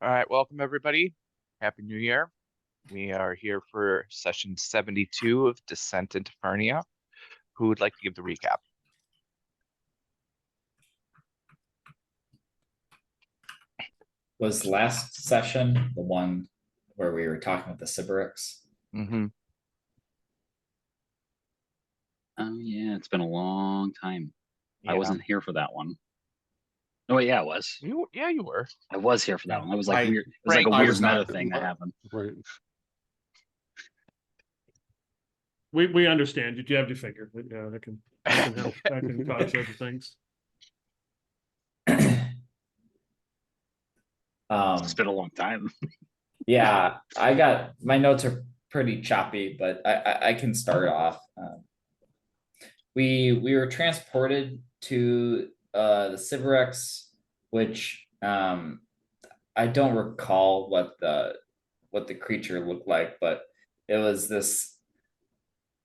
All right, welcome everybody. Happy New Year. We are here for session 72 of Descent into Fernia. Who would like to give the recap? Was last session the one where we were talking with the Sybarix? Mm-hmm. Oh yeah, it's been a long time. Yeah. I wasn't here for that one. Oh yeah, I was. Yeah, you were. I was here for that one. It was like I- weird. It was like a Frank, I weird was meta not- thing that happened. Right. We understand. You have to figure. Yeah, I can help. I can cause other things. It's been a long time. Yeah, I got my notes are pretty choppy, but I can start off. We were transported to the Sybarix, which I don't recall what the creature looked like, but it was this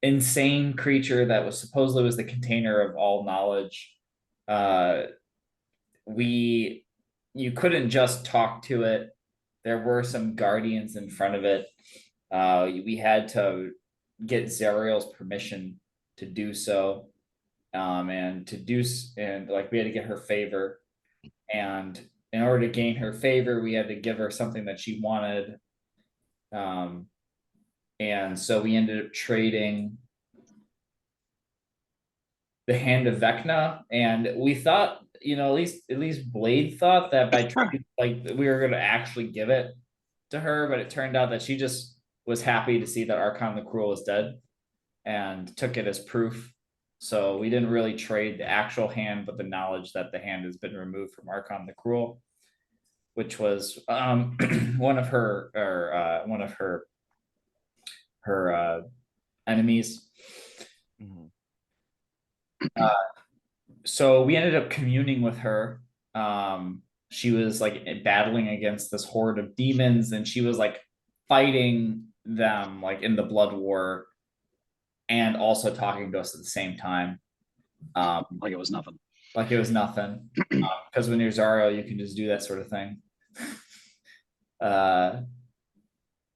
insane creature that was supposedly was the container of all knowledge. You couldn't just talk to it. There were some guardians in front of it. We had to get Zariel's permission to do so, and like we had to get her favor, and in order to gain her favor, we had to give her something that she wanted. And so we ended up trading the Hand of Vecna, and we thought, at least Blade thought that by trading, like we were going to actually give it to her, but it turned out that she just was happy to see that Archon the Cruel is dead and took it as proof. So we didn't really trade the actual hand, but the knowledge that the hand has been removed from Archon the Cruel, which was one of her enemies. Mhm. So we ended up communing with her. She was like battling against this horde of demons, and she was like fighting them like in the blood war, and also talking to us at the same time. Like it was nothing. Because when you're Zariel, you can just do that sort of thing.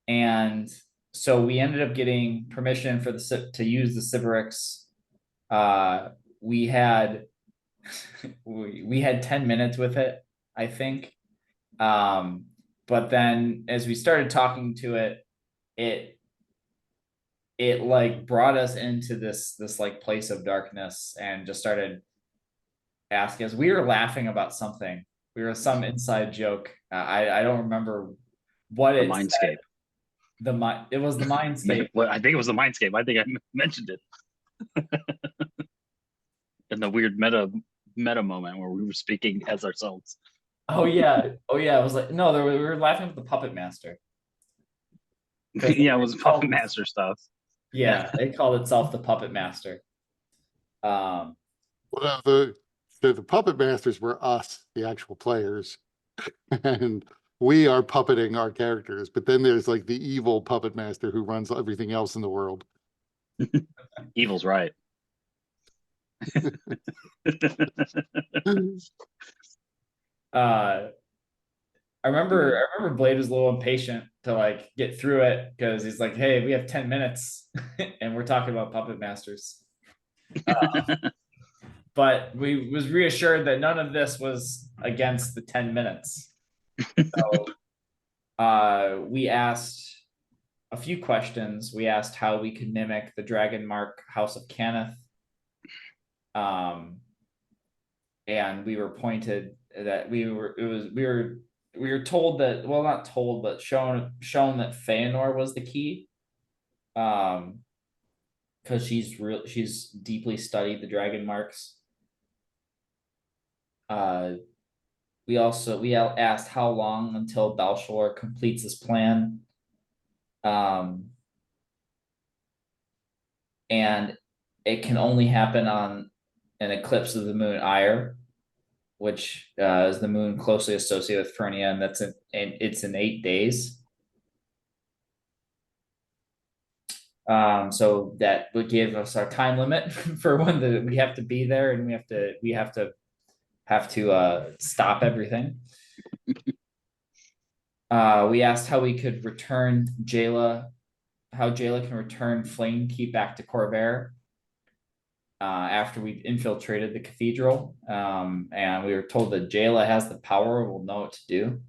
And so we ended up getting permission for to use the Sybarix. We had 10 minutes with it, I think. But then as we started talking to it like brought us into this like place of darkness and just started asking us. We were laughing about something. We were some inside joke. I don't remember what The it Mindscape. said. It was the Mindscape. Well, I think it was the Mindscape. I think I mentioned it. In the weird meta moment where we were speaking as ourselves. Oh yeah. It was like, no, we were laughing at the Puppet Master. Yeah, it was Puppet Master stuff. Yeah, they called itself the Puppet Master. Well, the puppet masters were us, the actual players, and we are puppeting our characters. But then there's like the evil puppet master who runs everything else in the world. Evil's right. I remember Blade was a little impatient to like get through it because he's like, "Hey, we have 10 minutes, and we're talking about puppet masters." But we was reassured that none of this was against the 10 minutes. So we asked a few questions. We asked how we could mimic the Dragon Mark House of Cannith. And we were pointed that we were told that, well, not told, but shown that Feanor was the key. Because she's deeply studied the dragon marks. We asked how long until Balshor completes his plan. And it can only happen on an eclipse of the moon Ire, which is the moon closely associated with Fernia, and it's in 8 days. So that would give us our time limit for when we have to be there, and we have to stop everything. We asked how we could return Jayla, how Jayla can return Flame Keep back to Corvair. After we infiltrated the cathedral, and we were told that Jayla has the power, will know what to do.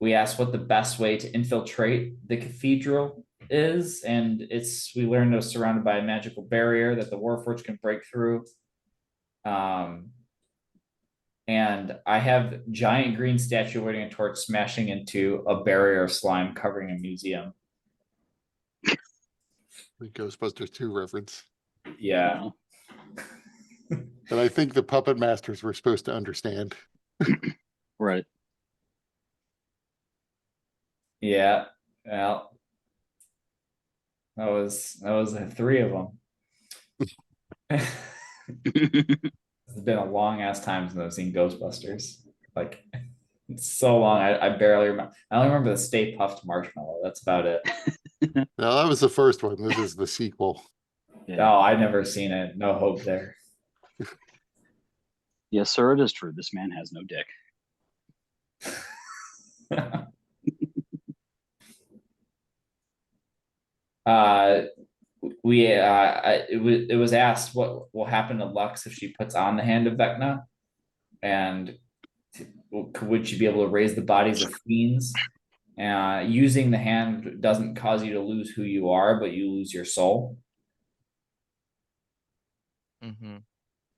We asked what the best way to infiltrate the cathedral is, and we learned it was surrounded by a magical barrier that the Warforged can break through. And I have giant green statue waiting a torch smashing into a barrier of slime covering a museum. The Ghostbusters 2 reference. Yeah. And I think the puppet masters were supposed to understand. Right. Yeah. Well, that was 3 of them. It's been a long ass time since I've seen Ghostbusters. Like, it's so long. I barely remember. I only remember the Stay Puft Marshmallow. That's about it. Now that was the first one. This is the sequel. Yeah. Oh, I've never seen it. No hope there. Yes, sir, it is true. This man has no dick. It was asked what will happen to Lux if she puts on the Hand of Vecna, and would she be able to raise the bodies of fiends? Using the hand doesn't cause you to lose who you are, but you lose your soul,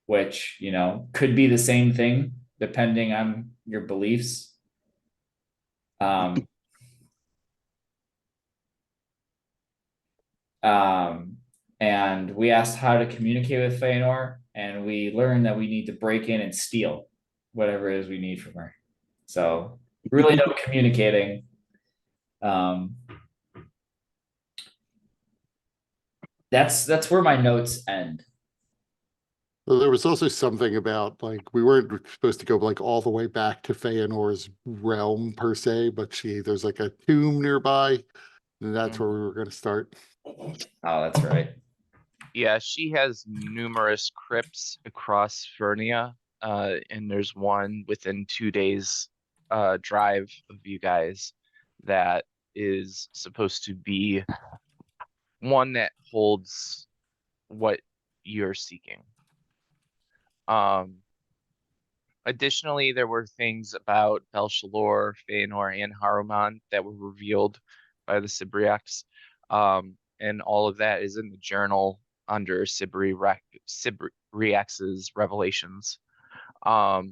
which, you know, could be the same thing depending on your beliefs. And we asked how to communicate with Feanor, and we learned that we need to break in and steal whatever it is we need from her. So really no communicating. That's where my notes end. Well, there was also something about like we weren't supposed to go like all the way back to Feanor's realm per se, but there's like a tomb nearby, and that's where we were going to start. Oh, that's right. Yeah, she has numerous crypts across Fernia, and there's one within 2 days drive of you guys that is supposed to be one that holds what you're seeking. Additionally, there were things about Belshalor, Feanor, and Haruman that were revealed by the Sibriacs. And all of that is in the journal under Sibriax's revelations. Yeah,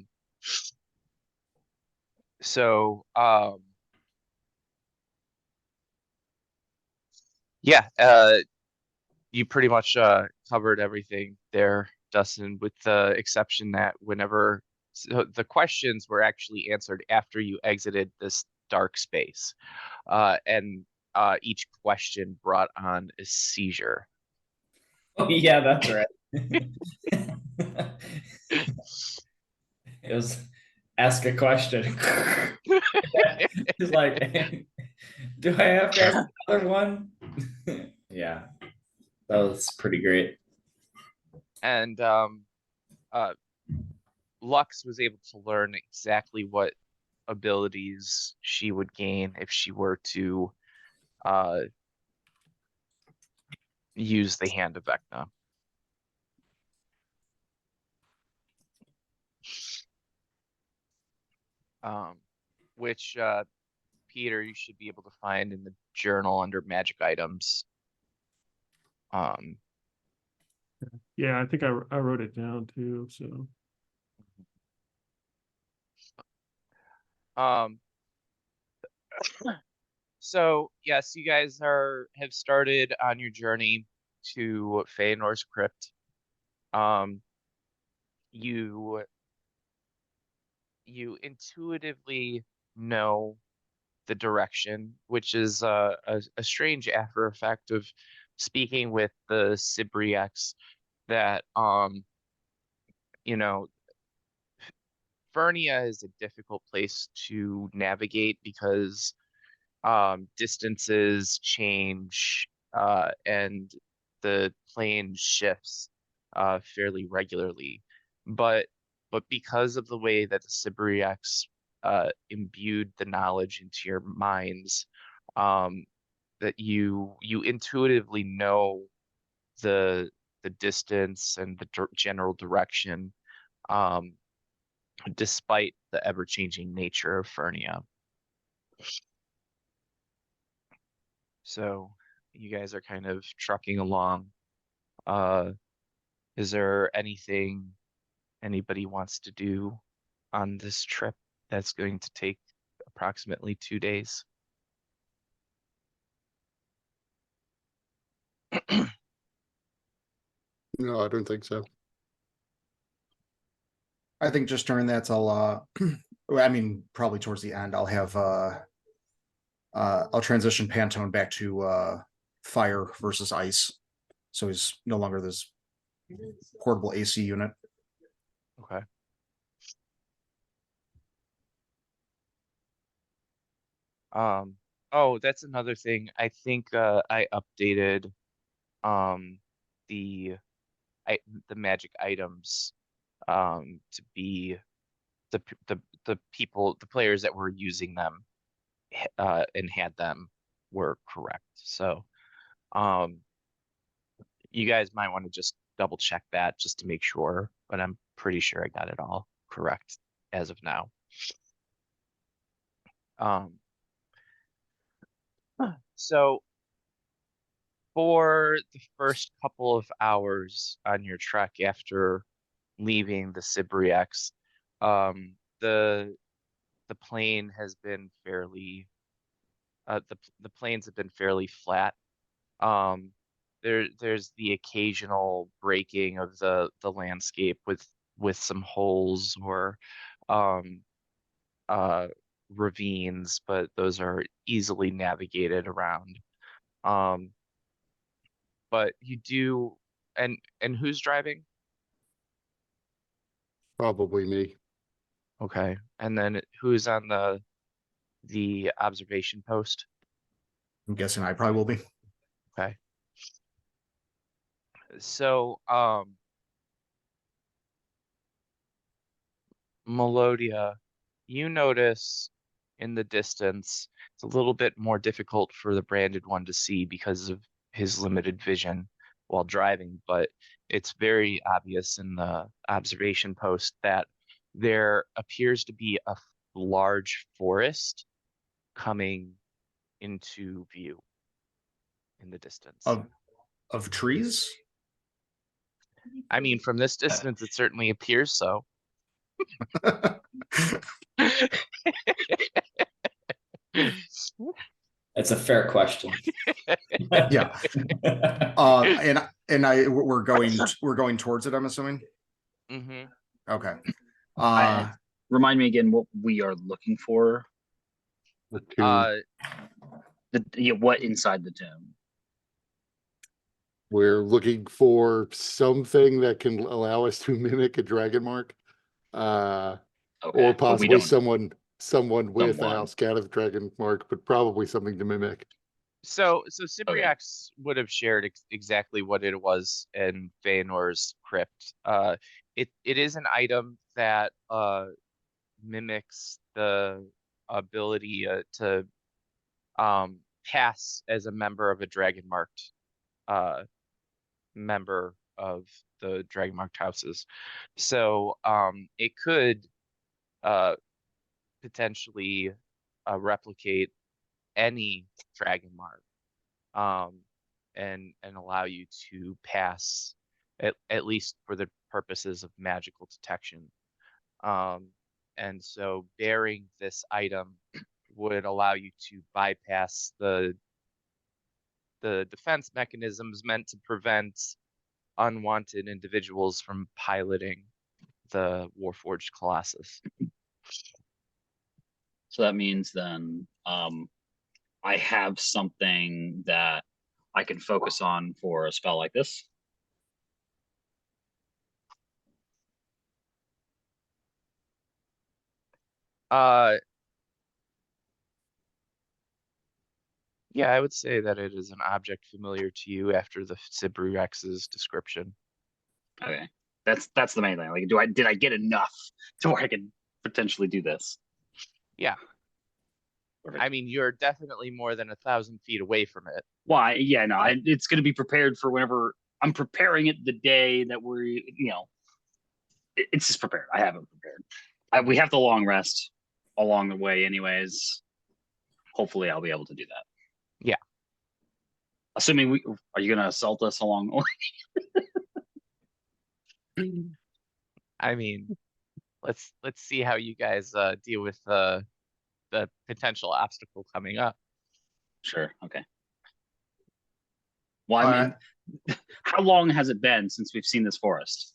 you pretty much covered everything there, Dustin, with the exception that whenever the questions were actually answered after you exited this dark space, and each question brought on a seizure. Oh yeah, that's right. It was ask a question. It's like, do I have to ask another one? Yeah, that was pretty great. And Lux was able to learn exactly what abilities she would gain if she were to use the Hand of Vecna. Which Peter, you should be able to find in the journal under magic items. Yeah, I think I wrote it down too. So so yes, you guys have started on your journey to Feanor's crypt. You intuitively know the direction, which is a strange after effect of speaking with the Sibriacs that you know, Fernia is a difficult place to navigate because distances change and the plane shifts fairly regularly. But because of the way that the Sibriacs imbued the knowledge into your minds, that you intuitively know the distance and the general direction, um, despite the ever-changing nature of Fernia. So you guys are kind of trucking along. Is there anything anybody wants to do on this trip that's going to take approximately 2 days? No, I don't think so. I think just during that, I'll well, I mean, probably towards the end, I'll have I'll transition Pantone back to fire versus ice. So he's no longer this portable AC unit. Okay. Oh, that's another thing. I think I updated um the the magic items to be the people, the players that were using them and had them were correct. So um you guys might want to just double check that just to make sure, but I'm pretty sure I got it all correct as of now. Um so for the first couple of hours on your trek after leaving the Sibriax, um, the plane has been fairly the plains have been fairly flat. Um, there's the occasional breaking of the landscape with some holes or um, uh, ravines, but those are easily navigated around. Um, but you do, and who's driving? Probably me. Okay, and then who's on the observation post? I'm guessing I probably will be. Okay. So, Melodia, you notice in the distance, it's a little bit more difficult for the branded one to see because of his limited vision while driving, but it's very obvious in the observation post that there appears to be a large forest coming into view in the distance. Of trees? I mean, from this distance, it certainly appears so. It's a fair question. Yeah. And we're going towards it, I'm assuming. Hmm. Okay. Remind me again what we are looking for. The tomb. What inside the tomb? We're looking for something that can allow us to mimic a dragon mark. Okay, Or but we possibly don't. someone with a Someone. house cat of dragon mark, but probably something to mimic. So Cypriax would have shared exactly what it was in Feanor's crypt. It is an item that mimics the ability to pass as a member of a dragon marked member of the dragon marked houses. So it could potentially replicate any dragon mark, and allow you to pass at least for the purposes of magical detection. Um, and so bearing this item would allow you to bypass the defense mechanisms meant to prevent unwanted individuals from piloting the Warforged Colossus. So that means then I have something that I can focus on for a spell like this. Yeah, I would say that it is an object familiar to you after the Sibrex's description. Okay, that's the main thing. Like, did I get enough to where I could potentially do this? Yeah. Perfect. I mean, you're definitely more than 1,000 feet away from it. Why? Yeah, no, it's going to be prepared for whenever I'm preparing it the day that it's just prepared. I have it prepared. We have the long rest along the way, anyways. Hopefully, I'll be able to do that. Yeah. Assuming are you going to assault us along the way? I mean, let's see how you guys deal with the potential obstacle coming up. Sure. Okay. Well, I mean, how long has it been since we've seen this forest?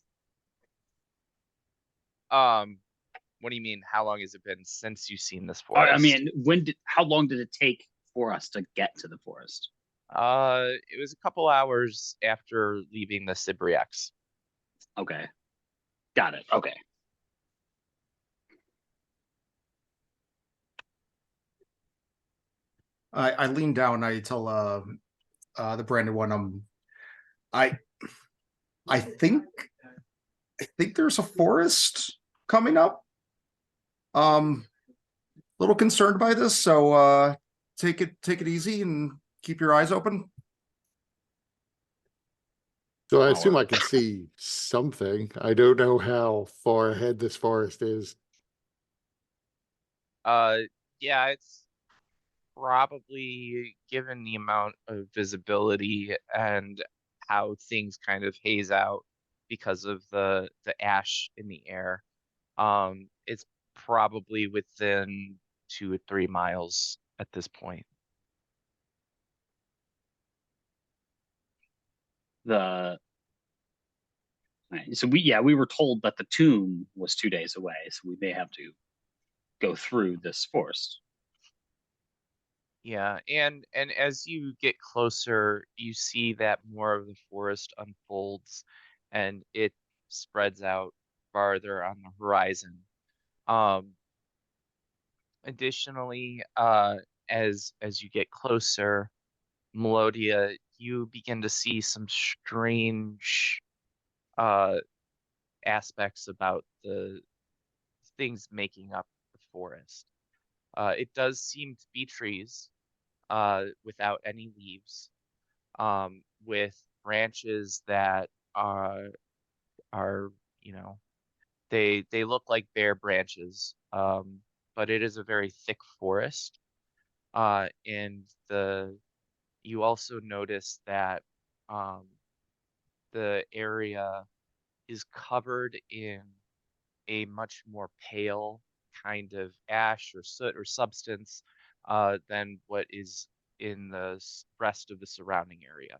What do you mean? How long has it been since you've seen this I forest? mean, how long did it take for us to get to the forest? It was a couple hours after leaving the Sibriax. Okay. Got it. Okay. I lean down. I tell the branded one, I think there's a forest coming up. A little concerned by this, so take it easy and keep your eyes open. So I assume I can see something. I don't know how far ahead this forest is. Yeah, it's probably, given the amount of visibility and how things kind of haze out because of the ash in the air. It's probably within 2 or 3 miles at this point. So we were told that the tomb was 2 days away, so we may have to go through this forest. Yeah, and as you get closer, you see that more of the forest unfolds and it spreads out farther on the horizon. Um, Additionally, as you get closer, Melodia, you begin to see some strange uh aspects about the things making up the forest. It does seem to be trees, without any leaves, with branches that are they look like bare branches, but it is a very thick forest. And you also notice that um, the area is covered in a much more pale kind of ash or soot or substance than what is in the rest of the surrounding area.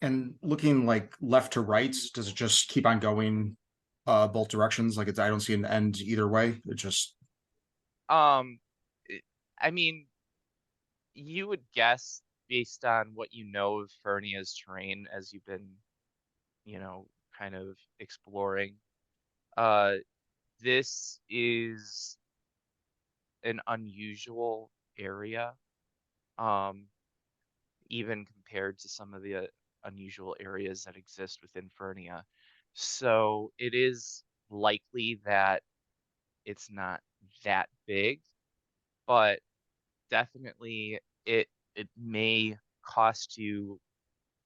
And looking like left to right, does it just keep on going both directions? Like I don't see an end either way. It just Um, I mean, you would guess based on what you know of Fernia's terrain as you've been, kind of exploring. Uh, this is an unusual area, um, even compared to some of the unusual areas that exist within Fernia. So it is likely that it's not that big, but definitely it may cost you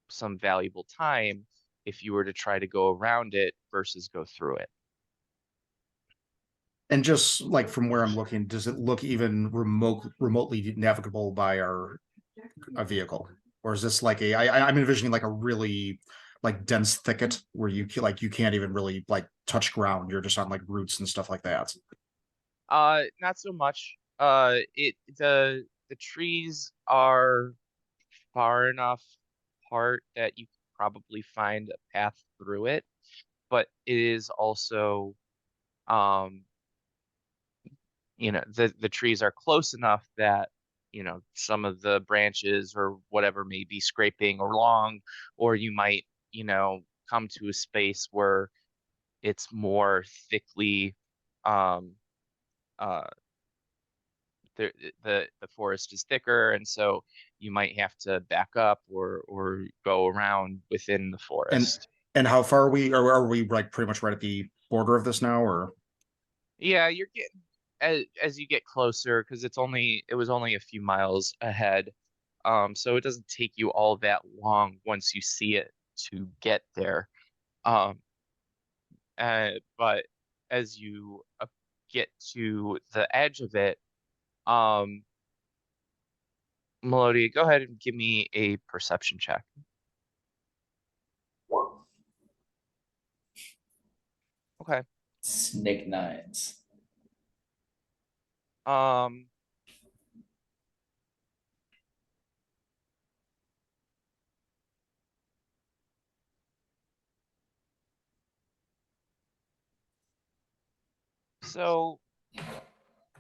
some valuable time if you were to try to go around it versus go through it. and just like from where I'm looking, does it look even remotely navigable by a vehicle, or is this like I'm envisioning like a really like dense thicket where you can't even really like touch ground. You're just on like roots and stuff like that. Not so much. The trees are far enough apart that you could probably find a path through it, but it is also, um, the trees are close enough that, some of the branches or whatever may be scraping along, or you might, come to a space where it's more thickly, um, uh, the forest is thicker, and so you might have to back up or go around within the forest. And how far are we? Or are we like pretty much right at the border of this now, or? Yeah, you're getting as you get closer, because it was only a few miles ahead, so it doesn't take you all that long once you see it to get there. Um, but as you get to the edge of it, um, Melodia, go ahead and give me a perception check. Okay. Snake nines. Um, so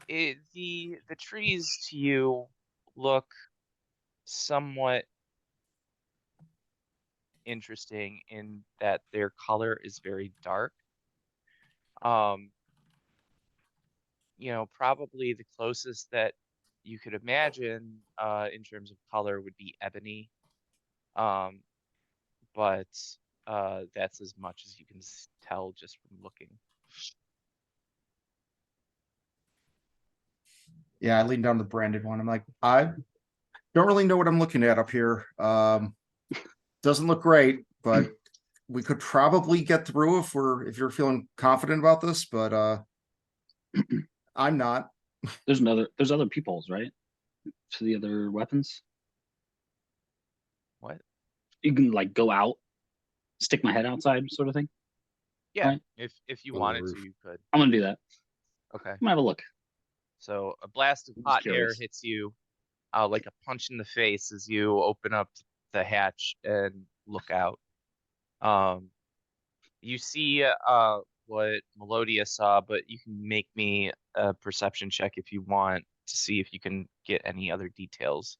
the trees to you look somewhat interesting in that their color is very dark. Um, probably the closest that you could imagine in terms of color would be ebony. Um, but that's as much as you can tell just from looking. Yeah, I lean down to the branded one. I'm like, I don't really know what I'm looking at up here. Doesn't look great, but we could probably get through if you're feeling confident about this, but I'm not. There's other peepholes, right? To the other weapons. What? You can like go out, stick my head outside, sort of thing. Yeah, Right. if you On the wanted roof. to, you could. I'm gonna do that. Okay. I'm gonna have a look. So a blast of I'm just hot air curious. hits you like a punch in the face as you open up the hatch and look out. You see what Melodia saw, but you can make me a perception check if you want to see if you can get any other details.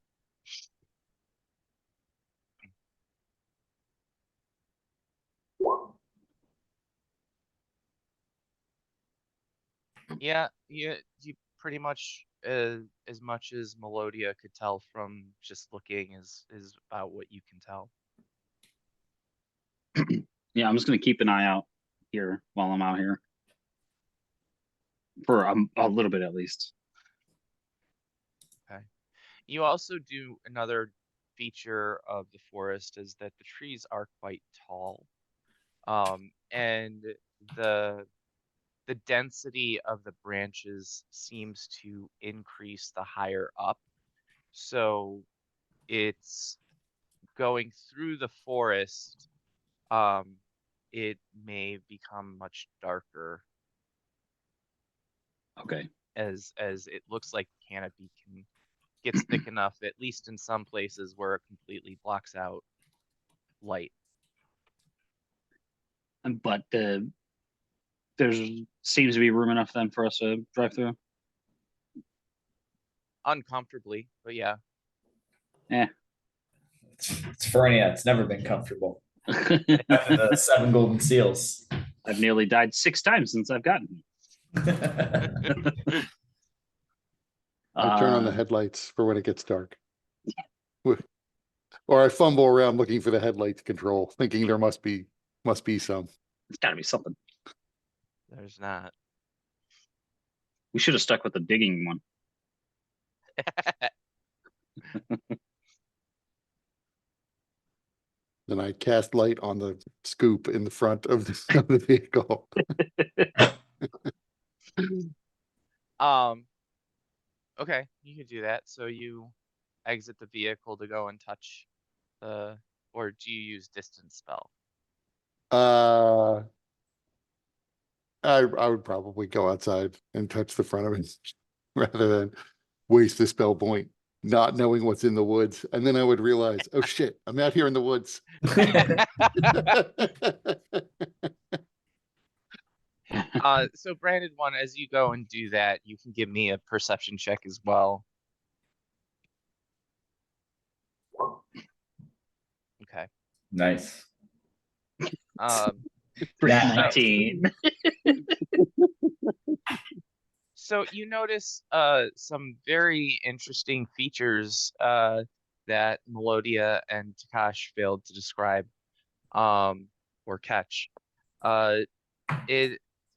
Yeah, you pretty much as much as Melodia could tell from just looking is about what you can tell. Yeah, I'm just gonna keep an eye out here while I'm out here for a little bit at least. Okay. You also do another feature of the forest is that the trees are quite tall. And the density of the branches seems to increase the higher up. So it's going through the forest, it may become much darker Okay. as it looks like the canopy gets thick enough, at least in some places where it completely blocks out light. But there's seems to be room enough then for us to drive through. Uncomfortably, but yeah. It's Fernia. It's never been comfortable. After the 7 golden seals. I've nearly died 6 times since I've gotten I turn on the headlights for when it gets dark. Or I fumble around looking for the headlights control, thinking there must be some. It's got to be something. There's not. We should have stuck with the digging one. Then I cast light on the scoop in the front of the vehicle. Okay, you can do that. So you exit the vehicle to go and touch or do you use distance spell? I would probably go outside and touch the front of it rather than waste a spell point not knowing what's in the woods. And then I would realize, oh shit, I'm out here in the woods. So branded one, as you go and do that, you can give me a perception check as well. Okay. Nice. 19. So you notice some very interesting features that Melodia and Takash failed to describe or catch.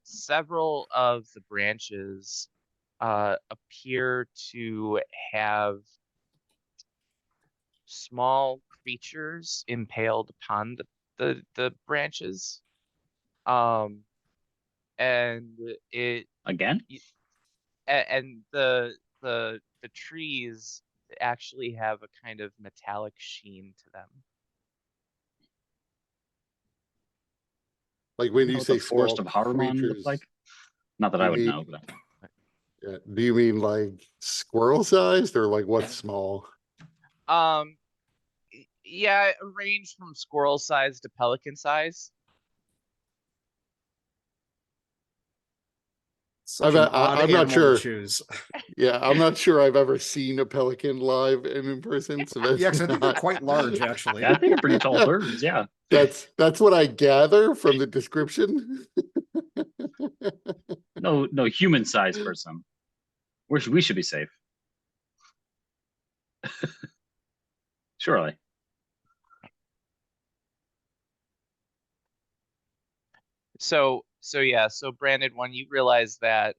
Several of the branches appear to have small creatures impaled upon the branches. And it Again? and the trees actually have a kind of metallic sheen to them. Like when Know you what say the Forest small of Haruman look creatures, like? Not that I you would mean- know, but do you mean like squirrel sized or like what's small? Yeah, it range from squirrel size to pelican size. Such an odd I'm not animal sure. to choose. Yeah, I'm not sure I've ever seen a pelican live and in person. So that's Yeah, because I think they're not- quite large, actually. yeah, I think they're pretty tall birds. Yeah. That's what I gather from the description. No human-sized person. We should be safe. Surely. So yeah, so Brandon, when you realize that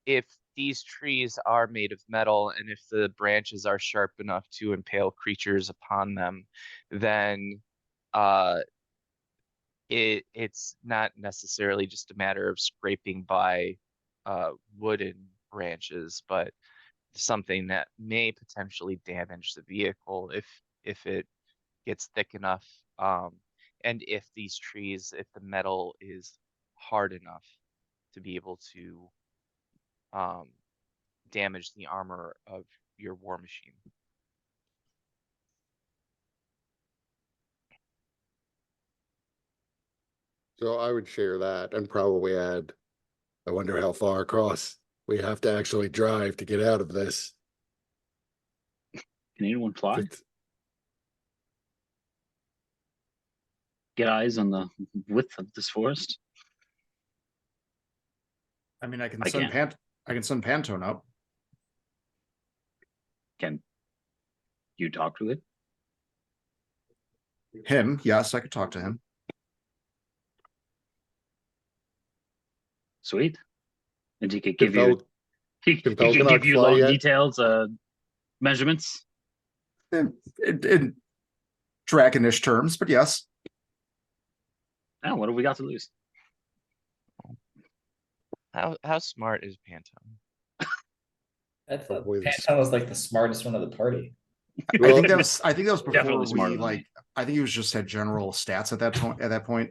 if these trees are made of metal and if the branches are sharp enough to impale creatures upon them, then uh it's not necessarily just a matter of scraping by wooden branches, but something that may potentially damage the vehicle if it gets thick enough, and if these trees, if the metal is hard enough to be able to um, damage the armor of your war machine. So I would share that and probably add, I wonder how far across we have to actually drive to get out of this. Can anyone fly? It's- Get eyes on the width of this forest? I mean, I can I send can't. Pantone up. Can you talk to it? Him, yes, I could talk to him. Sweet. And he could Can give you Fel- he can could Falconock give you fly long yet? details, measurements. In dragonish terms, but yes. Oh, what have we got to lose? How smart is Pantone? I thought Probably the Pantone was like the smartest one of the party. Well, I think that was before Definitely smarter we than me. like. I think he was just had general stats at that point.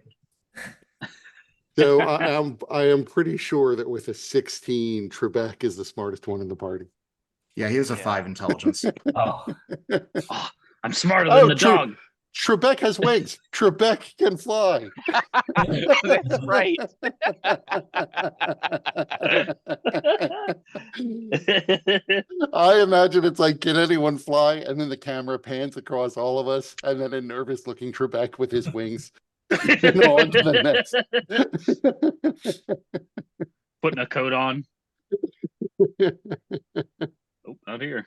so I am pretty sure that with a 16, Trebek is the smartest one in the party. Yeah, he has a Yeah. 5 intelligence. Oh, Oh, I'm smarter Oh, than the true. dog. Trebek has wings. Trebek can fly. That's right. I imagine it's like, can anyone fly? And then the camera pans across all of us, and then a nervous looking Trebek with his wings. No, on to the next. Putting a coat on. Oh, not here.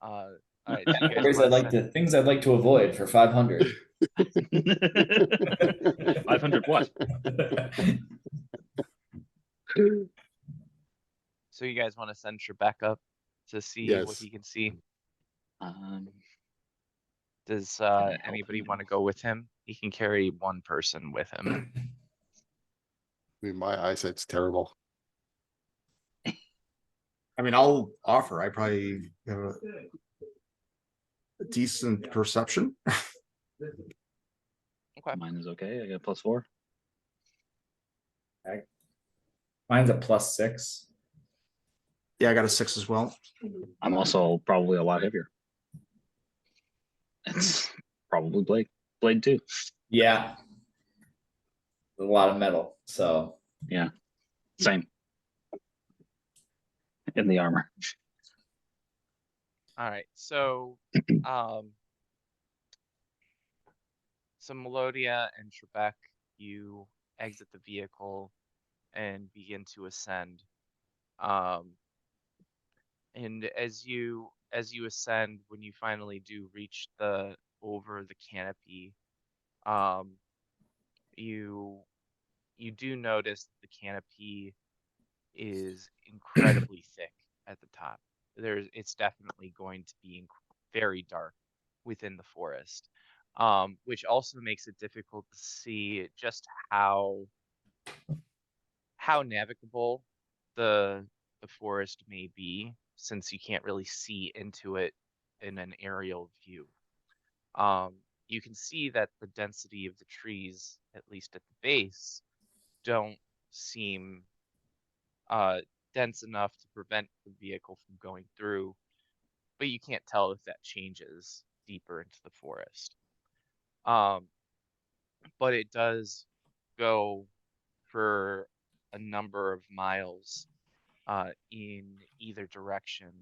All right, do you guys categories wanna I'd like send- things I'd like to avoid for 500. 500 what? So you guys want to send Trebek up to see what Yes. he can see? Um, Does I help anybody him? want to go with him? He can carry one person with him. I mean, my eyesight's terrible. I mean, I'll offer. I probably have a decent perception. Okay. Mine is okay. I got +4. Mine's a +6. Yeah, I got a 6 as well. I'm also probably a lot heavier. It's probably blade 2. Yeah. A lot of metal. So Same. In the armor. All right. So so Melodia and Trebek, you exit the vehicle and begin to ascend. And as you ascend, when you finally do reach over the canopy, you you do notice the canopy is incredibly thick at the top. It's definitely going to be very dark within the forest, which also makes it difficult to see just how navigable the forest may be, since you can't really see into it in an aerial view. You can see that the density of the trees, at least at the base, don't seem dense enough to prevent the vehicle from going through, but you can't tell if that changes deeper into the forest. But it does go for a number of miles in either direction,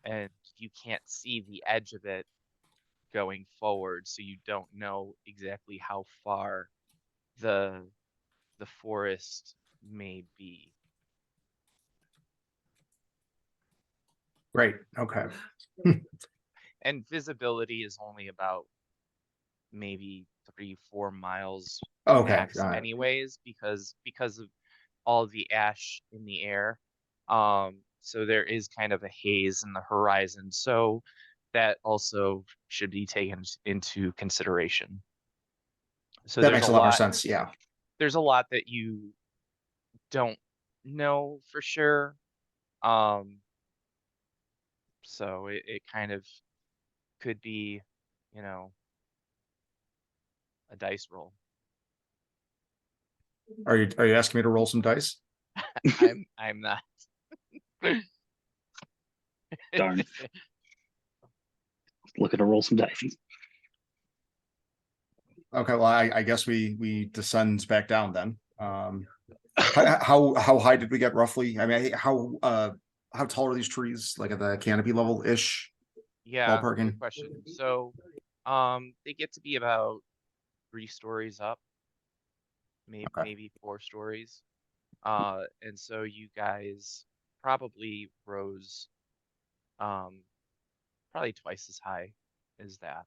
and you can't see the edge of it going forward, so you don't know exactly how far the forest may be. Great. Okay. And visibility is only about maybe 3-4 miles Okay. max anyways, because of all the ash in the air. So there is kind of a haze in the horizon, so that also should be taken into consideration. So That there's makes a a lot more lot sense. Yeah. there's a lot that you don't know for sure. So it kind of could be, you know, a dice roll. Are you asking me to roll some dice? I'm not. Darn. Look at a roll some dice. Okay, well, I guess we descend back down then. How high did we get roughly? I mean, how tall are these trees? Like at the canopy level ish? Yeah, Ballparking. good question. So, they get to be about 3 stories up, Okay. maybe 4 stories. And so you guys probably rose, probably twice as high as that,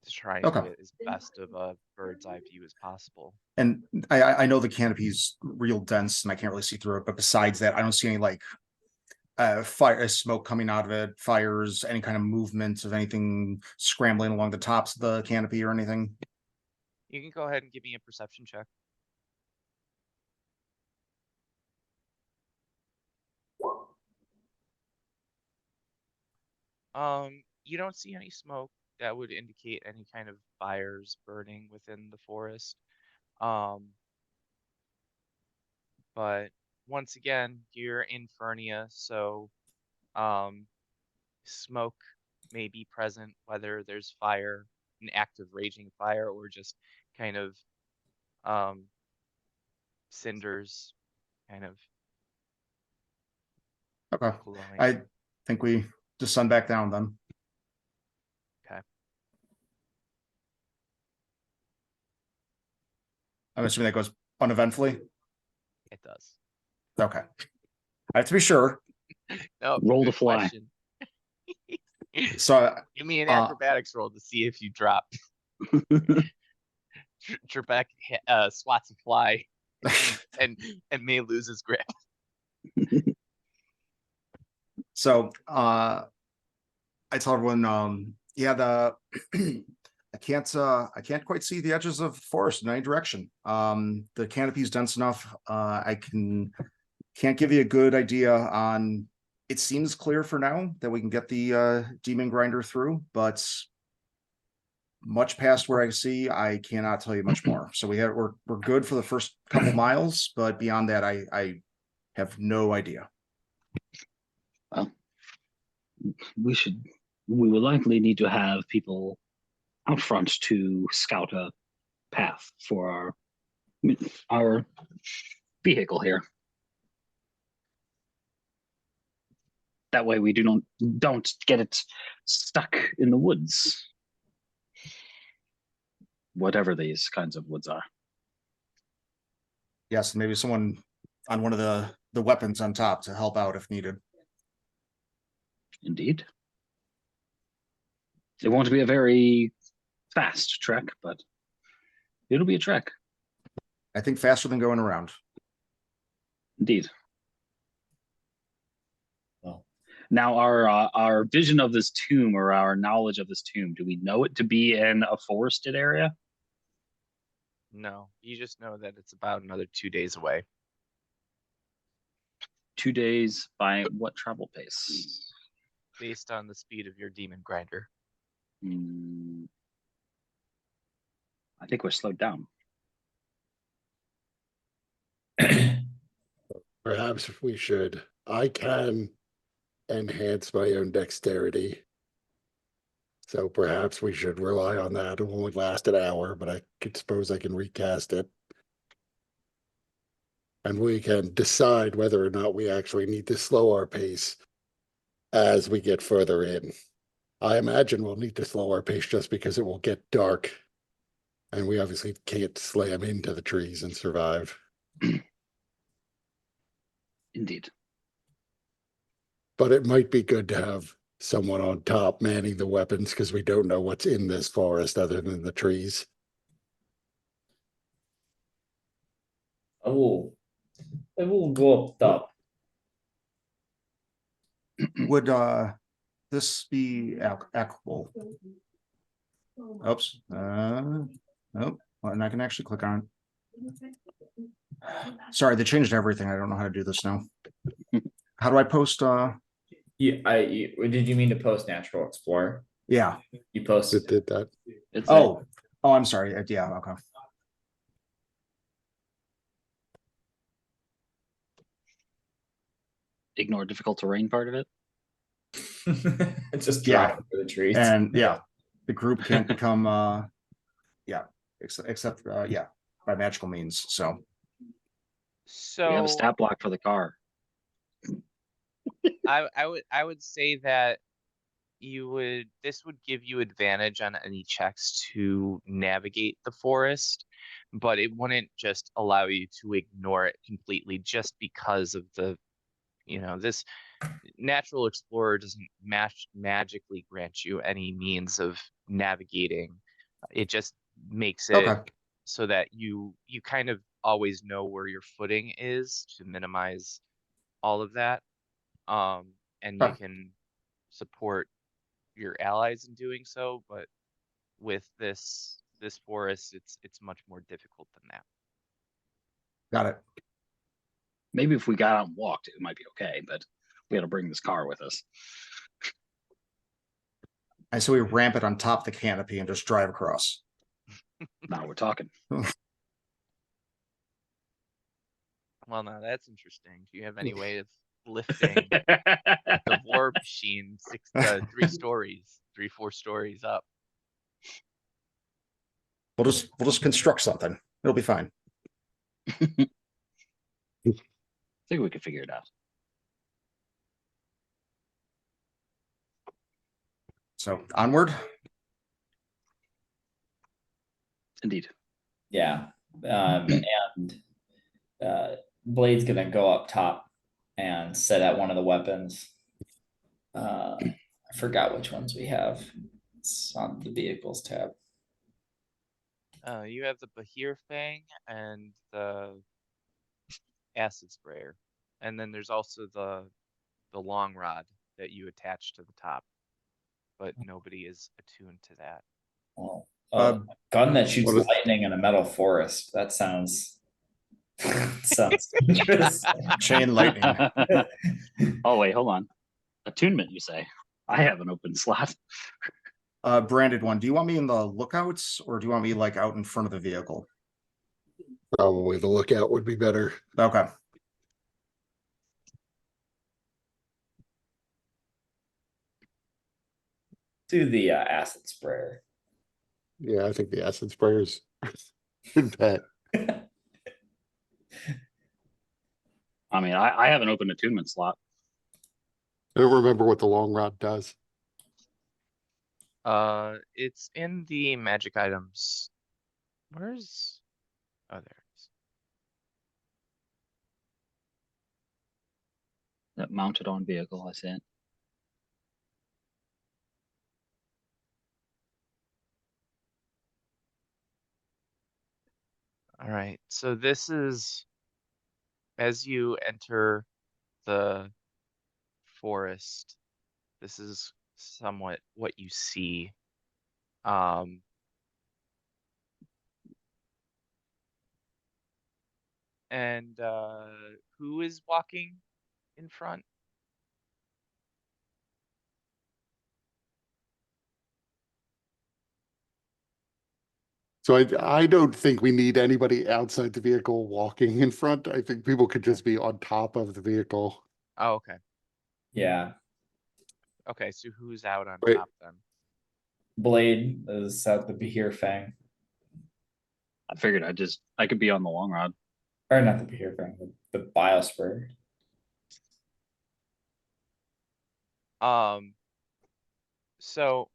to try and Okay. get as best of a bird's eye view as possible. And I know the canopy's real dense and I can't really see through it, but besides that, I don't see any like fire smoke coming out of it, fires, any kind of movement of anything scrambling along the tops of the canopy or anything. You can go ahead and give me a perception check. You don't see any smoke that would indicate any kind of fires burning within the forest. But once again, you're in Fernia, so smoke may be present, whether there's fire, an active raging fire, or just kind of cinders kind of Okay. glowing. I think we descend back down then. Okay. I'm assuming that goes uneventfully. It does. Okay. I have to be sure. No, Roll good to fly. question. So Give me an acrobatics roll to see if you drop. Trebek swats a fly and may lose his grip. So I tell everyone, yeah, I can't quite see the edges of the forest in any direction. The canopy is dense enough. I can't give you a good idea on. It seems clear for now that we can get the demon grinder through, but much past where I see, I cannot tell you much more. So we're good for the first couple miles, but beyond that, I have no idea. Well, we will likely need to have people out front to scout a path for our vehicle here. That way we don't get it stuck in the woods. Whatever these kinds of woods are. Yes, maybe someone on one of the weapons on top to help out if needed. Indeed. It won't be a very fast trek, but it'll be a trek. I think faster than going around. Indeed. Well, Now, our vision of this tomb, or our knowledge of this tomb, do we know it to be in a forested area? No, you just know that it's about another 2 days away. 2 days by what travel pace? Based on the speed of your demon grinder. I think we're slowed down. Perhaps we should. I can enhance my own dexterity. So perhaps we should rely on that. It will only last an hour, but I could suppose I can recast it. And we can decide whether or not we actually need to slow our pace as we get further in. I imagine we'll need to slow our pace just because it will get dark. And we obviously can't slam into the trees and survive. Indeed. But it might be good to have someone on top manning the weapons because we don't know what's in this forest other than the trees. I will go up top. Would this be equitable? Oops. Nope. And I can actually click on it. Sorry, they changed everything. I don't know how to do this now. How do I post Did you mean to post Natural Explorer? yeah. You posted It did that. It's Oh, I'm sorry. Yeah, okay. ignore difficult terrain part of it. just Yeah. driving for the trees. And yeah, the group can't become yeah, except yeah, by magical means. So So We have a stat block for the car. I would say that this would give you advantage on any checks to navigate the forest, but it wouldn't just allow you to ignore it completely just because of this Natural Explorer doesn't magically grant you any means of navigating. It just makes it okay. so that you kind of always know where your footing is to minimize all of that. And you Okay. can support your allies in doing so, but with this forest, it's much more difficult than that. Got it. Maybe if we got out and walked, it might be okay, but we had to bring this car with us. And so we ramp it on top of the canopy and just drive across. Now we're talking. Well, now that's interesting. Do you have any way of lifting the war machine 4 stories up? We'll just construct something. It'll be fine. I think we could figure it out. So onward. Indeed. Yeah. And Blade's gonna go up top and set at one of the weapons. I forgot which ones we have. It's on the vehicles tab. You have the Bahir Fang and the acid sprayer, and then there's also the long rod that you attach to the top, but nobody is attuned to that. Oh, Uh, gun that shoots what is- lightning in a metal forest. That sounds sounds dangerous. Chain lightning. Oh, wait, hold on. Attunement, you say? I have an open slot. Branded one. Do you want me in the lookouts or do you want me like out in front of the vehicle? Probably the lookout would be better. Okay. Do the acid sprayer. Yeah, I think the acid sprayer's good bet. I mean, I have an open attunement slot. I don't remember what the long rod does. It's in the magic items. Where's? Oh, there it is. That mounted on vehicle, I said. All right, so this is as you enter the forest, this is somewhat what you see. Um, and who is walking in front? So I don't think we need anybody outside the vehicle walking in front. I think people could just be on top of the vehicle. Oh, okay. Yeah, Okay, so who's out on Wait. top then? Blade is out the Behir Fang, I figured I could be on the long rod. or not the Behir Fang, the Biospur. So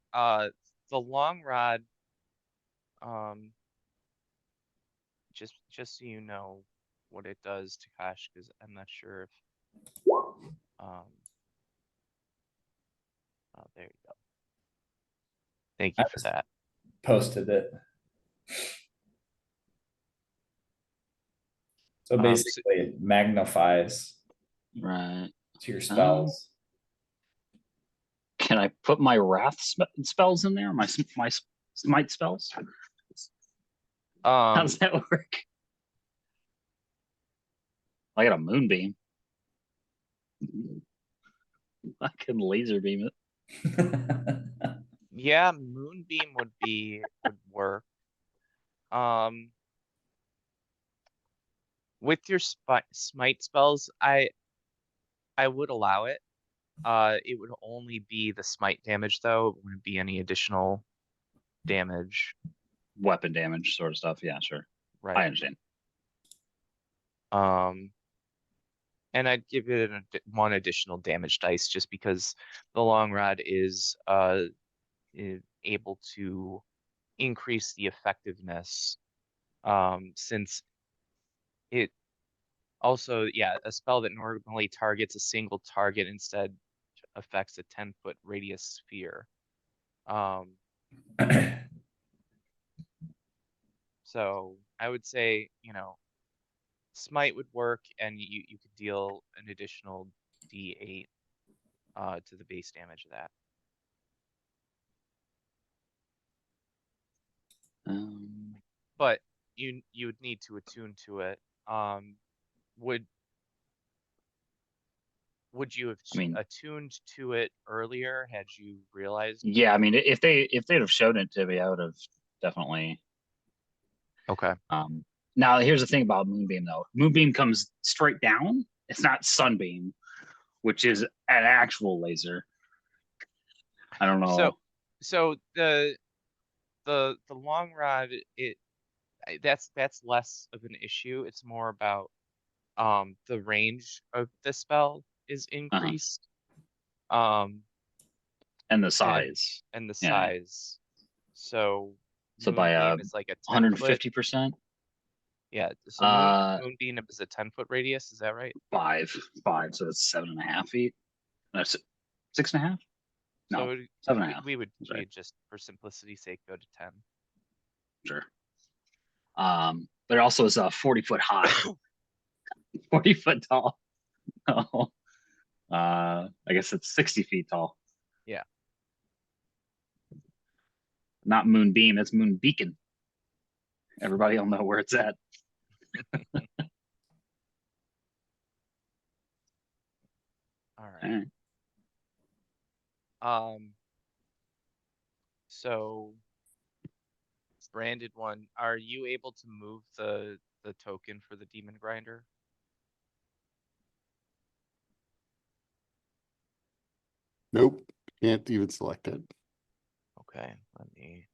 the long rod, um just so you know what it does to Kash, because I'm not sure if oh, there you go. Thank you I for just that. posted it. So So- basically, it magnifies Right. to your spells. Can I put my wrath spells in there? My smite spells? How does that work? I got a moonbeam. I can laser beam it. yeah, moonbeam would work. With your smite spells, I would allow it. It would only be the smite damage though. It wouldn't be any additional damage, Weapon damage sort of stuff. Yeah, sure. I right? understand. And I'd give it one additional damage dice just because the long rod is able to increase the effectiveness, since it also, yeah, a spell that normally targets a single target instead affects a 10-foot radius sphere. So I would say, smite would work, and you could deal an additional D8 to the base damage of that. But you would need to attune to it. Would you have I mean- attuned to it earlier had you realized? Yeah, I mean, if they'd have shown it to me, I would have definitely. Okay. Now here's the thing about moonbeam though. Moonbeam comes straight down. It's not sunbeam, which is an actual laser. I don't know. So the long rod, that's less of an issue. It's more about the range of the spell is increased. And the size. And the Yeah. size. So So by moonbeam is like a 10-foot. 150%. Yeah, so moonbeam is a 10-foot radius, is that right? 5, so it's 7.5 feet. That's 6.5. No, So 7.5. we would Right. just, for simplicity's sake, go to 10. Sure. But it also is 40 foot high, 40 foot tall. I guess it's 60 feet tall. Yeah. Not moonbeam, it's moon beacon. Everybody will know where it's at. All right. So branded one, are you able to move the token for the demon grinder? Nope, can't even select it. Okay, let me.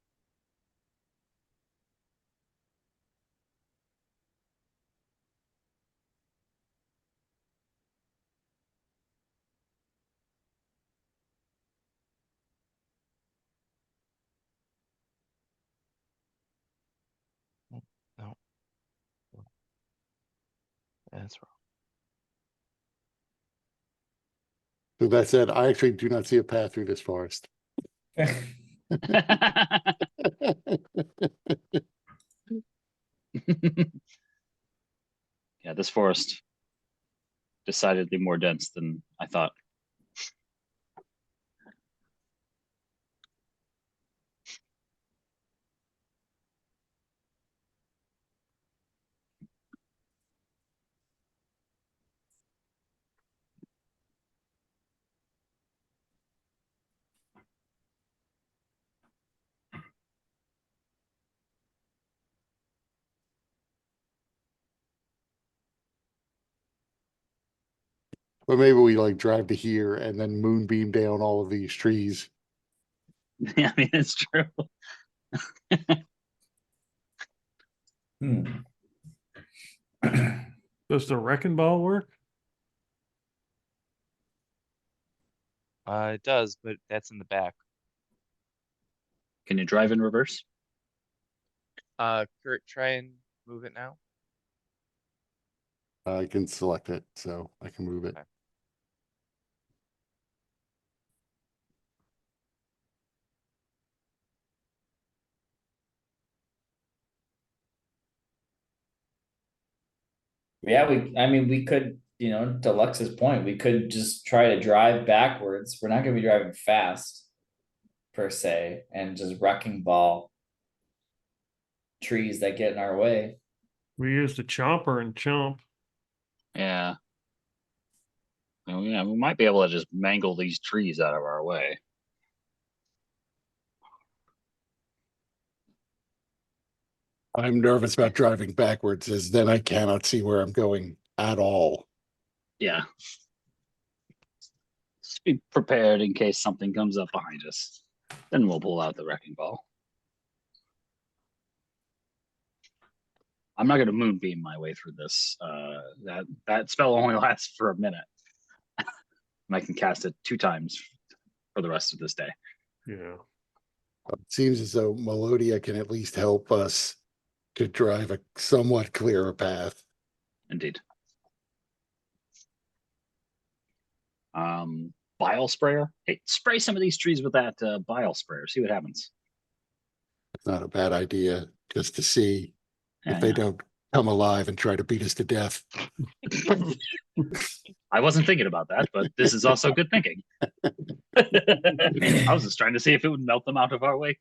No. That's wrong. So that said, I actually do not see a path through this forest. Yeah, this forest decidedly more dense than I thought. But maybe we like drive to here and then moonbeam down all of these trees. Yeah, I mean, it's true. Hmm. Does the wrecking ball work? It does, but that's in the back. Can you drive in reverse? Kurt, try and move it now. I can select it, so I can move it. Okay. Yeah, I mean, we could, to Lux's point, we could just try to drive backwards. We're not gonna be driving fast per se, and just wrecking ball trees that get in our way. We used the chomper and chomp. Yeah. Well, yeah, we might be able to just mangle these trees out of our way. I'm nervous about driving backwards, as then I cannot see where I'm going at all. Yeah. Just be prepared in case something comes up behind us. Then we'll pull out the wrecking ball. I'm not going to moonbeam my way through this. That spell only lasts for a minute. And I can cast it 2 times for the rest of this day. Yeah. It seems as though Melodia can at least help us to drive a somewhat clearer path. Indeed. Bile sprayer. Hey, spray some of these trees with that bile sprayer. See what happens. It's not a bad idea, just to see Yeah, if they yeah. don't come alive and try to beat us to death. I wasn't thinking about that, but this is also good thinking. I was just trying to see if it would melt them out of our way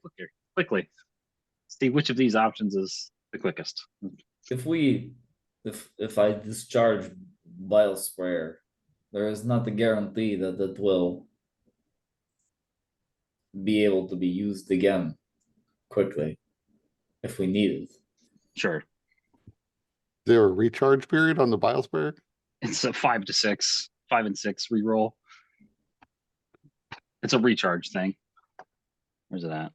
quickly. See which of these options is the quickest. If I discharge bile sprayer, there is not a guarantee that it will be able to be used again quickly if we need it. Sure. Is there a recharge period on the bile sprayer? It's a 5 to 6, 5 and 6 reroll. It's a recharge thing. Where's it at?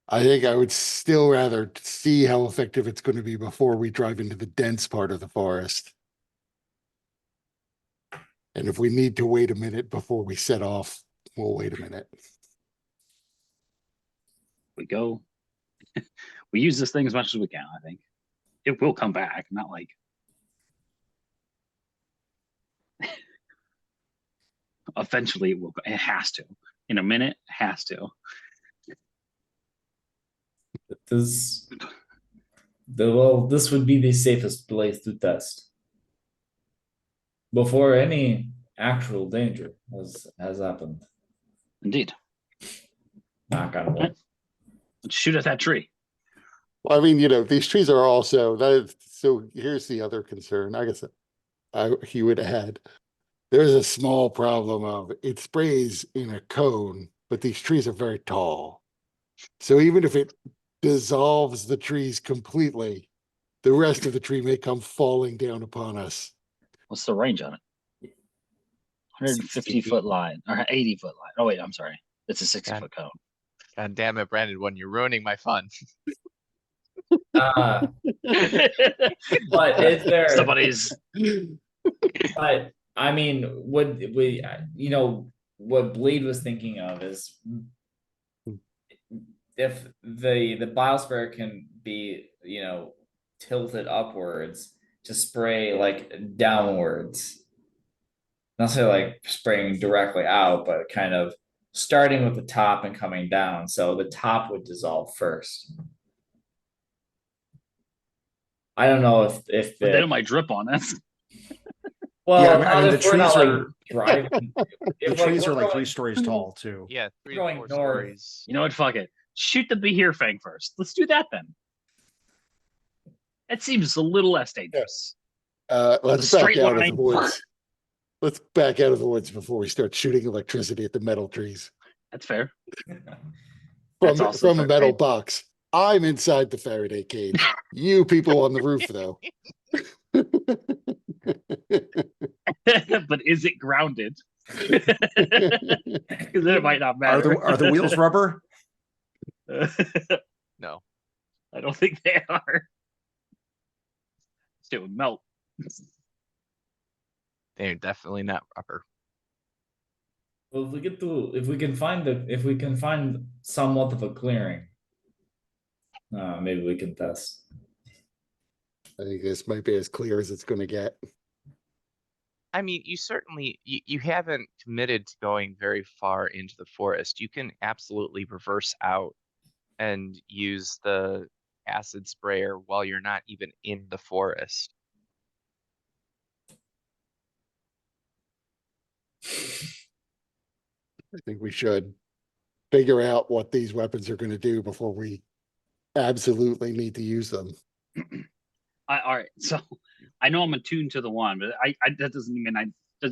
I think I would still rather see how effective it's going to be before we drive into the dense part of the forest. And if we need to wait a minute before we set off, we'll wait a minute. We go. We use this thing as much as we can, I think. It will come back, not like eventually it will. It has to. In a minute, it has to. This would be the safest place to test before any actual danger has happened. Indeed. Knock on wood. Let's shoot at that tree. Well, I mean, these trees are also so here's the other concern. I guess he would add, there's a small problem of it sprays in a cone, but these trees are very tall. So even if it dissolves the trees completely, the rest of the tree may come falling down upon us. What's the range on it? 150-foot line or 80-foot line. Oh wait, I'm sorry. It's a 60-foot cone. God damn it, Brandon, when you're ruining my fun. But is there Somebody's But I mean, what we what Blade was thinking of is if the bile sprayer can be tilted upwards to spray like downwards, not say like spraying directly out, but kind of starting with the top and coming down, so the top would dissolve first. I don't know if But then it it, might drip on us. well, Yeah, not I mean, the if we're not trees like are driving. the If trees we're are like 3 going, stories tall too. Yeah, 3 to going 4 north. stories. You know what? Fuck it. Shoot the Behir Fang first. Let's do that then. That seems a little less dangerous. Let's The back straight out of line. the woods. Let's back out of the woods before we start shooting electricity at the metal trees That's fair. from That's also from a fair. metal box. I'm inside the Faraday cage. You people on the roof, though. But is it grounded? Because then it might not matter. Are the wheels rubber? No. I don't think they are. It would melt. They're definitely not rubber. Well, if we can find somewhat of a clearing, maybe we can test. I think this might be as clear as it's going to get. I mean, you certainly you haven't committed to going very far into the forest. You can absolutely reverse out and use the acid sprayer while you're not even in the forest. I think we should figure out what these weapons are going to do before we absolutely need to use them. All right, so I know I'm attuned to the one, but that doesn't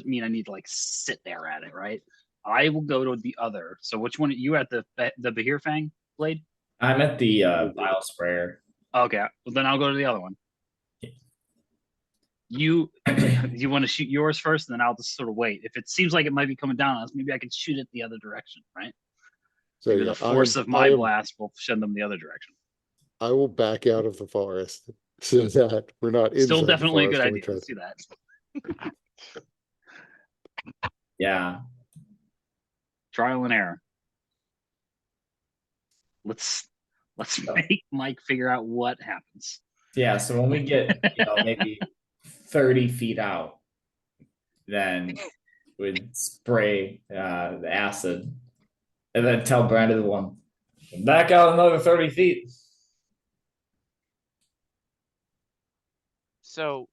mean I need to like sit there at it, right? I will go to the other. So which one? You at the Behir Fang blade? I'm at the bile sprayer. Okay, well then I'll go to the other one. You want to shoot yours first, and then I'll just sort of wait. If it seems like it might be coming down on us, maybe I can shoot it the other direction, right? So Maybe yeah, the force of my blast will send them the other direction. I will back out of the forest so that we're not Still inside definitely a the good forest idea. Let's do that. Yeah. Trial and error. Let's make Mike figure out what happens. Yeah, so when we get, maybe 30 feet out, then we'd spray the acid and then tell Brandon the one, back out another 30 feet. So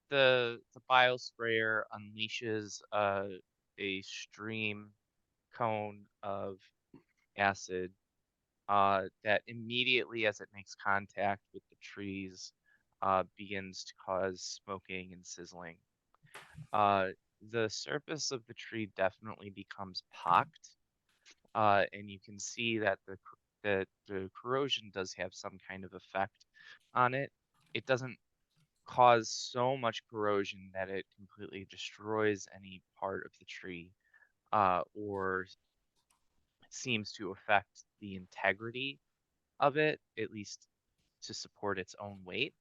the bile sprayer unleashes a stream cone of acid that immediately as it makes contact with the trees begins to cause smoking and sizzling. The surface of the tree definitely becomes pocked, and you can see that the corrosion does have some kind of effect on it. It doesn't cause so much corrosion that it completely destroys any part of the tree, or seems to affect the integrity of it, at least to support its own weight.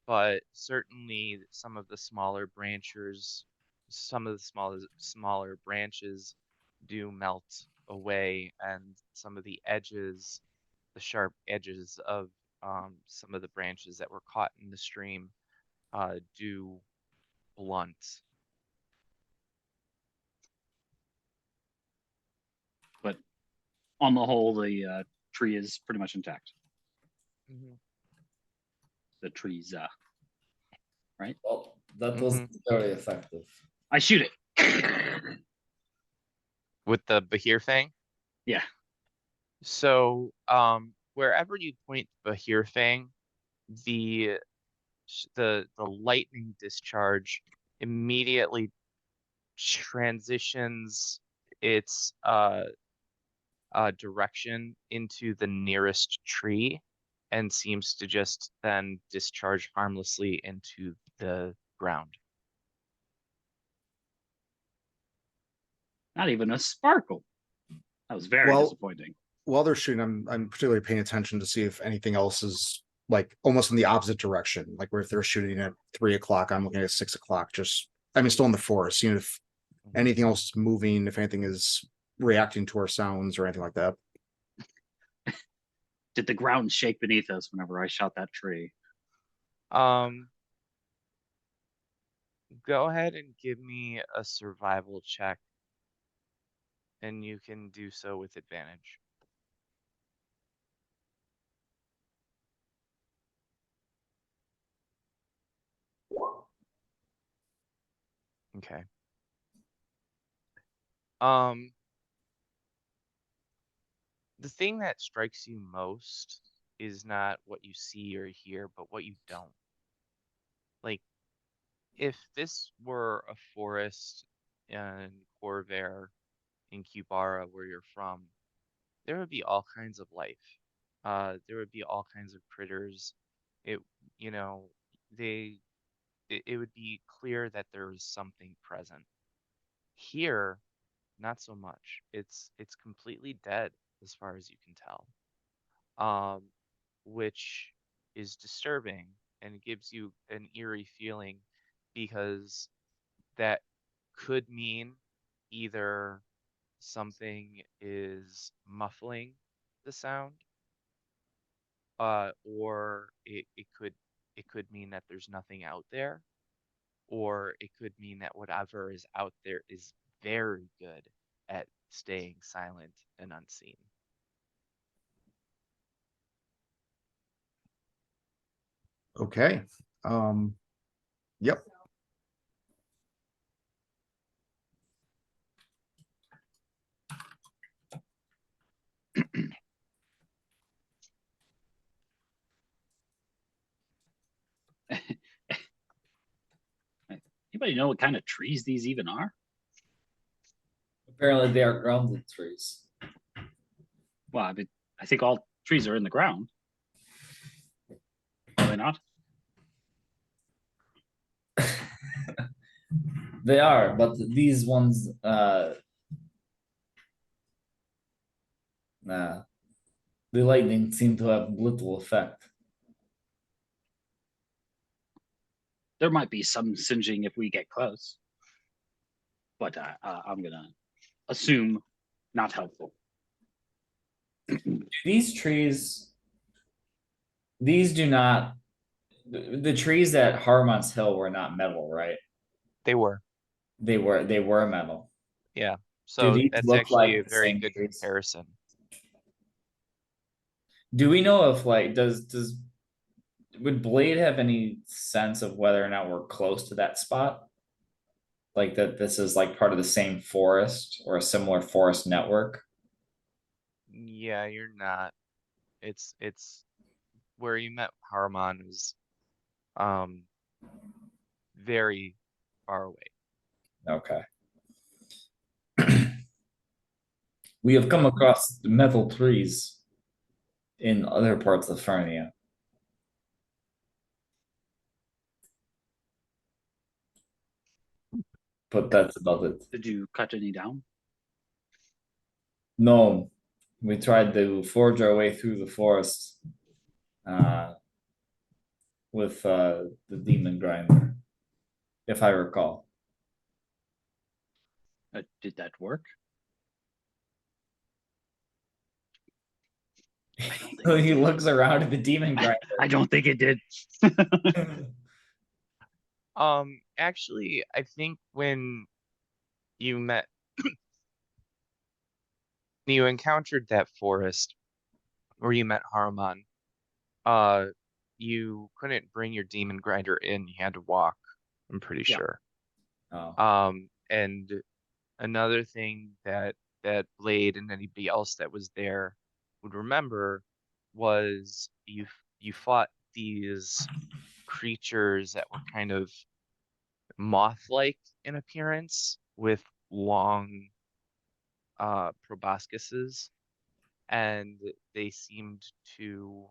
But certainly some of the smaller branches, some of the smaller branches do melt away, and some of the edges, the sharp edges of some of the branches that were caught in the stream do blunt. But on the whole, the tree is pretty much intact. The trees, right? Well, that was very effective. I shoot it. With the Behir Fang? Yeah. So, wherever you point Behir Fang, the lightning discharge immediately transitions its direction into the nearest tree and seems to just then discharge harmlessly into the ground. Not even a sparkle. That was very disappointing. While they're shooting, I'm particularly paying attention to see if anything else is like almost in the opposite direction. Like where if they're shooting at 3 o'clock, I'm looking at 6 o'clock. Still in the forest, seeing if anything else is moving, if anything is reacting to our sounds or anything like that. Did the ground shake beneath us whenever I shot that tree? Go ahead and give me a survival check, and you can do so with advantage. Okay. Um, the thing that strikes you most is not what you see or hear, but what you don't. Like, if this were a forest in Corvair, in Cubara, where you're from, there would be all kinds of life. There would be all kinds of critters. It, you know, they, it would be clear that there was something present. Here, not so much. It's completely dead as far as you can tell. Um, which is disturbing and gives you an eerie feeling because that could mean either something is muffling the sound, or it could mean that there's nothing out there, or it could mean that whatever is out there is very good at staying silent and unseen. Okay. Yep. Anybody know what kind of trees these even are? Apparently they are grounded trees. Well, I mean, I think all trees are in the ground. Are they not? They are, but these ones, nah, the lightning seem to have little effect. There might be some singeing if we get close, but I'm gonna assume not helpful. These trees, these do not. The trees at Harmon's Hill were not metal, right? They were. They were metal. Yeah. Do So these that's look actually a like the very same good trees? comparison. Do we know if like does would Blade have any sense of whether or not we're close to that spot? Like that this is like part of the same forest or a similar forest network? Yeah, you're not. It's where you met Harmon was um very far away. Okay. We have come across metal trees in other parts of Fernia. But that's about it. Did you cut any down? No, we tried to forge our way through the forest uh, with the demon grinder, if I recall. Did that work? He looks around at the demon grinder. I don't think it did. Actually, I think when you met, you encountered that forest where you met Harmon, uh, you couldn't bring your demon grinder in. You had to walk, I'm pretty Yeah. sure. Oh. And another thing that Blade and anybody else that was there would remember was you fought these creatures that were kind of moth-like in appearance with long proboscises, and they seemed to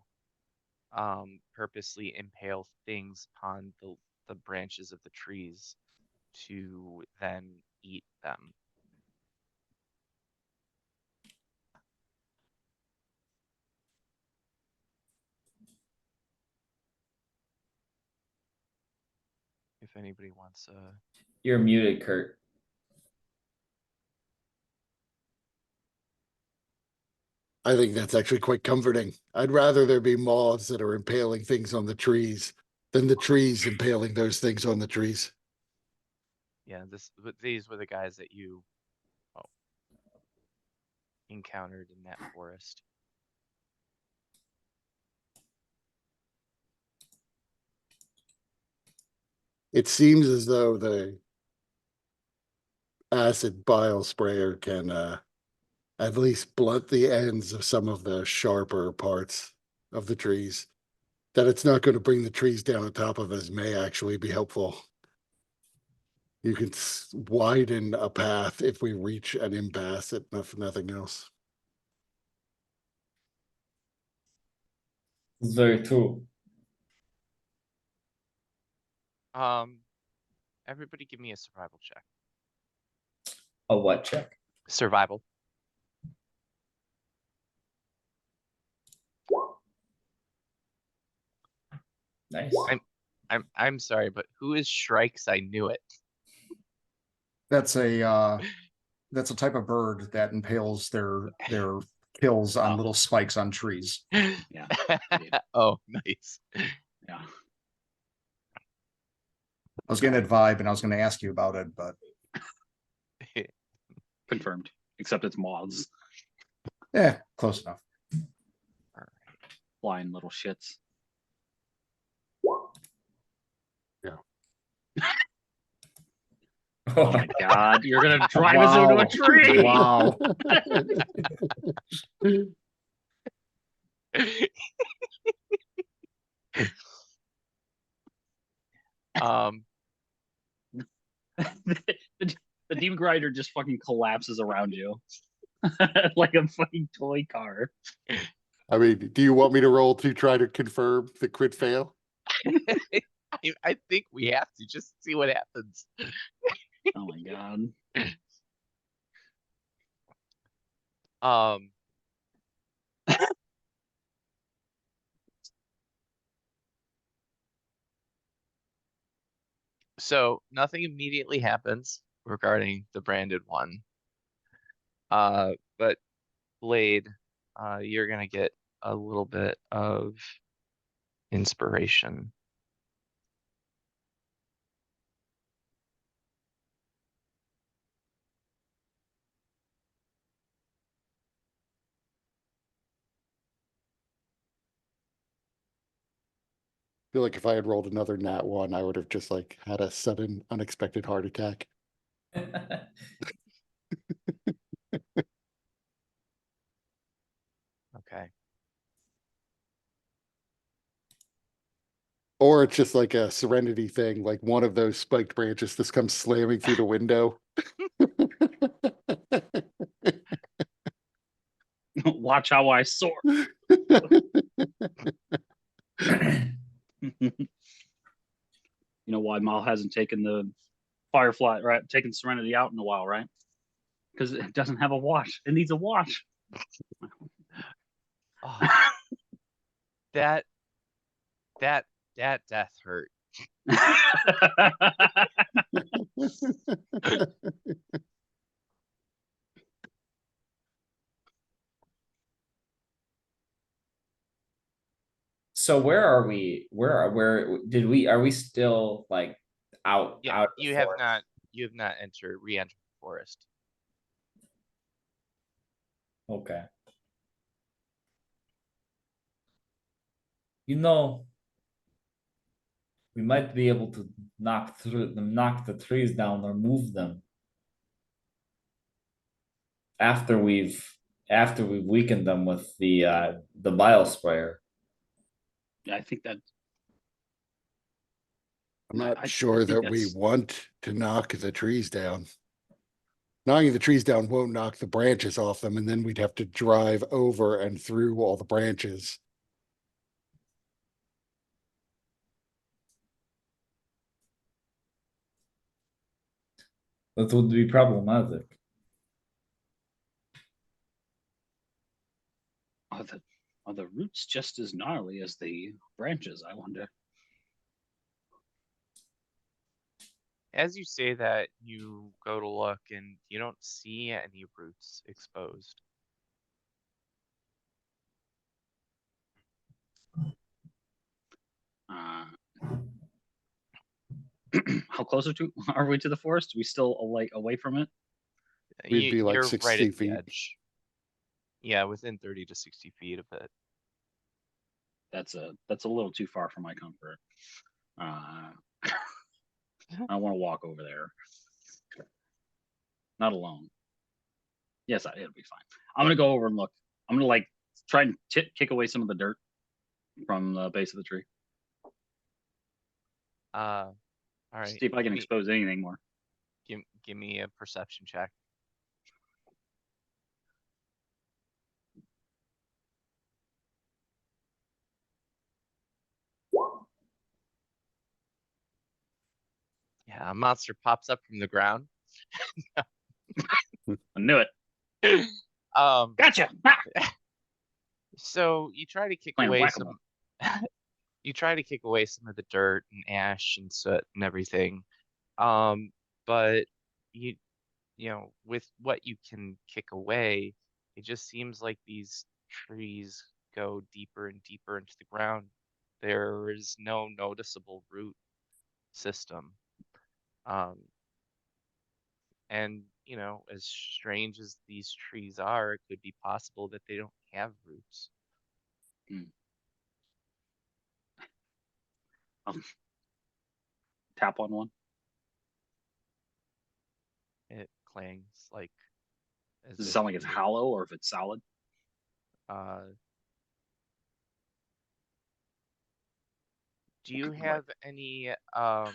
purposely impale things upon the branches of the trees to then eat them. If anybody wants You're muted, Kurt. I think that's actually quite comforting. I'd rather there be moths that are impaling things on the trees than the trees impaling those things on the trees. yeah, these were the guys that you encountered in that forest. It seems as though the acid bile sprayer can at least blunt the ends of some of the sharper parts of the trees. That it's not going to bring the trees down on top of us may actually be helpful. You can widen a path if we reach an impasse, if nothing else. Very true. Everybody give me a survival check. A what check? Survival. Nice. I'm sorry, but who is Shrikes? I knew it. That's a type of bird that impales their kills on Oh. little spikes on trees. Yeah. Indeed. Oh, nice. Yeah. I was getting that vibe and I was going to ask you about it, but Confirmed. Except it's moths. yeah, close enough. Flying little shits. Oh my god, you're gonna drive us into a tree. Wow. The demon grinder just fucking collapses around you. Like a fucking toy car. I mean, do you want me to roll to try to confirm the crit fail? I think we have to just see what happens. Oh my god. So nothing immediately happens regarding the branded one. But Blade, you're gonna get a little bit of inspiration. I feel like if I had rolled another nat 1, I would have just like had a sudden unexpected heart attack. Okay. Or it's just like a serenity thing, like one of those spiked branches just comes slamming through the window. Watch how I soar. You know why Mal hasn't taken the Firefly, right? Taken Serenity out in a while, right? Because it doesn't have a watch. It needs a watch. Oh, that death hurt. So where are we? Where did we? Are we still like out? Yeah, out of the you have forest? not re-entered the forest. Okay. You know, we might be able to knock the trees down or move them after we've weakened them with the bile sprayer. I think that I'm not I sure think that we that's- want to knock the trees down. Knocking the trees down won't knock the branches off them, and then we'd have to drive over and through all the branches. That would be problematic. are the roots just as gnarly as the branches? I wonder. As you say that, you go to look and you don't see any roots exposed. How closer are we to the forest? Are we still like away from it? We'd be like You're 60 right at the feet. edge. Yeah, within 30 to 60 feet of it. That's a little too far for my comfort. I want to walk over there. Not alone. Yes, it'll be fine. I'm gonna go over and look. I'm gonna like try and kick away some of the dirt from the base of the tree. All right. See if I can expose anything more. Give me a perception check. Yeah, a monster pops up from the ground. I knew it. Gotcha. Ah! So you try to kick Playing away whack-a-mole. some you try to kick away some of the dirt and ash and soot and everything. But you know, with what you can kick away, it just seems like these trees go deeper and deeper into the ground. There is no noticeable root system. And you know, as strange as these trees are, it could be possible that they don't have roots. Tap on one. It clangs like as Does it if sound like it's you- hollow or if it's solid? Do you What? have any are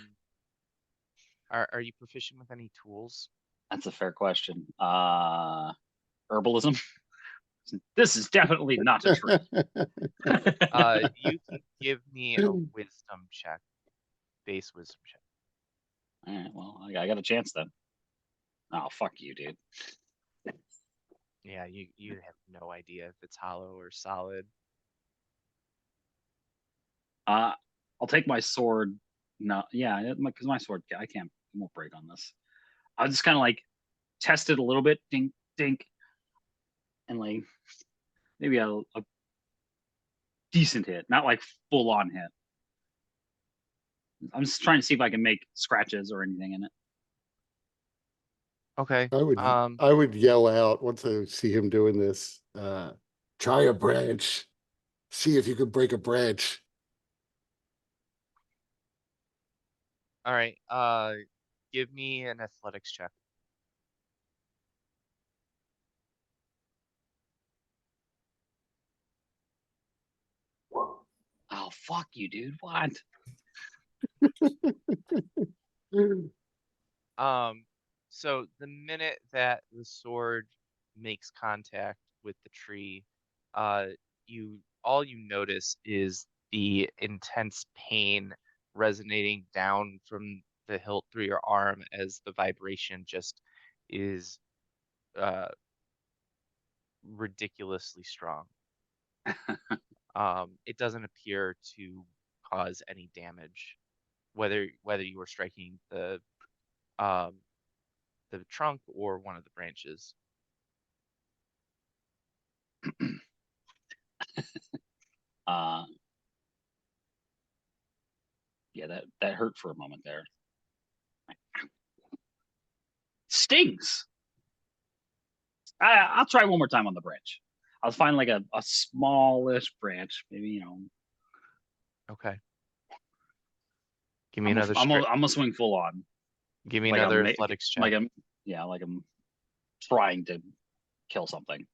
you proficient with any tools? That's a fair question. Herbalism. This is definitely not a tree. You can give me a wisdom check. Base wisdom check. All right, well, I got a chance then. Oh, fuck you, dude. Yeah, you have no idea if it's hollow or solid. I'll take my sword. No, yeah, because my sword, I won't break on this. I'll just kind of like test it a little bit, dink, dink, and like maybe a decent hit, not like full on hit. I'm just trying to see if I can make scratches or anything in it. Okay. I would yell out once I see him doing this. Try a branch. See if you can break a branch. All right. Give me an athletics check. Oh, fuck you, dude. What? So the minute that the sword makes contact with the tree, all you notice is the intense pain resonating down from the hilt through your arm as the vibration just is ridiculously strong. It doesn't appear to cause any damage, whether you were striking the trunk or one of the branches. Yeah, that hurt for a moment there. Stings. I'll try one more time on the branch. I'll find like a smallish branch, maybe Okay. Give me I'm another. gonna swing full on. Give me like another I'm athletics check. like I'm trying to kill something.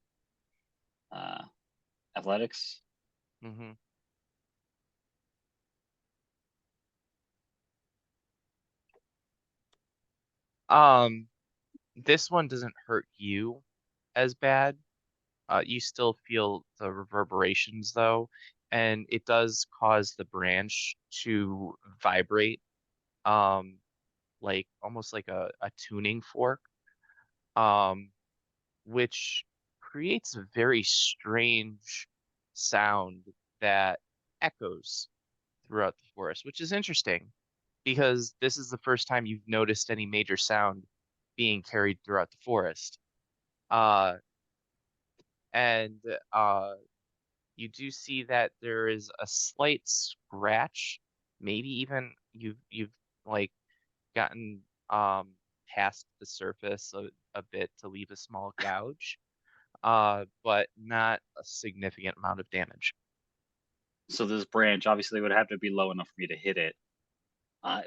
Athletics. Mm-hmm. This one doesn't hurt you as bad. You still feel the reverberations though, and it does cause the branch to vibrate, like almost like a tuning fork, which creates a very strange sound that echoes throughout the forest, which is interesting because this is the first time you've noticed any major sound being carried throughout the forest. Uh, and you do see that there is a slight scratch, maybe even you've like gotten past the surface a bit to leave a small gouge, but not a significant amount of damage. So this branch obviously would have to be low enough for me to hit it.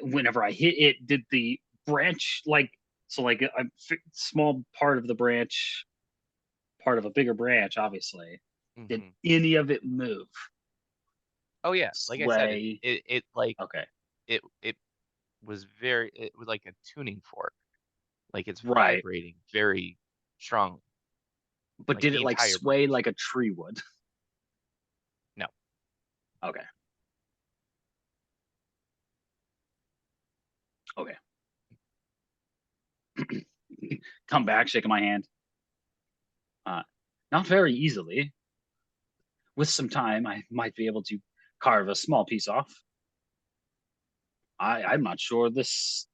Whenever I hit it, did the branch like So like a small part of the branch, part of a bigger branch, obviously. Did Mhm. any of it move? Oh yeah, like I said, Sway? it like Okay. it was it was like a tuning fork. Like it's Right. vibrating very strongly. But Like did the it like entire sway branch. like a tree would? No. Okay. Okay. Come back, shaking my hand. Not very easily. With some time, I might be able to carve a small piece off. I'm not sure this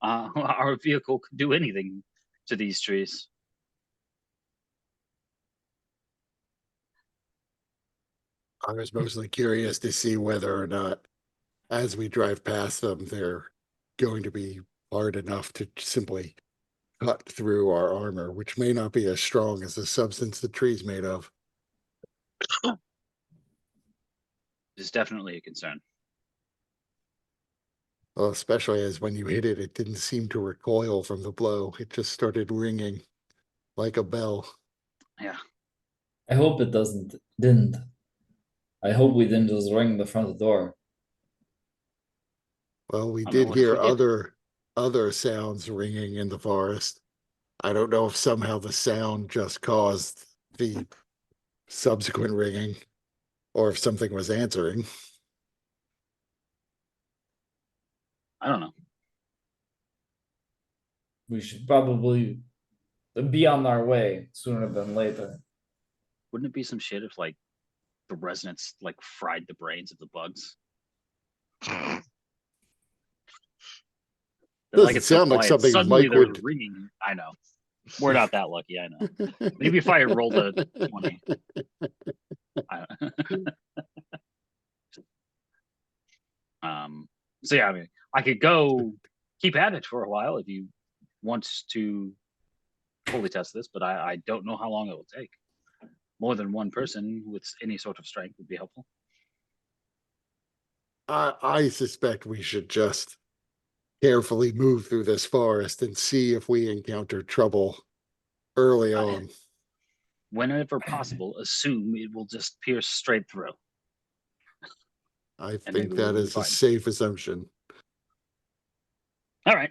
our vehicle could do anything to these trees. I was mostly curious to see whether or not, as we drive past them, they're going to be hard enough to simply cut through our armor, which may not be as strong as the substance the tree's made of. Is definitely a concern. Well, especially as when you hit it, it didn't seem to recoil from the blow. It just started ringing like a bell. Yeah. I hope it didn't. I hope we didn't just ring the front door. Well, we I mean, did what if hear we did? other sounds ringing in the forest. I don't know if somehow the sound just caused the subsequent ringing, or if something was answering. I don't know. We should probably be on our way sooner than later. Wouldn't it be some shit if like the residents like fried the brains of the bugs? They're like Doesn't it's so sound like quiet. something Suddenly Mike they're would. ringing. I know. We're not that lucky. I know. Maybe if I had rolled a 20. So yeah, I mean, I could go keep at it for a while if you want to fully test this, but I don't know how long it will take. More than one person with any sort of strength would be helpful. I suspect we should just carefully move through this forest and see if we encounter trouble early on. Whenever possible, assume it will just pierce straight through. I And think maybe we'll that be is a fine. safe assumption. All right.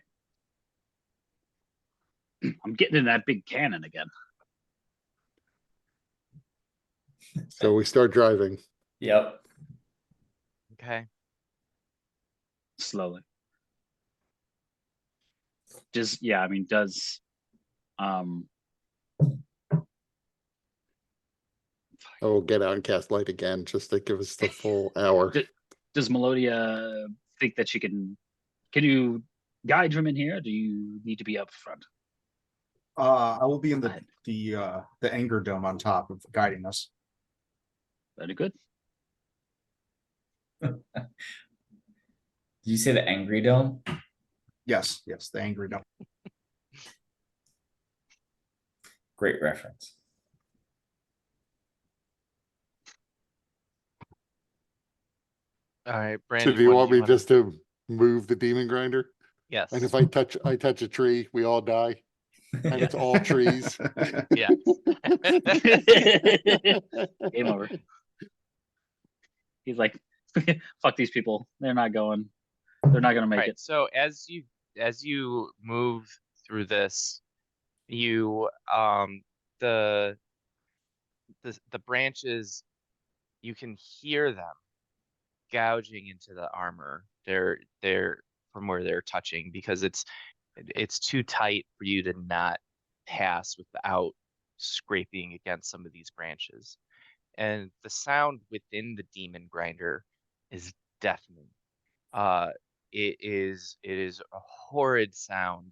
I'm getting in that big cannon again. So we start driving. Yep. Okay. Slowly. Does yeah, I mean, does I will get out and cast light again just to give us the full hour. does Melodia think that she can you guide him in here? Or do you need to be up front? I will be in Go ahead. the anger dome on top of guiding us. Very good. Did you say the angry dome? Yes, the angry dome. Great reference. All right, So Brandon. do you what want me wanna- just to move the demon grinder? Yes. And if I touch a tree, we all die. And it's all trees. Yeah. Game over. He's like, fuck these people. They're not going. They're not gonna make Right. it. So as you move through this, you the the branches, you can hear them gouging into the armor. They're from where they're touching because it's too tight for you to not pass without scraping against some of these branches. And the sound within the demon grinder is deafening. Uh, it is a horrid sound,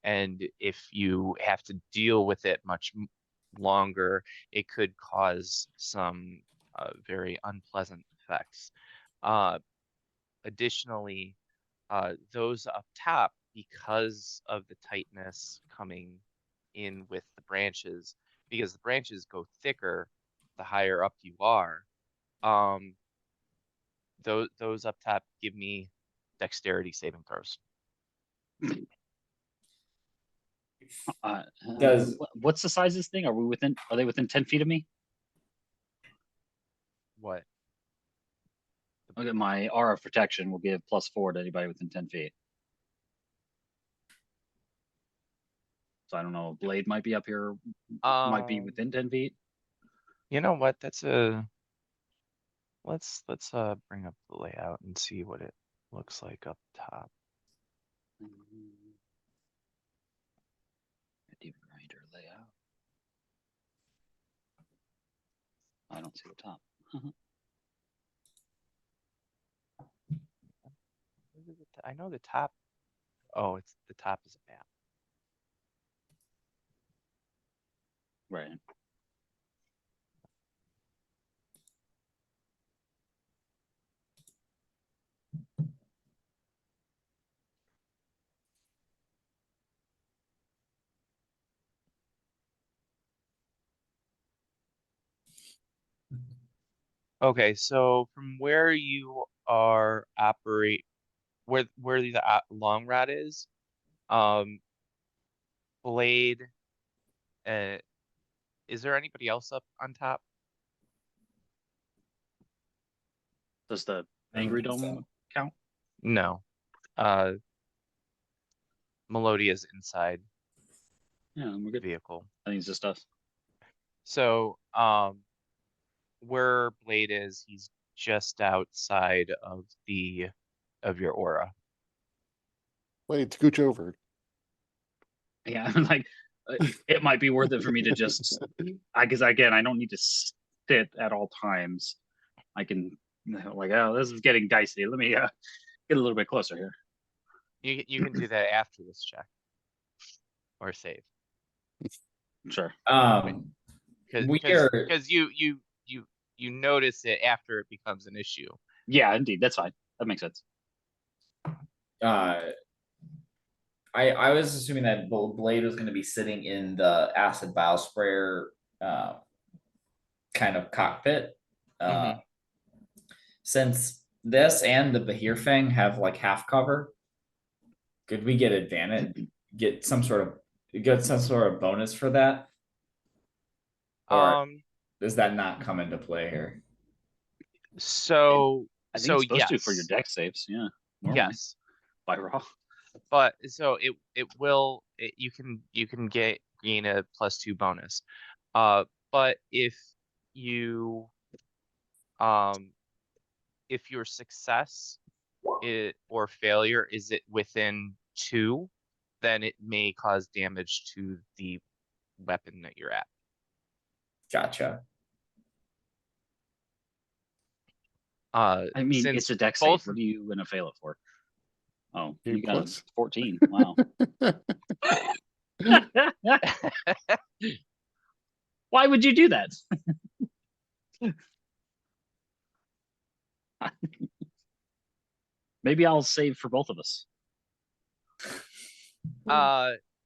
and if you have to deal with it much longer, it could cause some very unpleasant effects. Uh, Additionally, those up top, because of the tightness coming in with the branches, because the branches go thicker the higher up you are, um, those up top give me dexterity saving throws. Does- what's the size of this thing? Are they within 10 feet of me? What? Look at my aura of protection will give +4 to anybody within 10 feet. So I don't know, blade might be up here, might be within 10 feet. You know what? Let's bring up the layout and see what it looks like up top. Deep grinder layout. I don't see the top. I know the top. Oh, it's the top is a map. Right. Okay, so from where you are where the long rod is, blade. Is there anybody else up on top? Does the I don't angry think so. dome count? No. Melodia's inside Yeah, we're the good. vehicle. I think it's just us. So, where Blade is, he's just outside of your aura. Wait, scooch over. Yeah, like it might be worth it for me to just, because again, I don't need to sit at all times. I can, like, oh, this is getting dicey. Let me get a little bit closer here. You can do that after this check or save. Sure. We are, Because you notice it after it becomes an issue. Yeah, indeed, that's fine. That makes sense. I was assuming that Blade was going to be sitting in the acid bile sprayer kind of cockpit. Mhm. Since this and the Bahir Fang have like half cover, could we get advantage? Get some sort of bonus for that? Or does that not come into play here? So I think it's supposed to yes. for your deck saves. Yeah. Normally, Yes. by raw. But so it will you can gain a +2 bonus. But if your success or failure is it within 2, then it may cause damage to the weapon that you're at. Gotcha. I mean, Since it's a deck both save. What are you gonna fail it for? Oh, A you got plus. 14. Wow. Why would you do that? Maybe I'll save for both of us.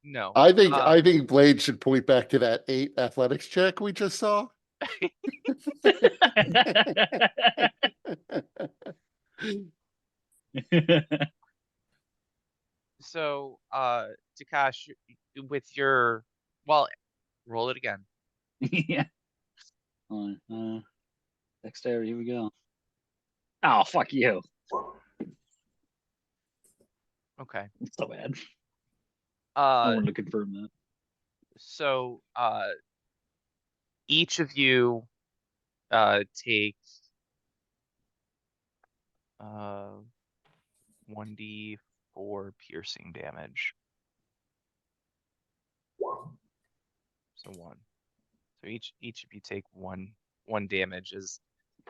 No. I think Blade should point back to that 8 athletics check we just saw. So, Takash, with your, well, roll it again. Yeah. Dexterity, here we go. Oh, fuck you. Okay. It's so bad. I Uh, wanted to confirm that. so, each of you, take, 1d4 piercing damage. So 1. So each of you take one damage as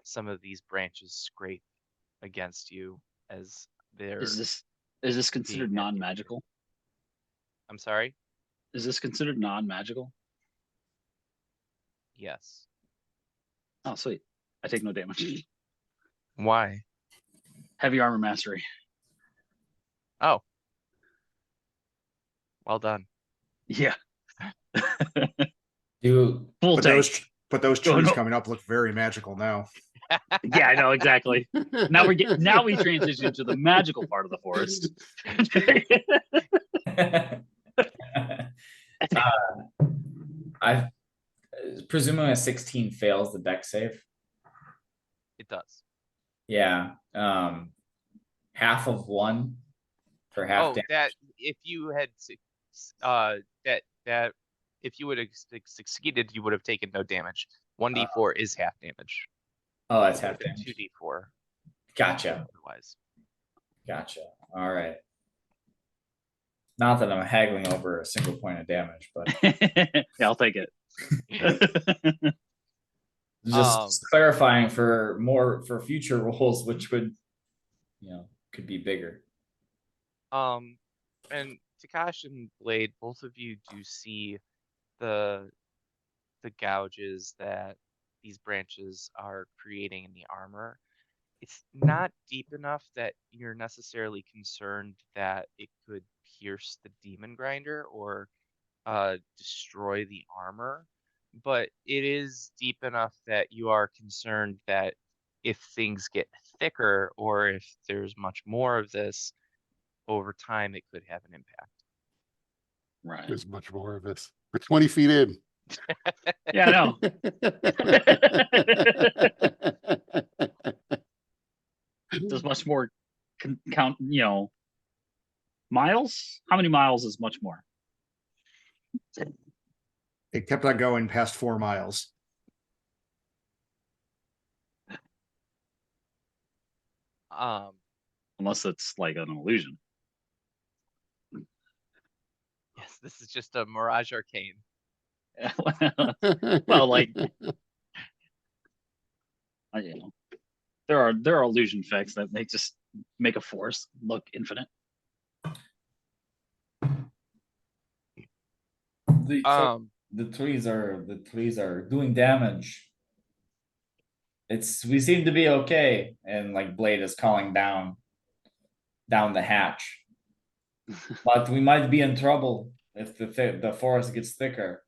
some of these branches scrape against you as they're Is this considered being non-magical? I'm sorry? Is this considered non-magical? Yes. Oh, sweet. I take no damage. Why? Heavy armor mastery. Oh. Well done. Yeah. Do Full But tank. those Oh, trees no. coming up look very magical now. Yeah, I know exactly. Now we transition to the magical part of the forest. I presuming a 16 fails the deck save. It does. Yeah. Half of one for half Oh, damage. that if you had that if you would have succeeded, you would have taken no damage. 1d4 is half damage. Oh, that's half damage. 2d4. Gotcha. Otherwise. Gotcha. All right. Not that I'm haggling over a single point of damage, but Yeah, I'll take it. just clarifying for future rolls, which would, could be bigger. And Takash and Blade, both of you do see the gouges that these branches are creating in the armor. It's not deep enough that you're necessarily concerned that it could pierce the demon grinder or destroy the armor, but it is deep enough that you are concerned that if things get thicker or if there's much more of this over time, it could have an impact. Right. There's much more of this. We're 20 feet in. Yeah, I know. There's much more count, miles? How many miles is much more? It kept on going past 4 miles. Unless it's like an illusion. Yes, this is just a Mirage Arcane. Well, like, there are illusion effects that they just make a force look infinite. The trees are doing damage. We seem to be okay, and like Blade is calling down the hatch. But we might be in trouble if the forest gets thicker.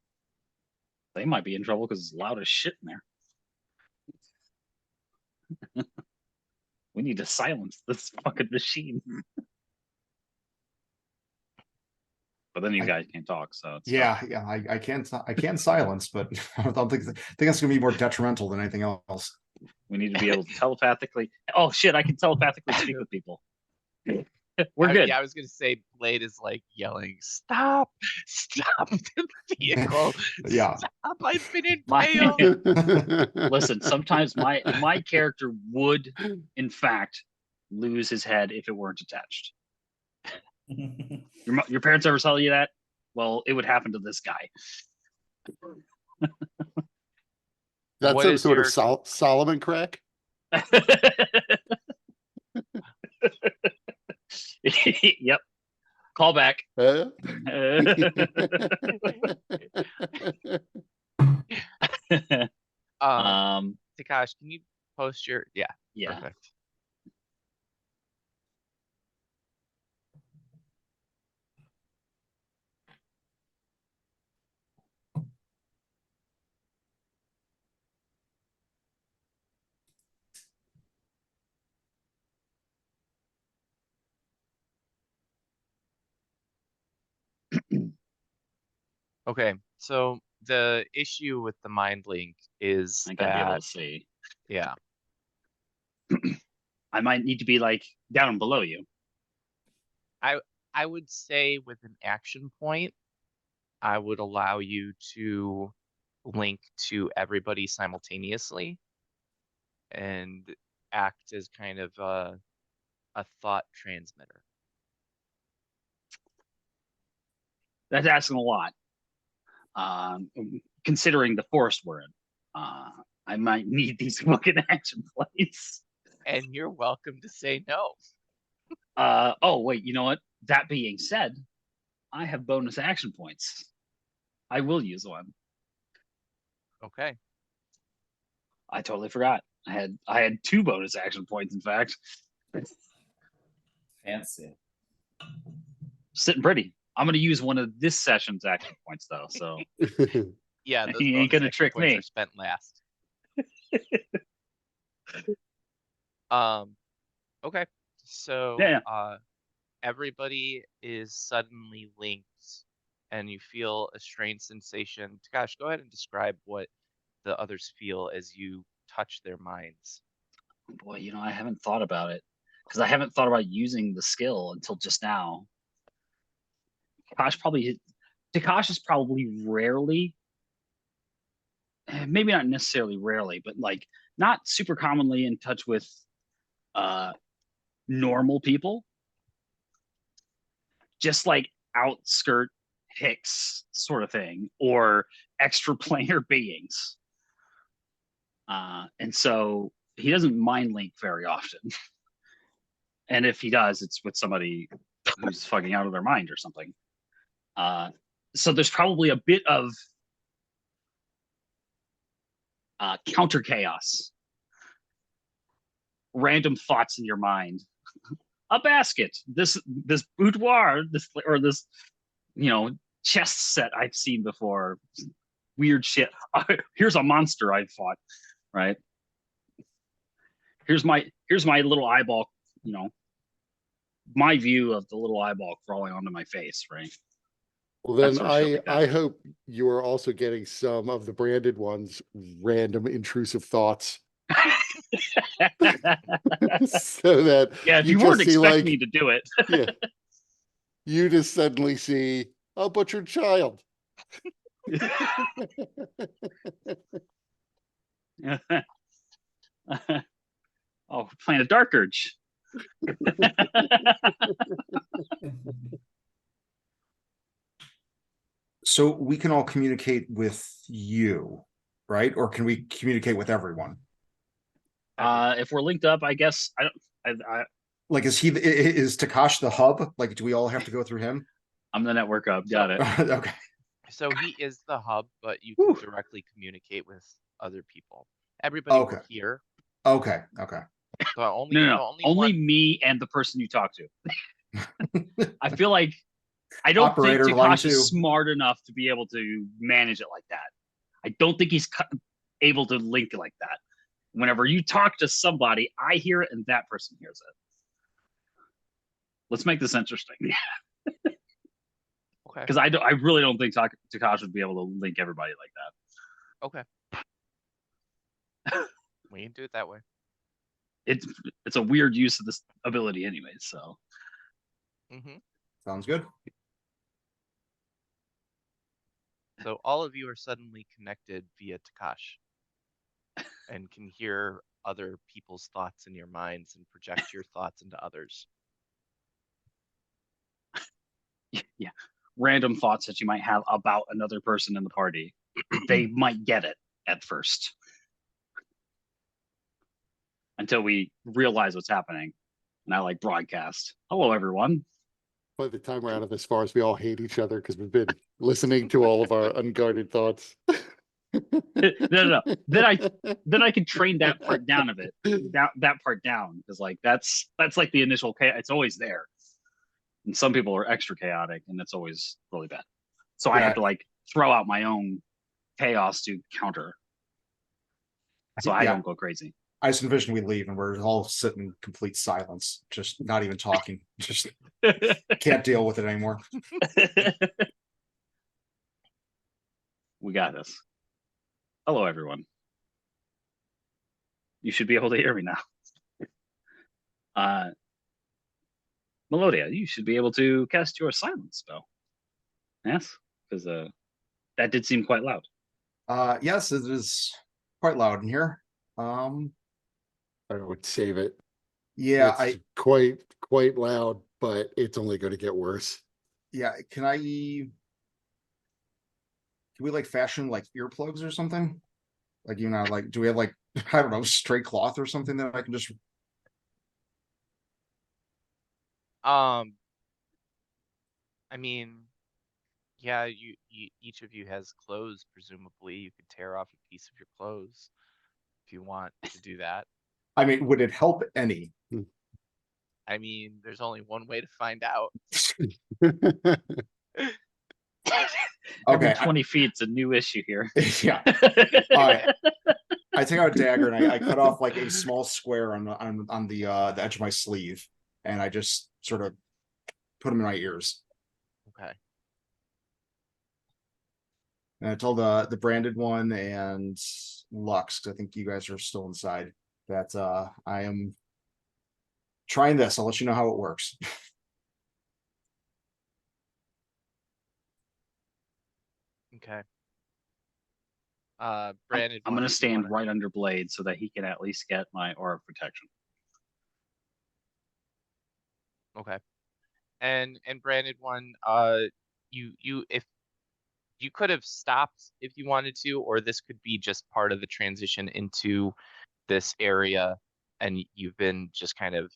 They might be in trouble because it's loud as shit in there. We need to silence this fucking machine. But then you guys can't talk, so it's tough. Yeah, I can't silence, but I don't think it's gonna be more detrimental than anything else. We need to be able to telepathically. Oh shit! I can telepathically speak with people. We're good. Yeah, I was gonna say Blade is like yelling, "Stop! Stop the vehicle! Yeah. Stop! I've been impaled!" Listen, sometimes my character would, in fact, lose his head if it weren't attached. Your parents ever tell you that? Well, it would happen to this guy. That's What some is sort your- of Solomon crack. Yep. Call back. Takash, can you post your? Yeah. Perfect. Okay, so the issue with the mind link is I gotta be able that to see. yeah, I might need to be like down below you. I would say with an action point, I would allow you to link to everybody simultaneously and act as kind of a thought transmitter. That's asking a lot. Considering the forest we're in, I might need these fucking action plays. And you're welcome to say no. Oh wait, you know what? That being said, I have bonus action points. I will use one. Okay. I totally forgot. I had 2 bonus action points, in fact. Fancy. Sitting pretty. I'm gonna use one of this session's action points though, so Yeah, those He ain't bonus gonna action trick points me. are spent last. Okay. So Yeah. everybody is suddenly linked and you feel a strange sensation. Gosh, go ahead and describe what the others feel as you touch their minds. Boy, I haven't thought about it because I haven't thought about using the skill until just now. Takash is probably rarely, maybe not necessarily rarely, but like not super commonly in touch with normal people. Just like outskirt Hicks sort of thing, or extraplanar beings. And so he doesn't mind link very often. And if he does, it's with somebody who's fucking out of their mind or something. So there's probably a bit of counter chaos, random thoughts in your mind. A basket, this boudoir, this chest set I've seen before. Weird shit. Here's a monster I've fought, right? Here's my little eyeball, my view of the little eyeball crawling onto my face, right? Well, then sort of shit like that. I hope you are also getting some of the branded ones, random intrusive thoughts. So that Yeah, if you weren't just see, expecting like, me to do it. yeah, you just suddenly see a butchered child. Oh, playing a dark urge. So we can all communicate with you, right? Or can we communicate with everyone? If we're linked up, I guess Like, is Takash the hub? Like, do we all have to go through him? I'm the network hub. Got it. Okay. So he is the hub, but you can directly communicate with other people. Everybody will hear. Okay. So only me and the person you talk to. I feel like I don't Operator think line Takash two. is smart enough to be able to manage it like that. I don't think he's able to link it like that. Whenever you talk to somebody, I hear it and that person hears it. Let's make this interesting. Okay. Because I really don't think Takash would be able to link everybody like Okay. We can do it that way. that. It's a weird use of this ability anyway, so. Mm-hmm. Sounds good. So all of you are suddenly connected via Takash and can hear other people's thoughts in your minds and project your thoughts into others. Yeah. Random thoughts that you might have about another person in the party. They might get it at first. Until we realize what's happening. And I like broadcast. Hello, everyone. By the time we're out of this forest, we all hate each other because we've been listening to all of our unguarded thoughts. No. Then I can train that part down of it. That part down. Because like that's like the initial chaos. It's always there. And some people are extra chaotic and it's always really bad. So I have to like throw out my own chaos to counter. So I don't go crazy. I just envision we leave and we're all sitting in complete silence, just not even talking. Just can't deal with it anymore. We got this. Hello, everyone. You should be able to hear me now. Melodia, you should be able to cast your silence spell. Yes, because that did seem quite loud. Yes, it is quite loud in here. I would save it. Yeah, it's quite loud, but it's only going to get worse. Yeah, can we like fashion like earplugs or something? Like, like, do we have like, I don't know, straight cloth or something that I can just I mean, yeah, you each of you has clothes, presumably. You could tear off a piece of your clothes if you want to do that. I mean, would it help any? I mean, there's only one way to find out. Every 20 feet's a new issue here. Yeah. All right. I take out a dagger and I cut off like a small square on the edge of my sleeve, and I just sort of put them in my ears. Okay. And I told the branded one and Lux, 'cause I think you guys are still inside, that I am trying this. I'll let you know how it works. Okay. I'm Branded gonna one, if you stand wanna- right under Blade so that he can at least get my aura of protection. Okay. And Branded one, you if you could have stopped if you wanted to, or this could be just part of the transition into this area, and you've been just kind of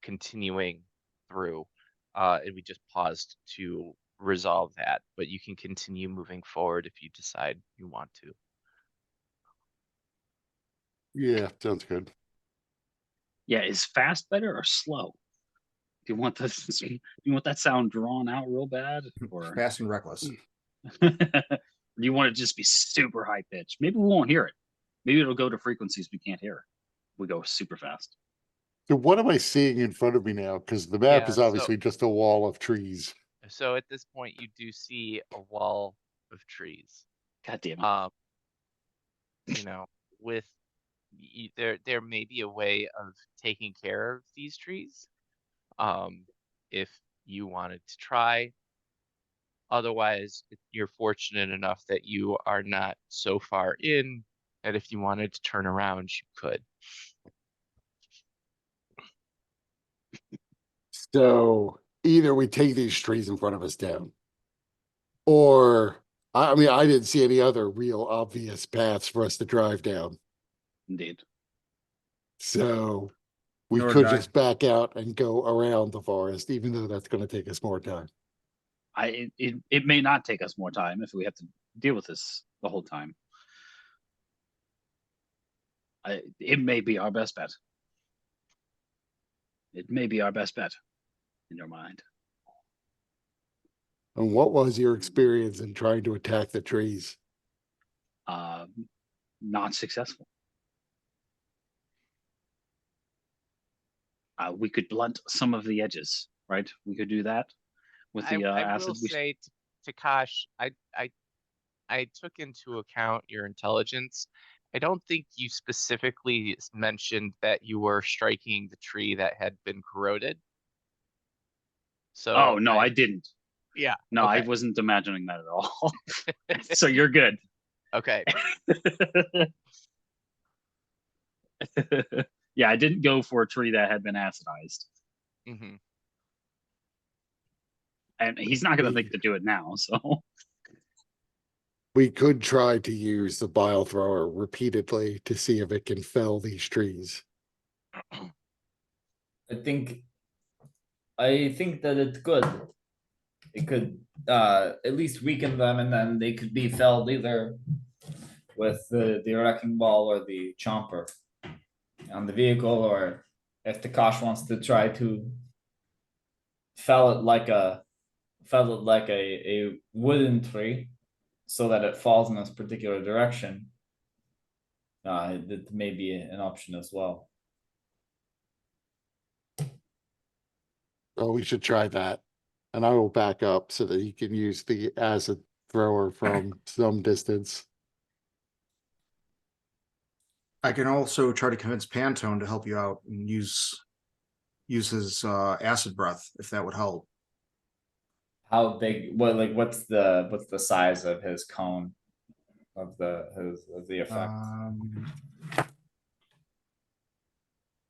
continuing through, and we just paused to resolve that, but you can continue moving forward if you decide you want to. Yeah, sounds good. Yeah, is fast better or slow? Do you want this? Do you want that sound drawn out real bad, or Fast and reckless. do you want it to just be super high pitched? Maybe we won't hear it. Maybe it'll go to frequencies we can't hear. We go super fast. So what am I seeing in front of me now? Because the map Yeah, is so- obviously just a wall of trees. So at this point, you do see a wall of trees. God damn it. You know, with there may be a way of taking care of these trees. If you wanted to try. Otherwise, you're fortunate enough that you are not so far in that if you wanted to turn around, you could. So either we take these trees in front of us down, or I mean, I didn't see any other real obvious paths for us to drive down. Indeed. So we Nor could did I. just back out and go around the forest, even though that's going to take us more time. It may not take us more time if we have to deal with this the whole time. It may be our best bet. It may be our best bet in your mind. And what was your experience in trying to attack the trees? Not successful. We could blunt some of the edges, right? We could do that with the I acid. will say, Takash, I took into account your intelligence. I don't think you specifically mentioned that you were striking the tree that had been corroded. So Oh no, I didn't. yeah. No, I okay. wasn't imagining that at all. So you're good. Okay. Yeah, I didn't go for a tree that had been acidized. hmm And he's not going to think to do it now. So We could try to use the bile thrower repeatedly to see if it can fell these trees. I think that it's good. It could at least weaken them, and then they could be felled either with the wrecking ball or the chomper on the vehicle, or if the Kosh wants to try to fell it like a wooden tree so that it falls in this particular direction. That may be an option as well. Oh, we should try that. And I will back up so that he can use the acid thrower from some distance. I can also try to convince Pantone to help you out and use his acid breath if that would help. How big? What's the size of his cone of the effect?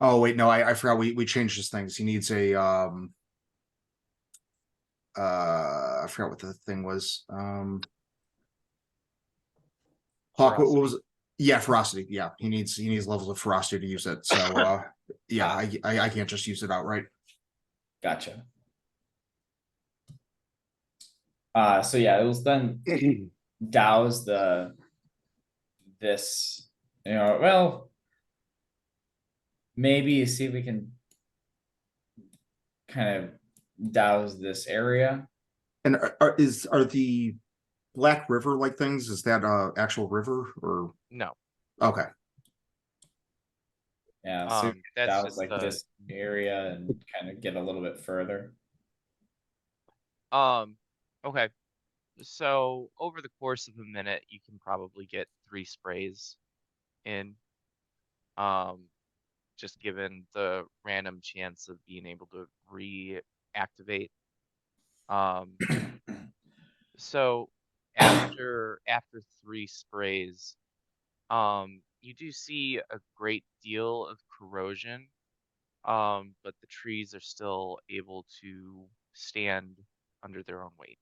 Oh wait, no, I forgot we changed his things. He needs a I forgot what the thing was. Hawk, what was it? Yeah, ferocity. Yeah, he needs levels of ferocity to use it. So yeah, I can't just use it outright. Gotcha. So yeah, it was then douse this, well, maybe see if we can kind of douse this area. And are the Black River like things? Is that actual river or No. okay? Yeah, so That's douse just like this area and kind of get a little bit further. Okay. So over the course of a minute, you can probably get 3 sprays in. Just given the random chance of being able to reactivate. So after 3 sprays, you do see a great deal of corrosion, but the trees are still able to stand under their own weight.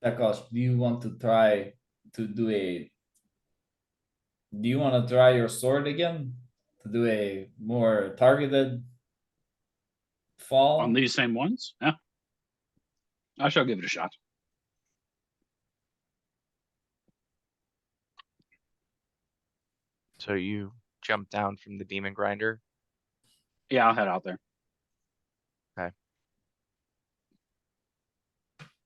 Takosh, do you want to try to do a? Do you want to try your sword again to do a more targeted fall? On these same ones, yeah. I shall give it a shot. So you jump down from the demon grinder. Yeah, I'll head out there.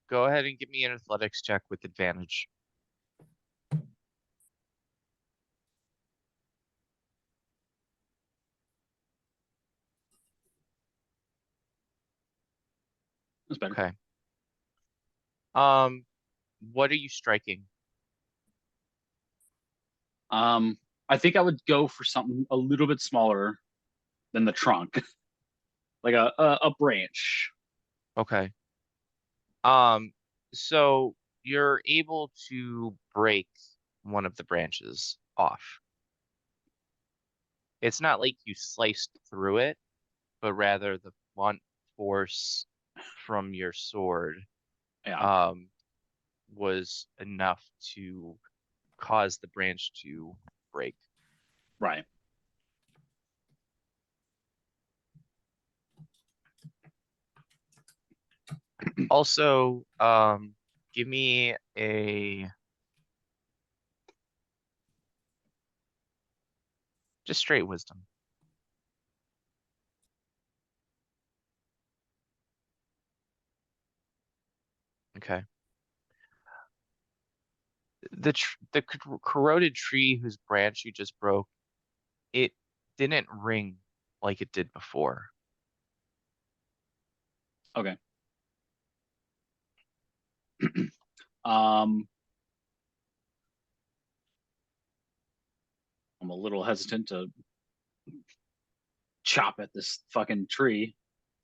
Go ahead and give me an athletics check with advantage. That's better. Okay. What are you striking? I think I would go for something a little bit smaller than the trunk, like a branch. Okay. So you're able to break one of the branches off. It's not like you sliced through it, but rather the blunt force from your sword Yeah, was enough to cause the branch to break. right. Also, give me a just straight wisdom. Okay. The corroded tree whose branch you just broke, it didn't ring like it did before. Okay. I'm a little hesitant to chop at this fucking tree,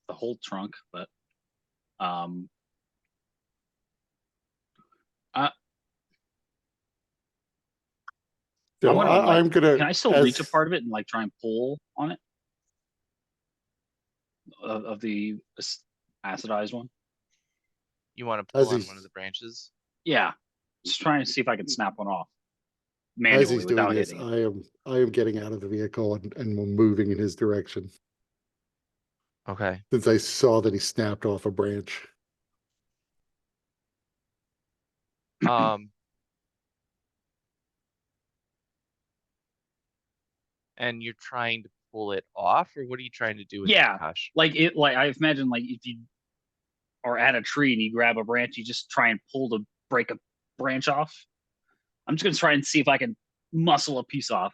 the whole trunk, but So I'm gonna like. I'm gonna, Can I still as reach a part of it and like try and pull on it of the acidized one? You want to As pull on he's- one of the branches? Yeah, just trying to see if I can snap one off as manually he's doing without this, hitting it. I am getting out of the vehicle and moving in his direction Okay. since I saw that he snapped off a branch. Um, and you're trying to pull it off, or what are you trying to do with Yeah, Takash? like it. Like I imagine, like if you are at a tree and you grab a branch, you just try and pull to break a branch off. I'm just gonna try and see if I can muscle a piece off.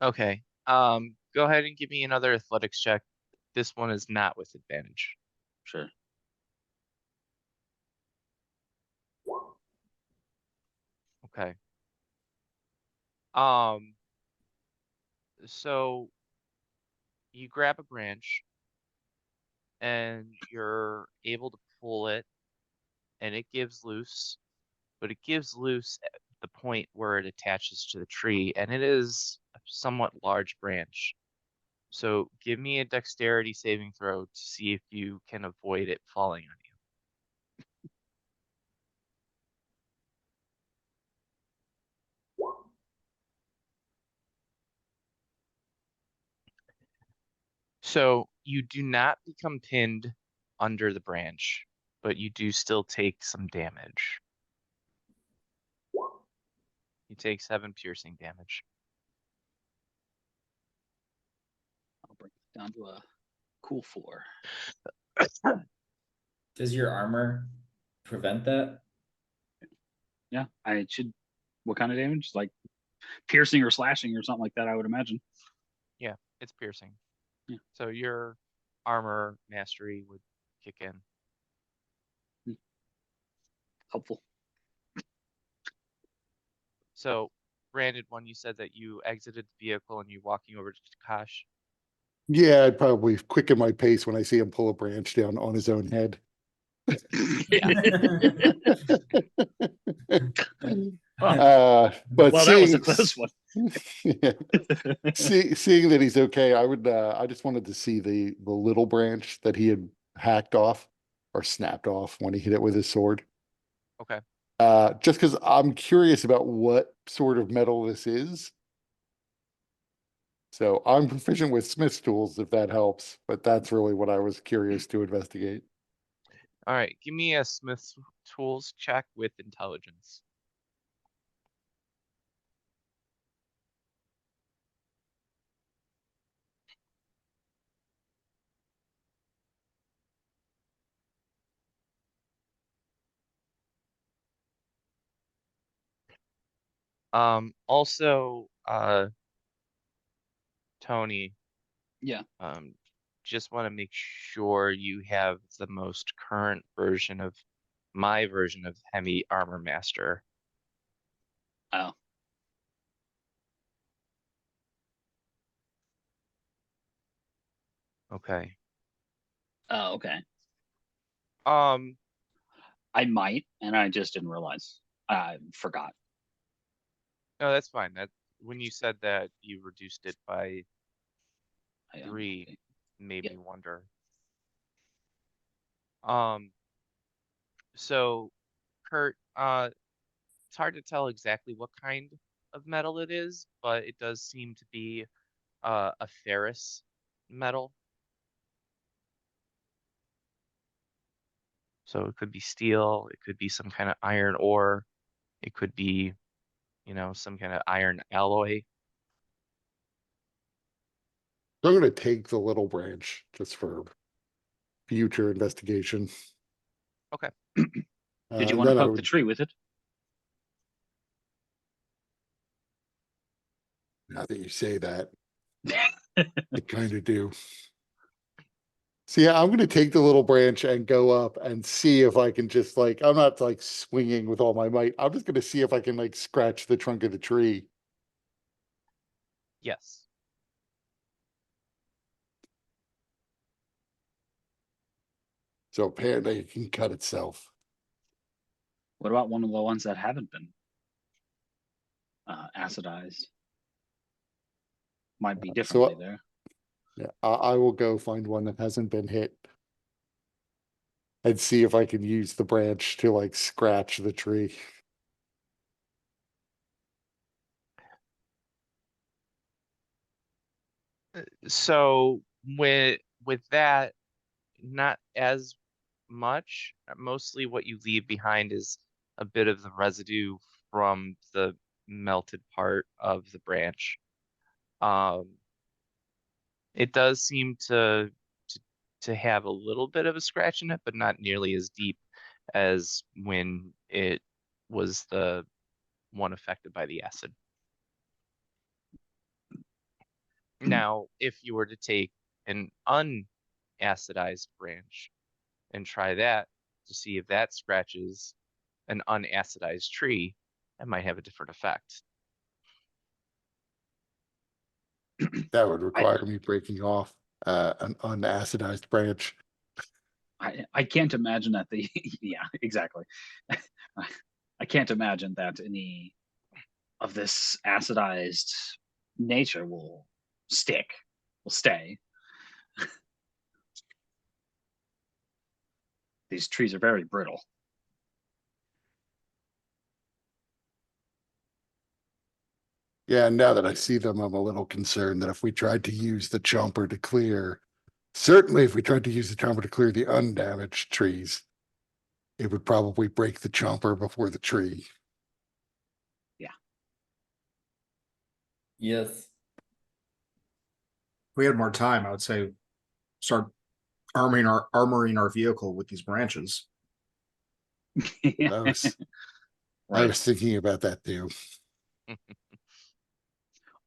Okay. Go ahead and give me another athletics check. This one is not with advantage. Sure. Okay. So you grab a branch and you're able to pull it and it gives loose, but it gives loose at the point where it attaches to the tree, and it is a somewhat large branch. So give me a dexterity saving throw to see if you can avoid it falling on you. So you do not become pinned under the branch, but you do still take some damage. You take 7 piercing damage. I'll bring it down to a cool 4. Does your armor prevent that? Yeah, I should. What kind of damage? Like piercing or slashing or something like that, I would imagine. Yeah, it's piercing. Yeah. So your armor mastery would kick in. Helpful. So, Branded One, you said that you exited the vehicle and you're walking over to Takash. Yeah, I'd probably quicken my pace when I see him pull a branch down on his own head. But Well, that was a close one. Yeah. Seeing that he's okay, I just wanted to see the little branch that he had hacked off or snapped off when he hit it with his sword. Okay. Just because I'm curious about what sort of metal this is. So I'm proficient with smith's tools, if that helps, but that's really what I was curious to investigate. All right, give me a Smith's tools check with intelligence. Also, Tony. Yeah. Just want to make sure you have the most current version of my version of Heavy Armor Master. Oh. Okay. Oh, okay. Um, I might, and I just didn't realize. I forgot. no, that's fine. That when you said that you reduced it by I, 3, made yeah. me wonder. So Kurt, it's hard to tell exactly what kind of metal it is, but it does seem to be a ferrous metal. So it could be steel, it could be some kind of iron ore, it could be, some kind of iron alloy. So I'm going to take the little branch just for future investigation. Okay. Did you And want to then I poke the would, tree with it? now that you say that, I kind of do. So yeah, I'm going to take the little branch and go up and see if I can just I'm not swinging with all my might. I'm just going to see if I can scratch the trunk of the tree. Yes. So apparently it can cut itself. What about one of the ones that haven't been acidized? Might be differently there. Yeah, I will go find one that hasn't been hit and see if I can use the branch to scratch the tree. So with that, not as much. Mostly what you leave behind is a bit of the residue from the melted part of the branch. It does seem to have a little bit of a scratch in it, but not nearly as deep as when it was the one affected by the acid. Now, if you were to take an unacidized branch and try that to see if that scratches an unacidized tree, that might have a different effect. That would require me breaking off an unacidized branch. I can't imagine that the yeah, exactly. I can't imagine that any of this acidized nature will stay. These trees are very brittle. Yeah, now that I see them, I'm a little concerned that if we tried to use the chomper to clear, certainly if we tried to use the chomper to clear the undamaged trees, it would probably break the chomper before the tree. Yeah. Yes. If we had more time, I would say start armoring our vehicle with these branches. I was Right. thinking about that too.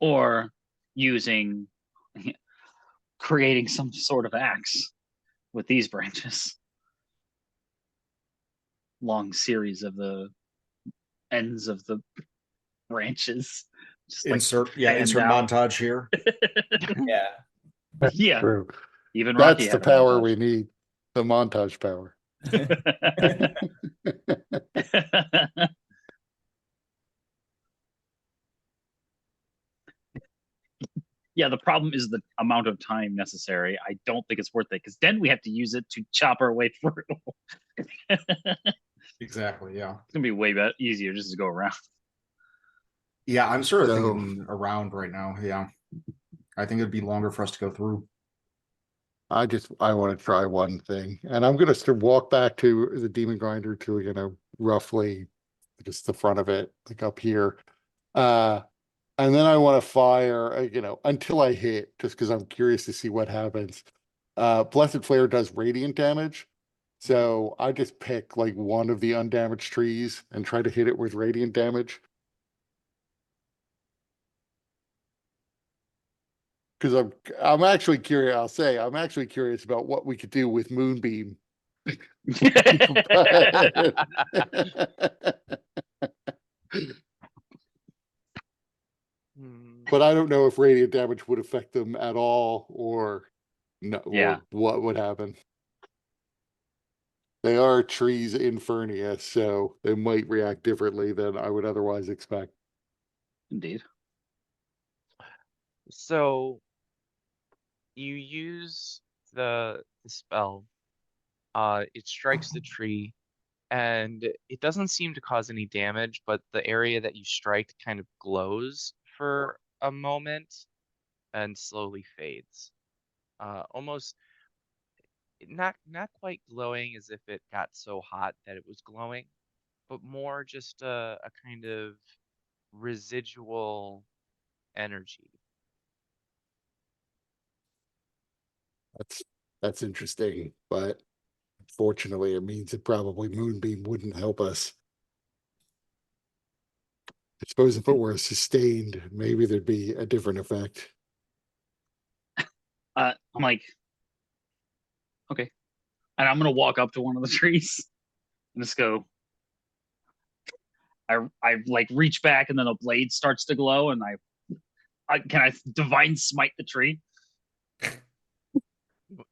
or using creating some sort of axe with these branches. Long series of the ends of the branches. Just like Insert fanned out. montage here. Yeah. Yeah. True. Even Rocky That's the had a power montage. we need. The montage power. Yeah, the problem is the amount of time necessary. I don't think it's worth it because then we have to use it to chop our way through. It's Exactly. Yeah. gonna be way easier just to go around. Yeah. I'm sort of So- thinking around right now. Yeah. I think it'd be longer for us to go through. I want to try one thing, and I'm gonna walk back to the demon grinder to, roughly just the front of it, like up here. And then I want to fire, until I hit, just because I'm curious to see what happens. Blessed Flare does radiant damage. So I just pick like one of the undamaged trees and try to hit it with radiant damage. Because I'm actually curious, I'm actually curious about what we could do with Moonbeam. But I don't know if radiant damage would affect them at all or no, Yeah. or what would happen. They are trees in Fernia, so they might react differently than I would otherwise expect. Indeed. So you use the spell. It strikes the tree, and it doesn't seem to cause any damage, but the area that you strike kind of glows for a moment and slowly fades. Almost not quite glowing as if it got so hot that it was glowing, but more just a kind of residual energy. That's interesting, but fortunately, it means that probably Moonbeam wouldn't help us. I suppose if it were sustained, maybe there'd be a different effect. I'm like, okay. And I'm gonna walk up to one of the trees and just go. I like reach back and then a blade starts to glow and I can I divine smite the tree.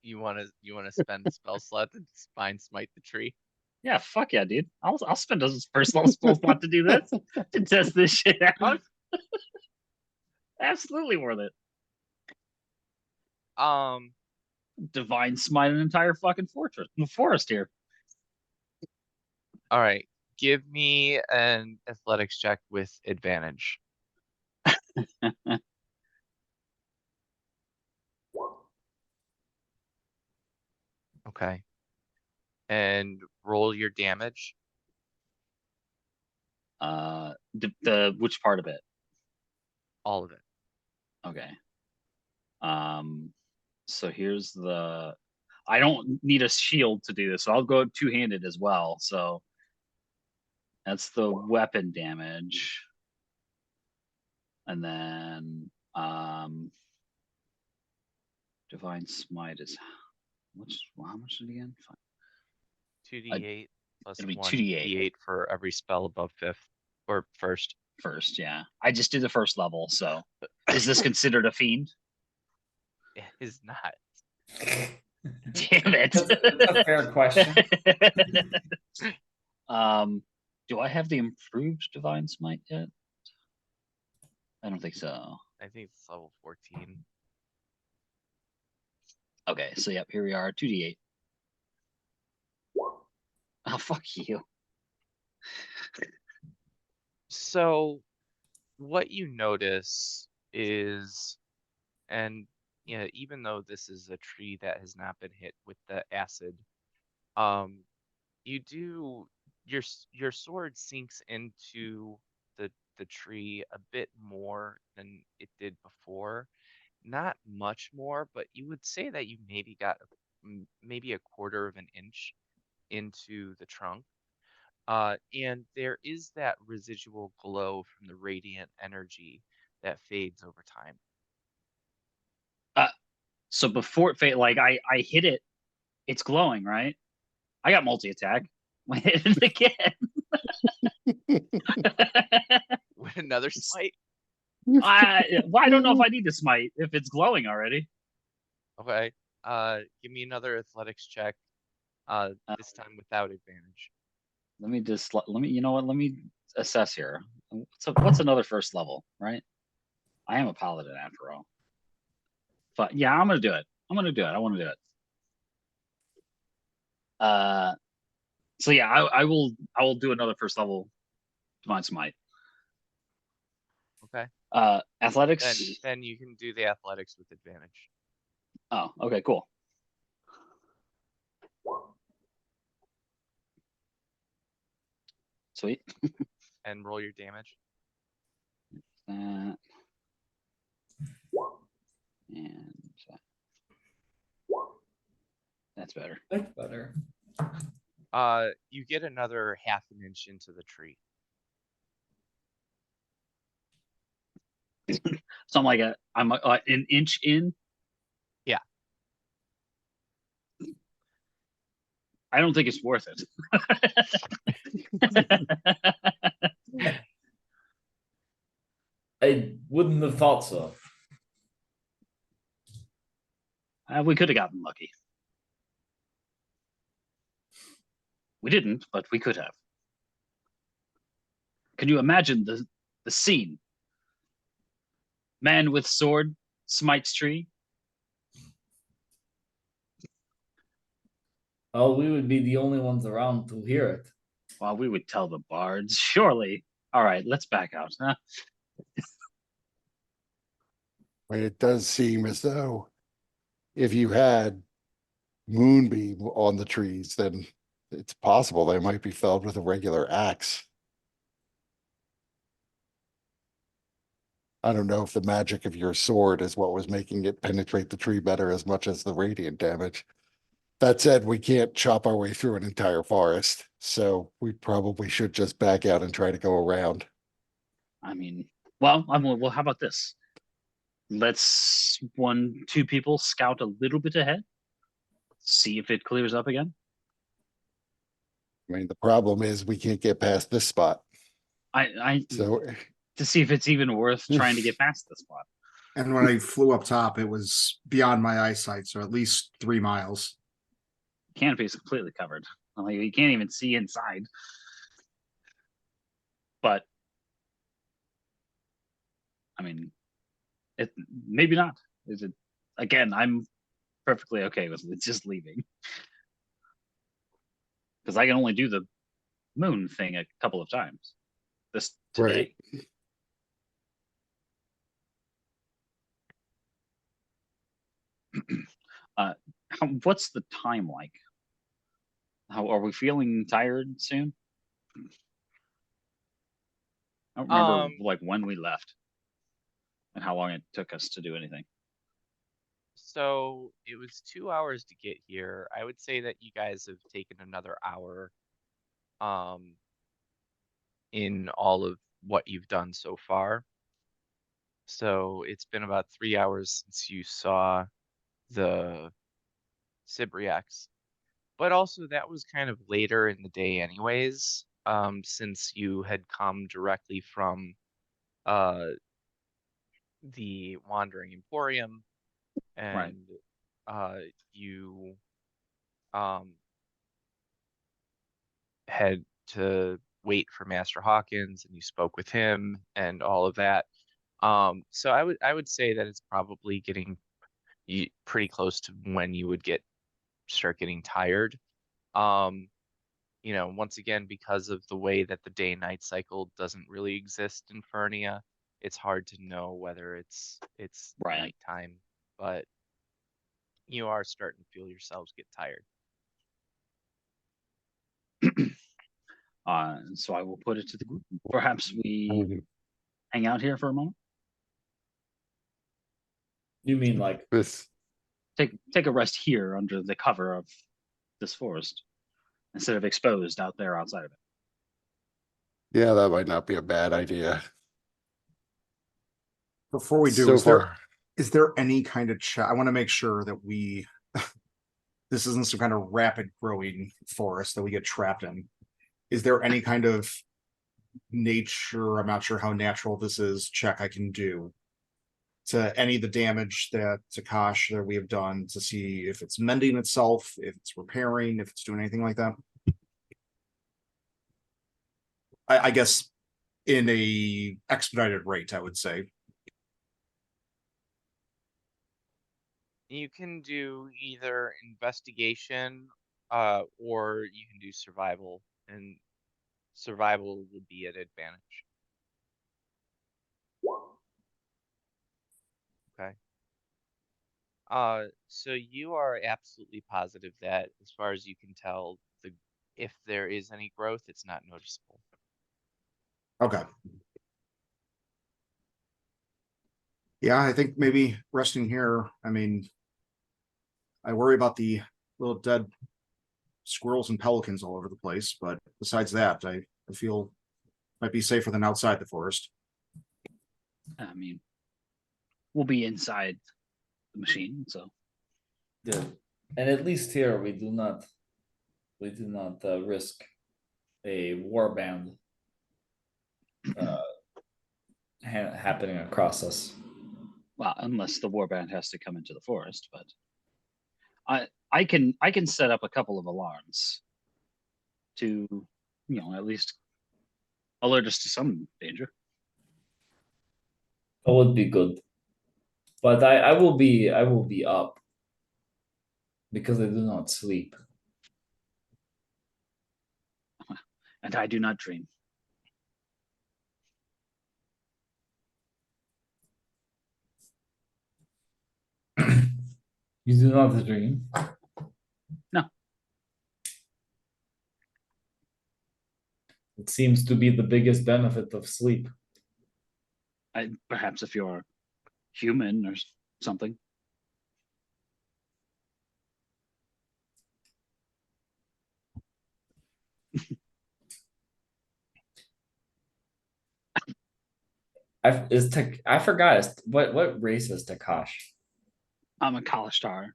You wanna spend a spell slot to spine smite the tree? Yeah, fuck yeah, dude. I'll spend a first level spell slot to do this to test this shit out. Absolutely worth it. Um, Divine smite an entire fucking forest here. all right. Give me an athletics check with advantage. Okay. And roll your damage. The which part of it? All of it. Okay. So here's the. I don't need a shield to do this, so I'll go two-handed as well. So that's the weapon damage, and then divine smite is how much is it again? 2d8 plus it'll be 1 2d8. d8 for every spell above fifth or first. First, yeah. I just did the first level, so is this considered a fiend? It is not. Damn it. That's a fair question. Do I have the improved divine smite yet? I don't think so. I think it's level 14. Okay, so yep, here we are, 2d8. Oh, fuck you. So what you notice is, and yeah, even though this is a tree that has not been hit with the acid, you do your sword sinks into the tree a bit more than it did before. Not much more, but you would say that you maybe got maybe a quarter of an inch into the trunk. And there is that residual glow from the radiant energy that fades over time. So before it fade, like I hit it, it's glowing, right? I got multi attack. I hit it again. With another smite. Well, I don't know if I need to smite if it's glowing already. Okay. Give me another athletics check. This time without advantage. Let me just let me. You know what? Let me assess here. What's another first level, right? I am a paladin after all. But yeah, I'm gonna do it. I want to do it. So yeah, I will do another first level divine smite. Okay. Athletics. Then you can do the athletics with advantage. Oh, okay, cool. Sweet. And roll your damage. And that's better. That's better. You get another half an inch into the tree. So I'm an inch in. Yeah. I don't think it's worth it. I wouldn't have thought so. We could have gotten lucky. We didn't, but we could have. Can you imagine the scene? Man with sword smites tree. Oh, we would be the only ones around to hear it. Well, we would tell the bards, surely. All right, let's back out. Huh? It does seem as though if you had moonbeam on the trees, then it's possible they might be felled with a regular axe. I don't know if the magic of your sword is what was making it penetrate the tree better as much as the radiant damage. That said, we can't chop our way through an entire forest, so we probably should just back out and try to go around. I mean, well, how about this? Let's 2 people scout a little bit ahead, see if it clears up again. I mean, the problem is we can't get past this spot. So to see if it's even worth trying to get past this spot. And when I flew up top, it was beyond my eyesight, so at least 3 miles. Canopy is completely covered. Like you can't even see inside. But I mean, it maybe not. Is it again? I'm perfectly okay with just leaving because I can only do the moon thing a couple of times this today. Right. What's the time like? How are we feeling tired soon? I don't remember like when we left and how long it took us to do anything. So it was 2 hours to get here. I would say that you guys have taken another hour in all of what you've done so far. So it's been about 3 hours since you saw the Sibriacs. But also that was kind of later in the day anyways, since you had come directly from the Wandering Emporium and you had to wait for Master Hawkins and you spoke with him and all of that. So I would say that it's probably getting pretty close to when you would start getting tired. You know, once again, because of the way that the day-night cycle doesn't really exist in Fernia, it's hard to know whether it's nighttime, but you are starting to feel yourselves get tired. So I will put it to the group. Perhaps we hang out here for a moment. You mean like this? Take a rest here under the cover of this forest instead of exposed out there outside of it. Yeah, that might not be a bad idea. Before we do, So is there far. is there any kind of check? I want to make sure that we this isn't some kind of rapid growing forest that we get trapped in. Is there any kind of nature, I'm not sure how natural this is, check I can do to any of the damage that Takash that we have done to see if it's mending itself, if it's repairing, if it's doing anything like that? I guess in a expedited rate, I would say. You can do either investigation, or you can do survival, and survival would be an advantage. Okay. So you are absolutely positive that, as far as you can tell, if there is any growth, it's not noticeable. Okay. Yeah, I think maybe resting here. I mean, I worry about the little dead squirrels and pelicans all over the place, but besides that, I feel might be safer than outside the forest. I mean, we'll be inside the machine, so Yeah. And at least here we do not risk a warband happening across us. well, unless the warband has to come into the forest, but I can set up a couple of alarms to, at least alert us to some danger. That would be good. But I will be up because I do not sleep. And I do not dream. You do not dream? No. It seems to be the biggest benefit of sleep. Perhaps if you're human or something. I forgot what race is Takash? I'm a Kalashtar.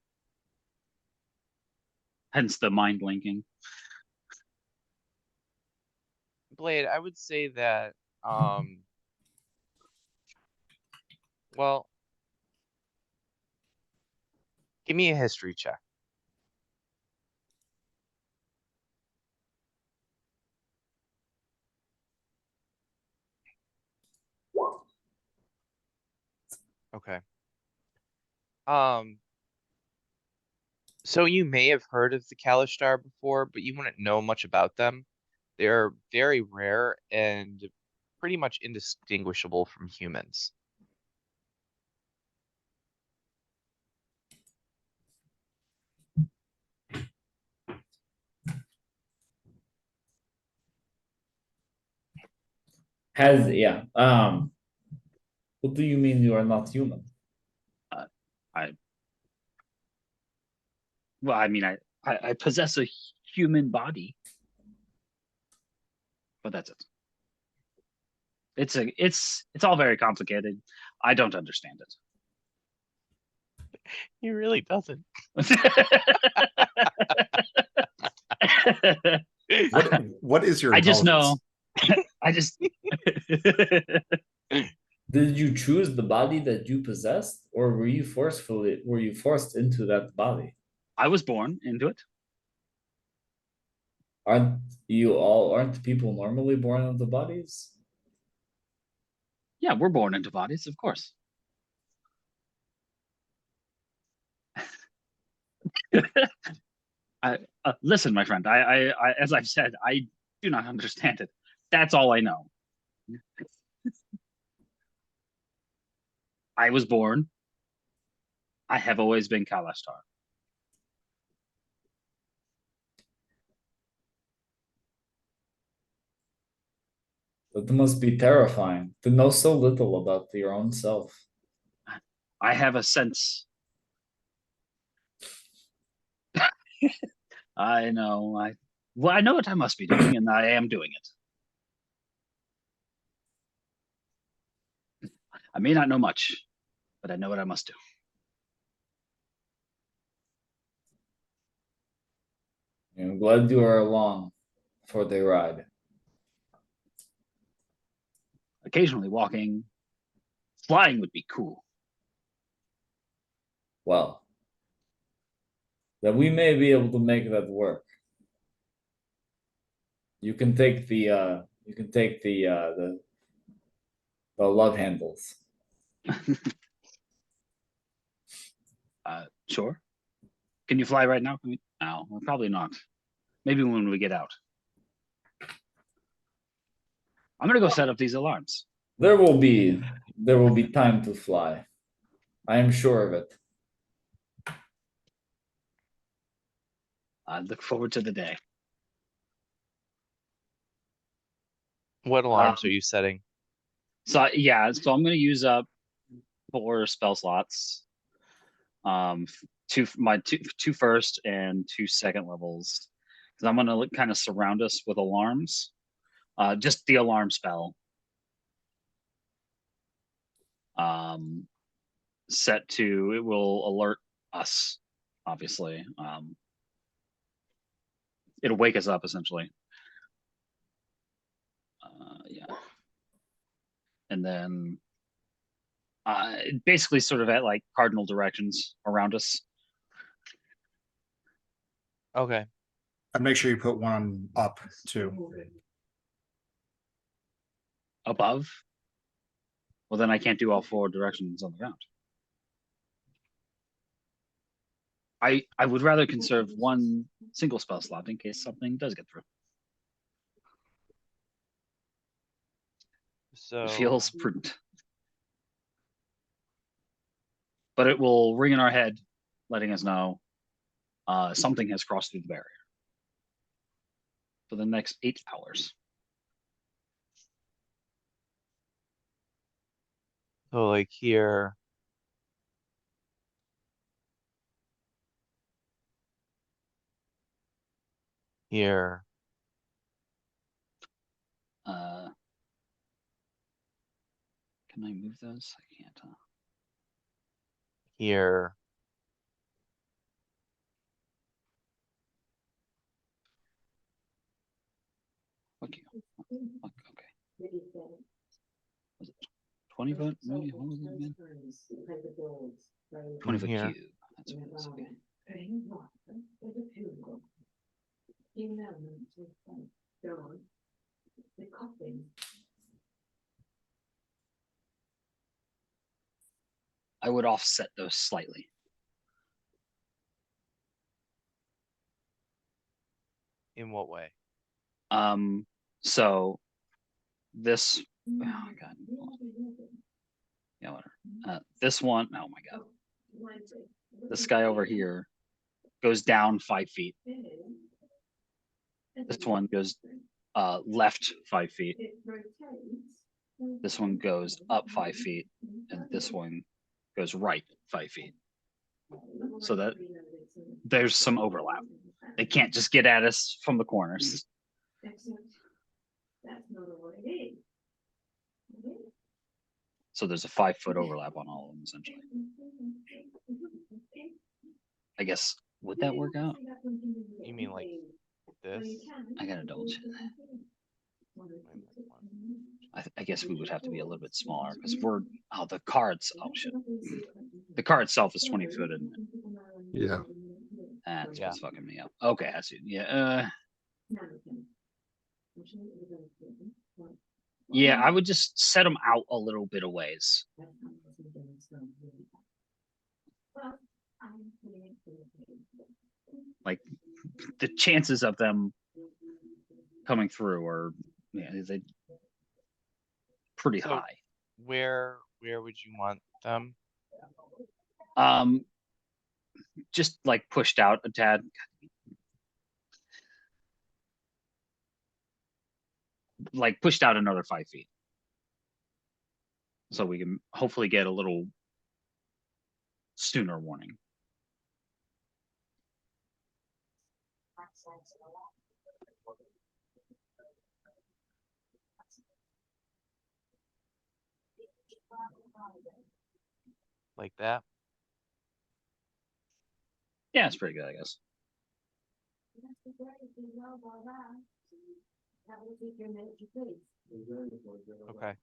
Hence the mind linking. Blade, I would say that, well, give me a history check. Okay. So you may have heard of the Kalishtar before, but you wouldn't know much about them. They're very rare and pretty much indistinguishable from humans. Yeah. What do you mean you are not human? I mean, I possess a human body, but that's it. It's all very complicated. I don't understand He really doesn't. it. What is your I just know. intelligence? Did you choose the body that you possessed, or were you forced into that body? I was born into it. Aren't people normally born into bodies? Yeah, we're born into bodies, of course. Listen, my friend. As I've said, I do not understand it. That's all I know. I was born. I have always been Kalashtar. That must be terrifying to know so little about your own self. I have a sense. I know. I know what I must be doing, and I am doing it. I may not know much, but I know what I must do. I'm glad you are along for the ride. Occasionally walking, flying would be cool. Well, then we may be able to make that work. You can take the love handles. Sure. Can you fly right now? Can we? No, well, probably not. Maybe when we get out. I'm gonna go set up these alarms. There will be time to fly. I am sure of it. I look forward to the day. What alarms are you setting? So yeah, so I'm gonna use up 4 spell slots. Two first and 2 second levels. Because I'm gonna kind of surround us with alarms. Just the alarm spell. Set to it will alert us, obviously. It'll wake us up essentially. Yeah. And then basically sort of at like cardinal directions around us. Okay. And make sure you put one up too. Above. Well, then I can't do all 4 directions on the ground. I would rather conserve one single spell slot in case something does get through. So It feels prudent. But it will ring in our head, letting us know something has crossed through the barrier for the next 8 hours. so like here. Here. Can I move those? I can't. Here. Fuck you. Fuck, okay. Was it 20 foot? Maybe? What was it again? 20 foot Here. cube. That's what it is. Okay. I would offset those slightly. In what way? So this, oh my god, yeah, whatever. This one, oh my god, this guy over here goes down 5 feet. This one goes left 5 feet. This one goes up 5 feet, and this one goes right 5 feet. So that there's some overlap. They can't just get at us from the corners. So there's a 5 foot overlap on all of them, essentially. I guess, would that work out? You mean like this? I gotta double check that. I guess we would have to be a little bit smaller because the cards, oh shit. The card itself is 20 foot, isn't it? Yeah. That's what's fucking me up. Okay, I see. Yeah. Yeah, I would just set them out a little bit of ways. Like the chances of them coming through are they pretty So high. Where would you want them? Just like pushed out a tad. Like pushed out another 5 feet. So we can hopefully get a little sooner warning. Like that. Yeah, it's pretty good, I guess. Okay.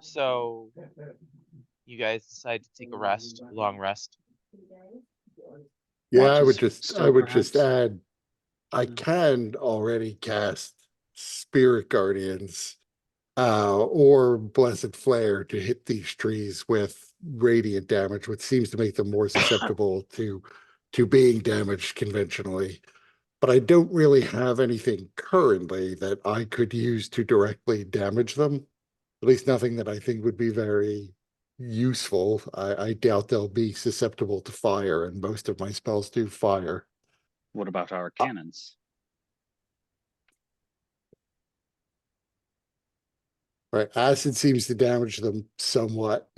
So you guys decide to take a rest, a long rest. Yeah, Watch I his would just still, perhaps? add, I can already cast Spirit Guardians or Blessed Flare to hit these trees with radiant damage, which seems to make them more susceptible to being damaged conventionally. But I don't really have anything currently that I could use to directly damage them. At least nothing that I think would be very useful. I doubt they'll be susceptible to fire, and most of my spells do fire. What about our cannons? Right, acid seems to damage them somewhat.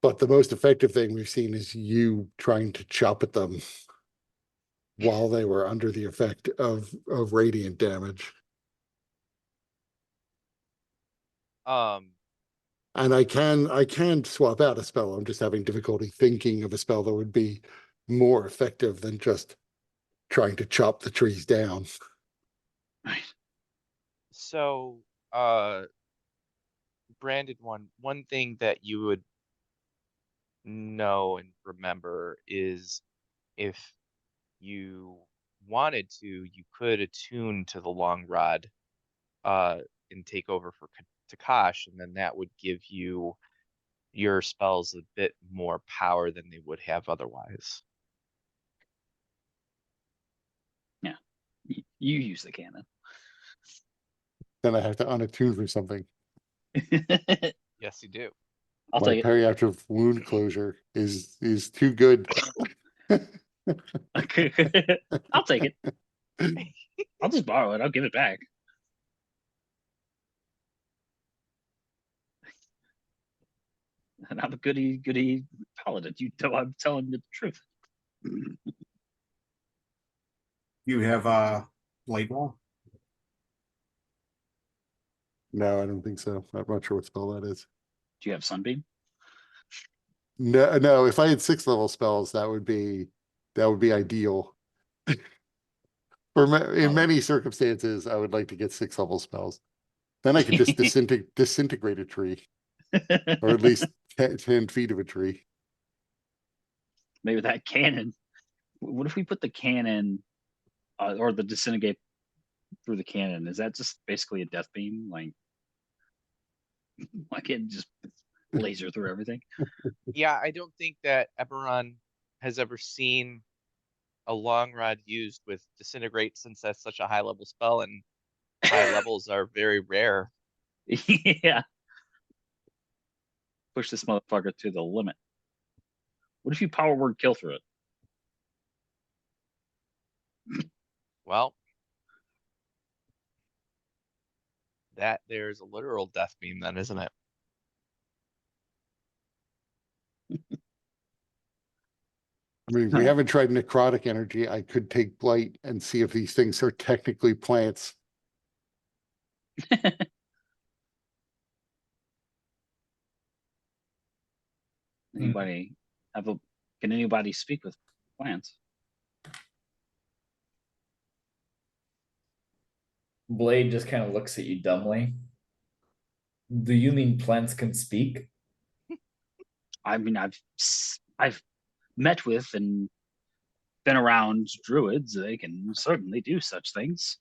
But the most effective thing we've seen is you trying to chop at them while they were under the effect of radiant damage. Um, And I can swap out a spell. I'm just having difficulty thinking of a spell that would be more effective than just trying to chop the trees down. Right. so Branded one thing that you would know and remember is if you wanted to, you could attune to the long rod uh and take over for Takash, and then that would give you your spells a bit more power than they would have otherwise. Yeah. You use the cannon. Then I have to unattune for something. Yes, you do. I'll My take periatric wound closure is too good. it. I'll take it. I'll just borrow it. I'll give it back. And I'm a goody paladin. You know I'm telling you the truth. You have blade wall. No, I don't think so. I'm not sure what spell that is. Do you have sunbeam? No, no, if I had 6 level spells, that would be ideal. In many circumstances, I would like to get 6 level spells. Then I could just disintegrate a tree, or at least 10 feet of a tree. Maybe that cannon. What if we put the cannon or the disintegrate through the cannon? Is that just basically a death beam? Like, why can't it just laser through everything? Yeah, I don't think that Eberron has ever seen a long rod used with disintegrate, since that's such a high level spell and high levels are very rare. Yeah. Push this motherfucker to the limit. What if you power word kill through it? Well, that there's a literal death beam then, isn't it? I mean, we haven't tried necrotic energy. I could take blight and see if these things are technically plants. Anybody have a? Can anybody speak with plants? Blade just kind of looks at you dumbly. Do you mean plants can speak? I mean, I've met with and been around druids. They can certainly do such things.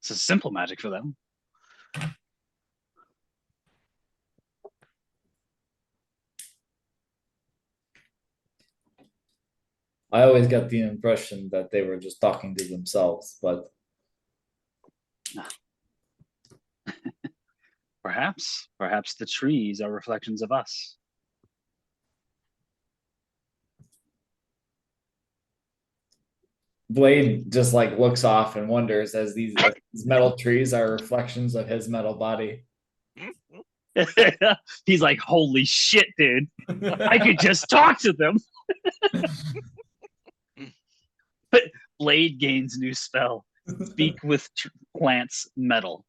It's a simple magic for them. I always got the impression that they were just talking to themselves, but Perhaps the trees are reflections of us. Blade just like looks off and wonders as these metal trees are reflections of his metal body. He's like, holy shit, dude. I could just talk to them. Blade gains new spell. Speak with plants metal.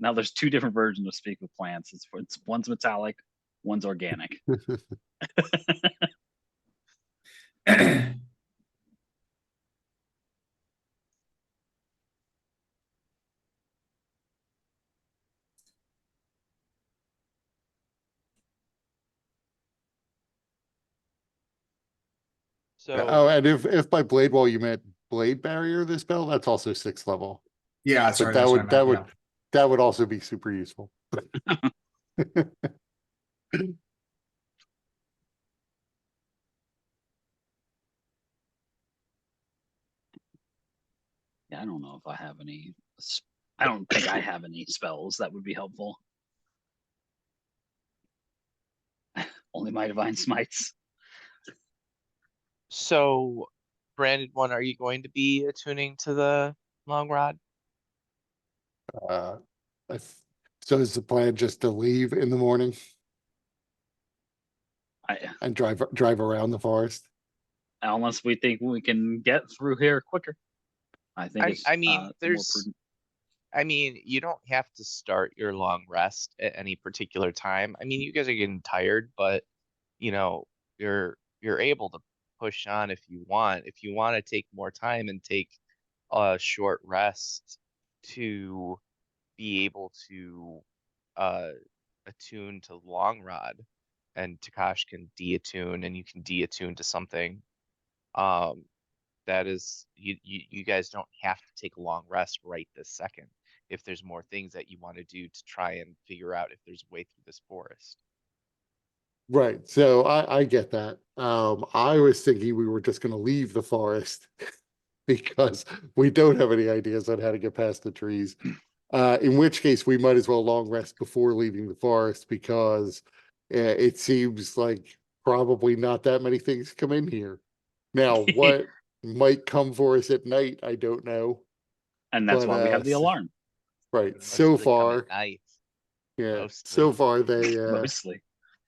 Now there's two different versions of Speak with Plants. It's one's metallic, one's organic. So Oh, and if by blade wall you meant blade barrier, this spell, that's also 6th level. Yeah, But sorry, that that's what I would meant, yeah. that would also be super useful. Yeah, I don't know if I have any. I don't think I have any spells that would be helpful. Only my divine smites. So, Branded One, are you going to be attuning to the long rod? Uh, I th- so is the plan just to leave in the morning and drive around the forest? Unless we think we can get through here quicker. I think it's I mean, more there's, prudent. I mean, you don't have to start your long rest at any particular time. I mean, you guys are getting tired, but you know, you're able to push on if you want. If you want to take more time and take a short rest to be able to uh attune to long rod, and Takash can deattune and you can deattune to something. Um that is you guys don't have to take a long rest right this second if there's more things that you want to do to try and figure out if there's a way through this forest. Right. So I get that. I was thinking we were just going to leave the forest because we don't have any ideas on how to get past the trees. In which case we might as well long rest before leaving the forest because it seems like probably not that many things come in here. Now, what might come for us at night, I don't know. And that's But why we have the alarm. right. Most So of them come at far, night, yeah. So mostly. far they Mostly.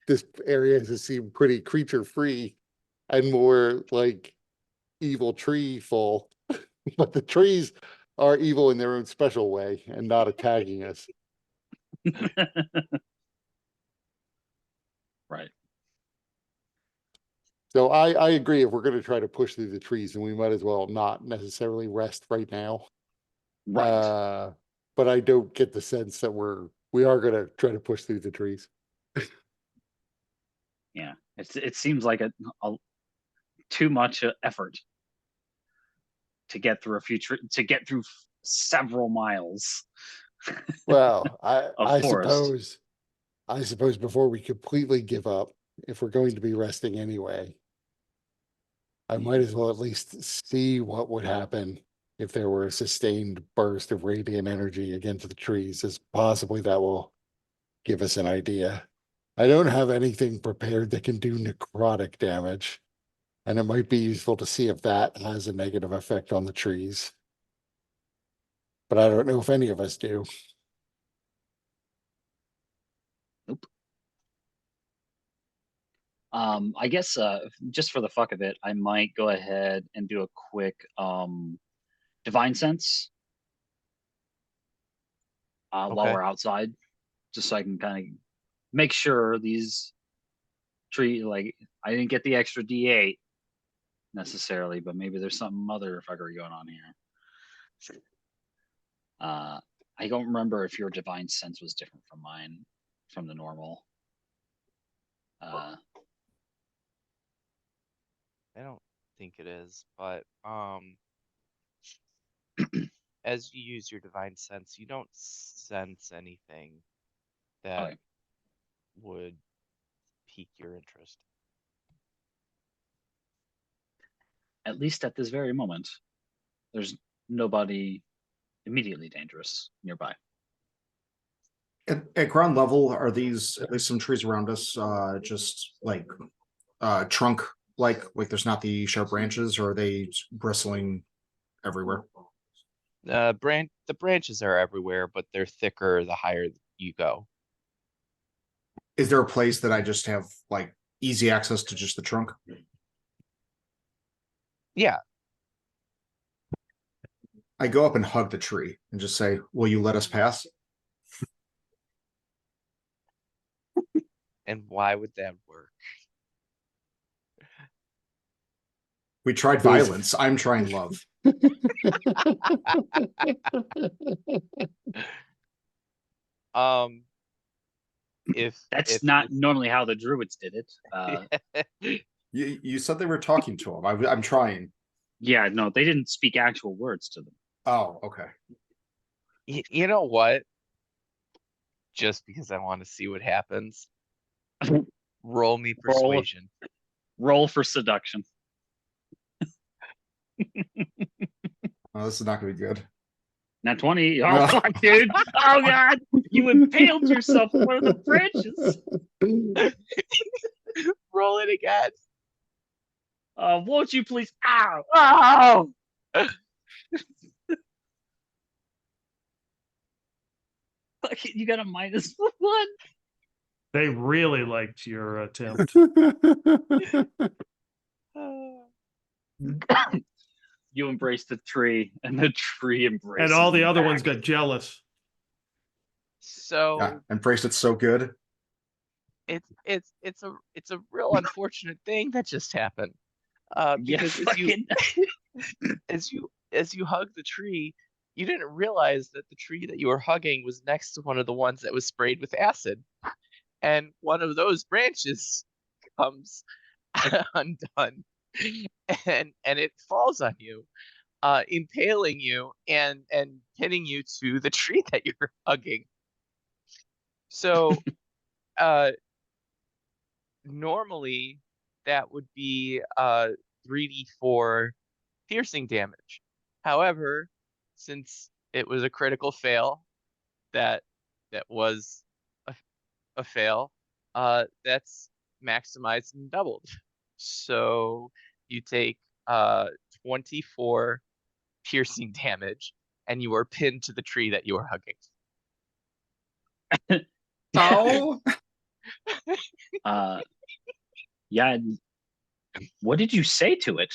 this area has seemed pretty creature free and more like evil tree full. But the trees are evil in their own special way and not attacking us. Right. So I agree if we're going to try to push through the trees, then we might as well not necessarily rest right now. Right. But I don't get the sense that we are going to try to push through the trees. Yeah. It seems like a too much effort to get through to get through several miles. Well, Of I forest. suppose before we completely give up, if we're going to be resting anyway, I might as well at least see what would happen if there were a sustained burst of radiant energy against the trees, as possibly that will give us an idea. I don't have anything prepared that can do necrotic damage, and it might be useful to see if that has a negative effect on the trees. But I don't know if any of us do. Nope. I guess just for the fuck of it, I might go ahead and do a quick divine sense while Okay. we're outside, just so I can kind of make sure these like I didn't get the extra D8 necessarily, but maybe there's something motherfucker going on here. I don't remember if your divine sense was different from mine, from the normal. I don't think it is, but as you use your divine sense, you don't sense anything that Okay. would pique your interest. At least at this very moment, there's nobody immediately dangerous nearby. At ground level, are these at least some trees around us just like trunk like there's not the sharp branches, or are they bristling everywhere? The branches are everywhere, but they're thicker the higher you go. Is there a place that I just have like easy access to just the trunk? Yeah. I go up and hug the tree and just say, "Will you let us pass?" And why would that work? We tried There's- violence. I'm trying love. If That's not normally how the druids did it. You said they were talking to him. I'm trying. Yeah, no, they didn't speak actual words to them. Oh, okay. You know what? Just because I want to see what happens, roll me persuasion. Roll for seduction. Oh, this is not gonna be good. Not 20. Oh, fuck, dude. Oh, God. You impaled yourself on one of the branches. Roll it again. Won't you please? Ow. Oh. Fuck it, you got a -1. They really liked your attempt. You embraced the tree, and the tree embraced. And all the you other back. ones got jealous. So Yeah, embraced it so good. it's a real unfortunate thing that just happened. Yeah, Because fucking. as you hug the tree, you didn't realize that the tree that you were hugging was next to one of the ones that was sprayed with acid, and one of those branches comes undone, and it falls on you, impaling you and pinning you to the tree that you're hugging. So, normally that would be 3d4 piercing damage. However, since it was a critical fail, that was a fail, that's maximized and doubled. So you take 24 piercing damage, and you are pinned to the tree that you are hugging. Oh, Yeah. What did you say to it?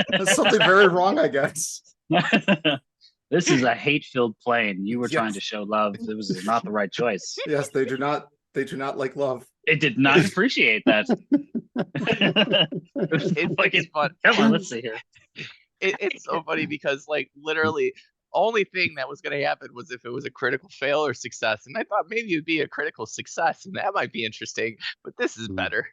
there's something very wrong, I guess. This is a hate-filled plane. You were Yes. trying to show love. This was not the right choice. Yes, they do not. They do not like love. It did not appreciate that. It's fun. Come on, let's see here. It's so funny because, like, literally only thing that was going to happen was if it was a critical fail or success, and I thought maybe it'd be a critical success, and that might be interesting, but this is better.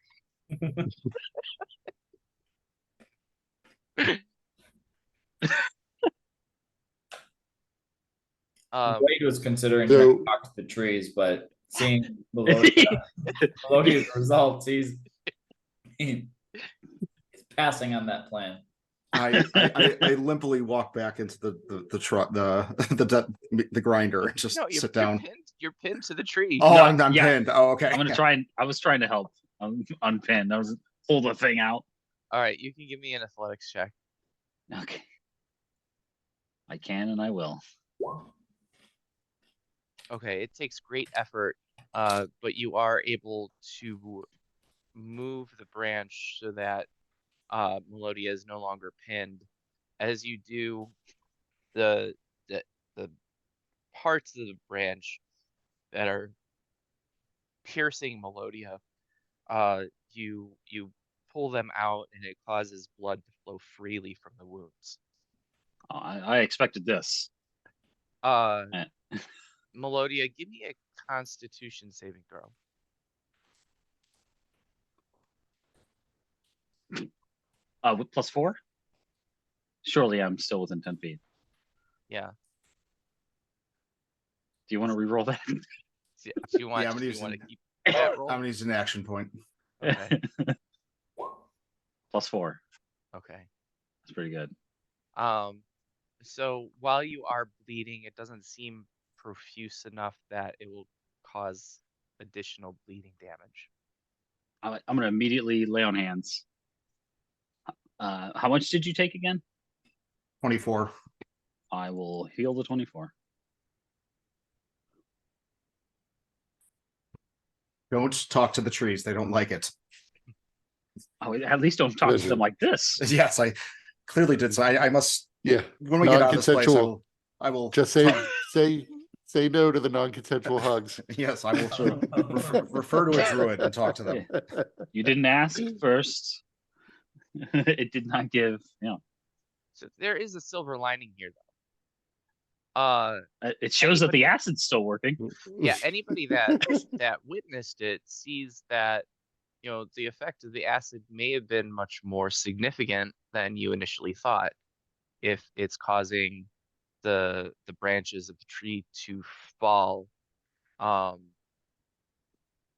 Wade was considering so- trying to talk to the trees, but seeing Melodia's results, he's passing on that plan. I limply walk back into the truck, the grinder, and just No, sit down. You're pinned to the tree. Oh, No, I'm yeah. pinned. Oh, okay. I'm gonna try and I was trying to help unpin. I was pull the thing out. All right, you can give me an athletics check. Okay. I can and I will. Okay, it takes great effort, but you are able to move the branch so that Melodia is no longer pinned. As you do, the parts of the branch that are piercing Melodia, you pull them out, and it causes blood to flow freely from the wounds. I expected this. Melodia, give me a Constitution saving throw. With +4? Surely I'm still within 10 feet. Yeah. Do you want to re-roll that? Do you want? Yeah, I'm do you gonna want to use keep that roll? I'm gonna use an action point. Okay. +4. Okay. That's pretty good. So while you are bleeding, it doesn't seem profuse enough that it will cause additional bleeding damage. I'm gonna immediately lay on hands. How much did you take again? 24. I will heal the 24. Don't talk to the trees. They don't like it. Oh, at least don't talk to them like this. Yes, I clearly did. So I must Yeah, when we get out of this place, non-consensual. I will Just say no to the non-consensual hugs. yes, I will refer to a druid and talk to them. You didn't ask first. It did not give, So there is a silver lining here, though. it shows that Anybody- the acid's still working. Yeah, anybody that witnessed it sees that, the effect of the acid may have been much more significant than you initially thought. If it's causing the branches of the tree to fall,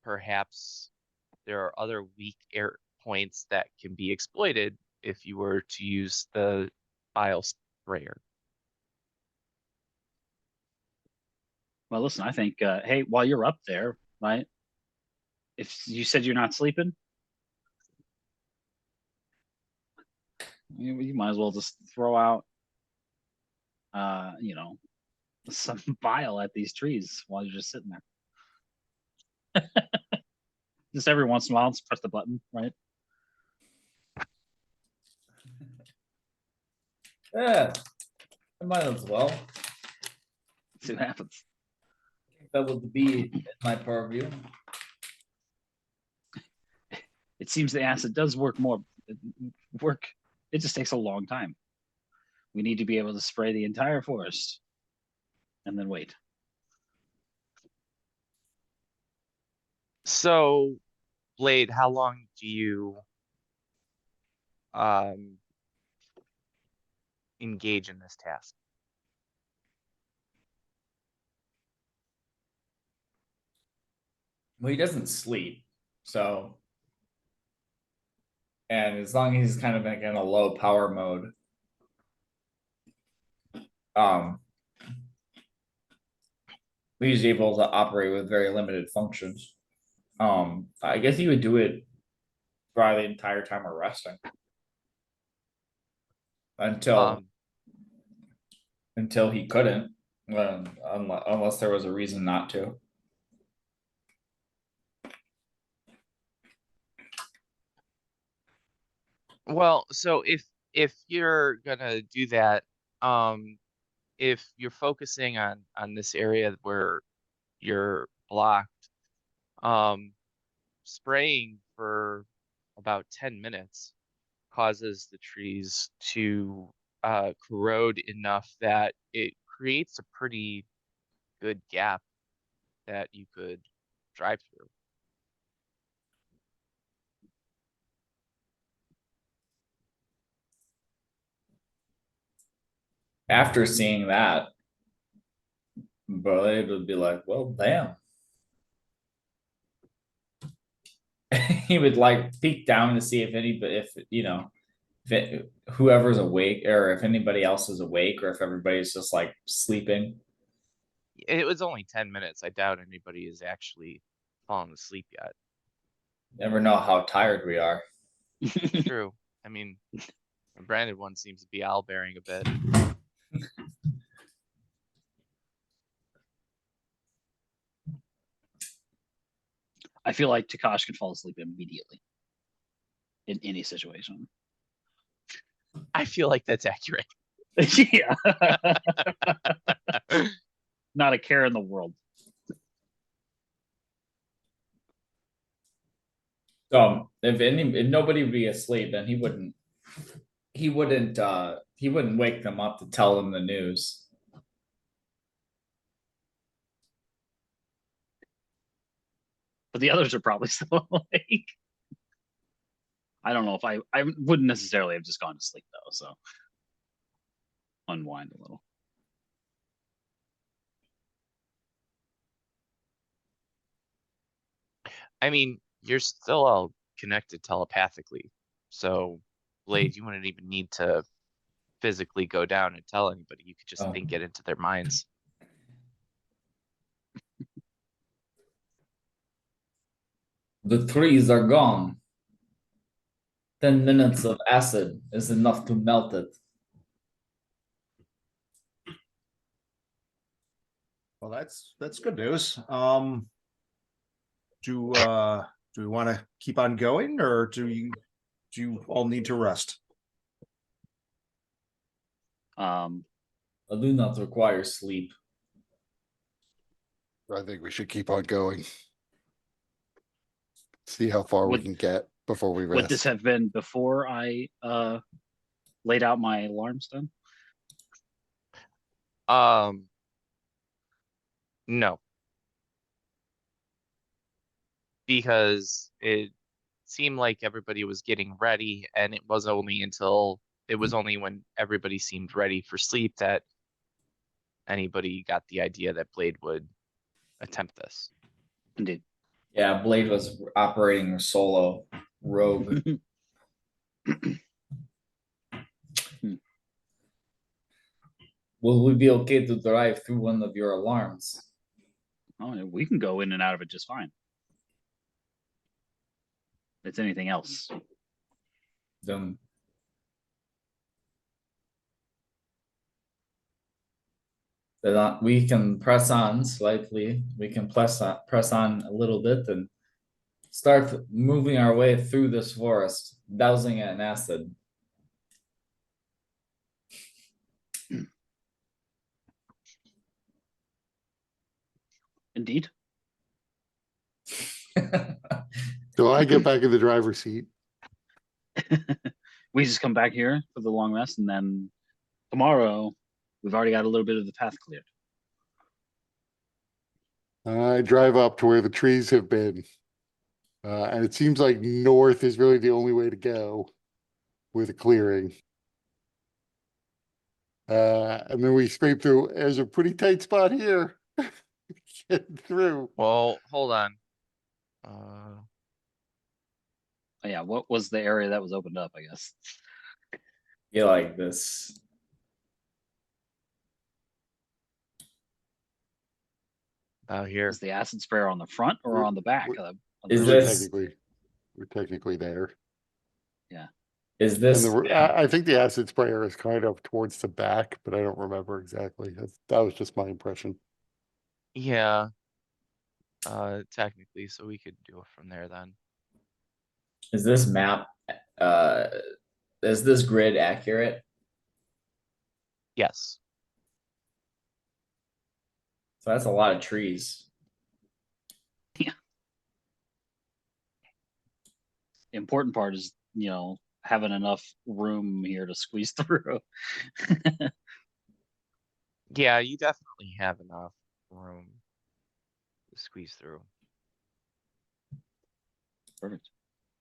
perhaps there are other weak air points that can be exploited if you were to use the bile sprayer. Well, listen, I think, hey, while you're up there, right? If you said you're not sleeping, you might as well just throw out, some bile at these trees while you're just sitting there. Just every once in a while, just press the button, right? Yeah, I might as well. See what happens. That would be in my purview. It seems the acid does work. It just takes a long time. We need to be able to spray the entire forest and then wait. So, Blade, how long do you engage in this task? Well, he doesn't sleep, so. And as long as he's kind of like in a low power mode, he's able to operate with very limited functions. I guess he would do it probably the entire time we're resting. Until he couldn't, unless there was a reason not to. Well, so if you're gonna do that, if you're focusing on this area where you're blocked, spraying for about 10 minutes causes the trees to corrode enough that it creates a pretty good gap that you could drive through. After seeing that, Blade would be like, well, damn. He would like peek down to see if whoever's awake or if anybody else is awake or if everybody's just like sleeping. It was only 10 minutes. I doubt anybody is actually fallen asleep yet. Never know how tired we are. True. I mean, the branded one seems to be owlbearing a bit. I feel like Takash could fall asleep immediately in any situation. I feel like that's accurate. Yeah. Not a care in the world. If nobody would be asleep, then he wouldn't wake them up to tell them the news. But the others are probably still awake. I don't know if I wouldn't necessarily have just gone to sleep though, so unwind a little. I mean, you're still all connected telepathically. So, Blade, you wouldn't even need to physically go down and tell anybody. You could just think it into their minds. The trees are gone. 10 minutes of acid is enough to melt it. Well, that's good news. Do we want to keep on going, or do you all need to rest? Um, I do not require sleep. I think we should keep on going. See how far we Would- can get before we would this rest. have been before I laid out my alarms then? No, because it seemed like everybody was getting ready, and it was only when everybody seemed ready for sleep that anybody got the idea that Blade would attempt this. Indeed. Yeah, Blade was operating solo rogue. Will we be okay to drive through one of your alarms? Oh, we can go in and out of it just fine. If it's anything else. Then we can press on slightly. We can press on a little bit and start moving our way through this forest, dousing it in acid. Indeed. So I get back in the driver's seat. We just come back here for the long rest, and then tomorrow we've already got a little bit of the path cleared. I drive up to where the trees have been. And it seems like north is really the only way to go with a clearing. And then we scrape through. There's a pretty tight spot here. Get through. Well, hold on. Oh, yeah, what was the area that was opened up, I guess? You like this. Out here. Is the acid sprayer on the front or on the back? Is We're this- technically there. Is And this I think the acid sprayer is kind of towards the back, but I don't remember exactly. That was just my impression. Yeah. Technically, so we could do it from there then. is this map is this grid accurate? Yes. So that's a lot of trees. The important part is, having enough room here to squeeze through. Yeah, you definitely have enough room to squeeze through. Perfect.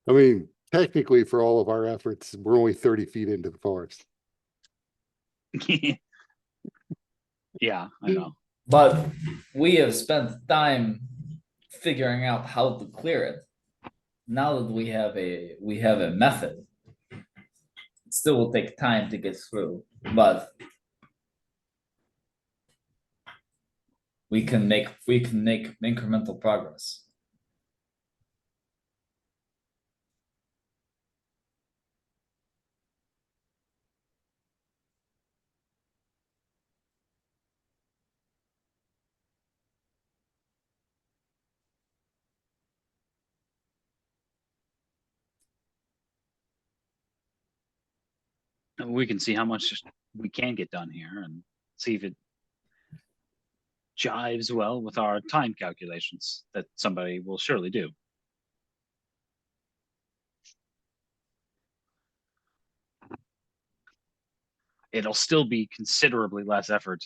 I mean, technically, for all of our efforts, we're only 30 feet into the forest. Yeah, I know. But we have spent time figuring out how to clear it. Now that we have a method, it still will take time to get through, but we can make incremental progress. And we can see how much we can get done here and see if it jives well with our time calculations that somebody will surely do. It'll still be considerably less effort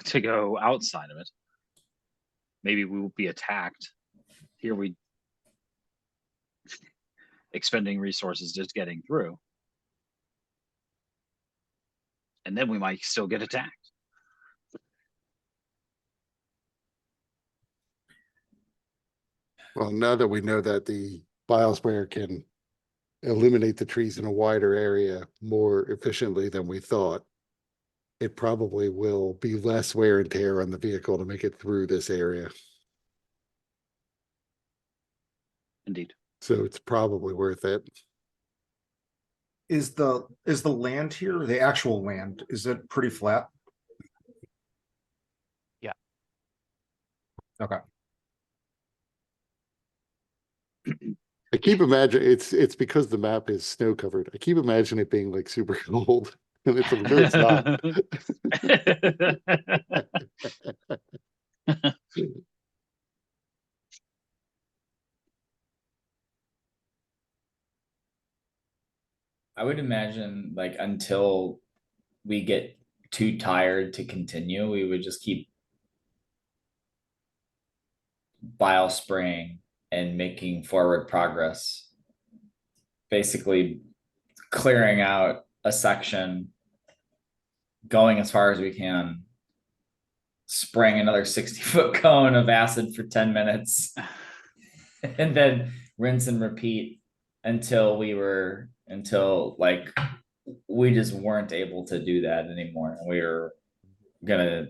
to go outside of it. Maybe we will be attacked. Here we expending resources just getting through. And then we might still get attacked. Well, now that we know that the bile sprayer can eliminate the trees in a wider area more efficiently than we thought, it probably will be less wear and tear on the vehicle to make it through this area. Indeed. So it's probably worth it. Is the land here, the actual land, is it pretty flat? Yeah. Okay. I keep imagining it's because the map is snow covered. I keep imagining it being like super cold. And I'm sure it's not. I would imagine like until we get too tired to continue, we would just keep bile spraying and making forward progress. Basically clearing out a section, going as far as we can, spraying another 60-foot cone of acid for 10 minutes, and then rinse and repeat until like we just weren't able to do that anymore. We were gonna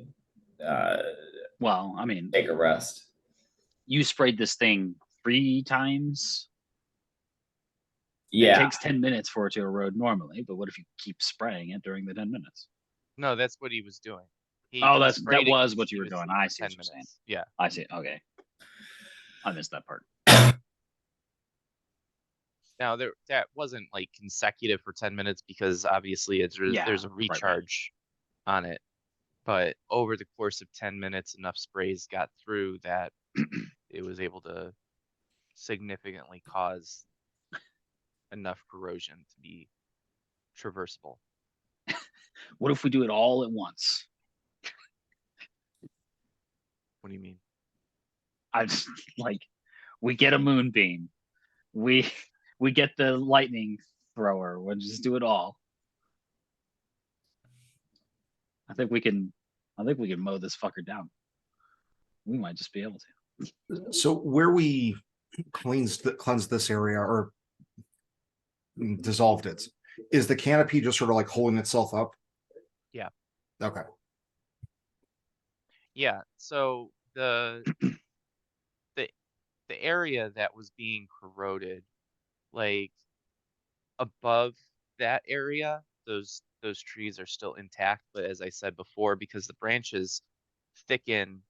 Well, I mean, take a rest. you sprayed this thing 3 times. It Yeah, takes 10 minutes for it to erode normally, but what if you keep spraying it during the 10 minutes? No, that's what he was doing. Oh, that sprayed it was what you were doing. continuously I for see 10 what you're saying. minutes. Yeah. I see. Okay. I missed that part. Now that wasn't like consecutive for 10 minutes because obviously there's a right. recharge on it. But over the course of 10 minutes, enough sprays got through that it was able to significantly cause enough corrosion to be traversable. What if we do it all at once? What do you mean? I just like, we get a moonbeam, we get the lightning thrower. We'll just do it all. I think we can mow this fucker down. We might just be able to. So where we cleansed this area or dissolved it, is the canopy just sort of like holding itself up? Yeah. Okay. Yeah, so the area that was being corroded, like above that area, those trees are still intact, but as I said before, because the branches thicken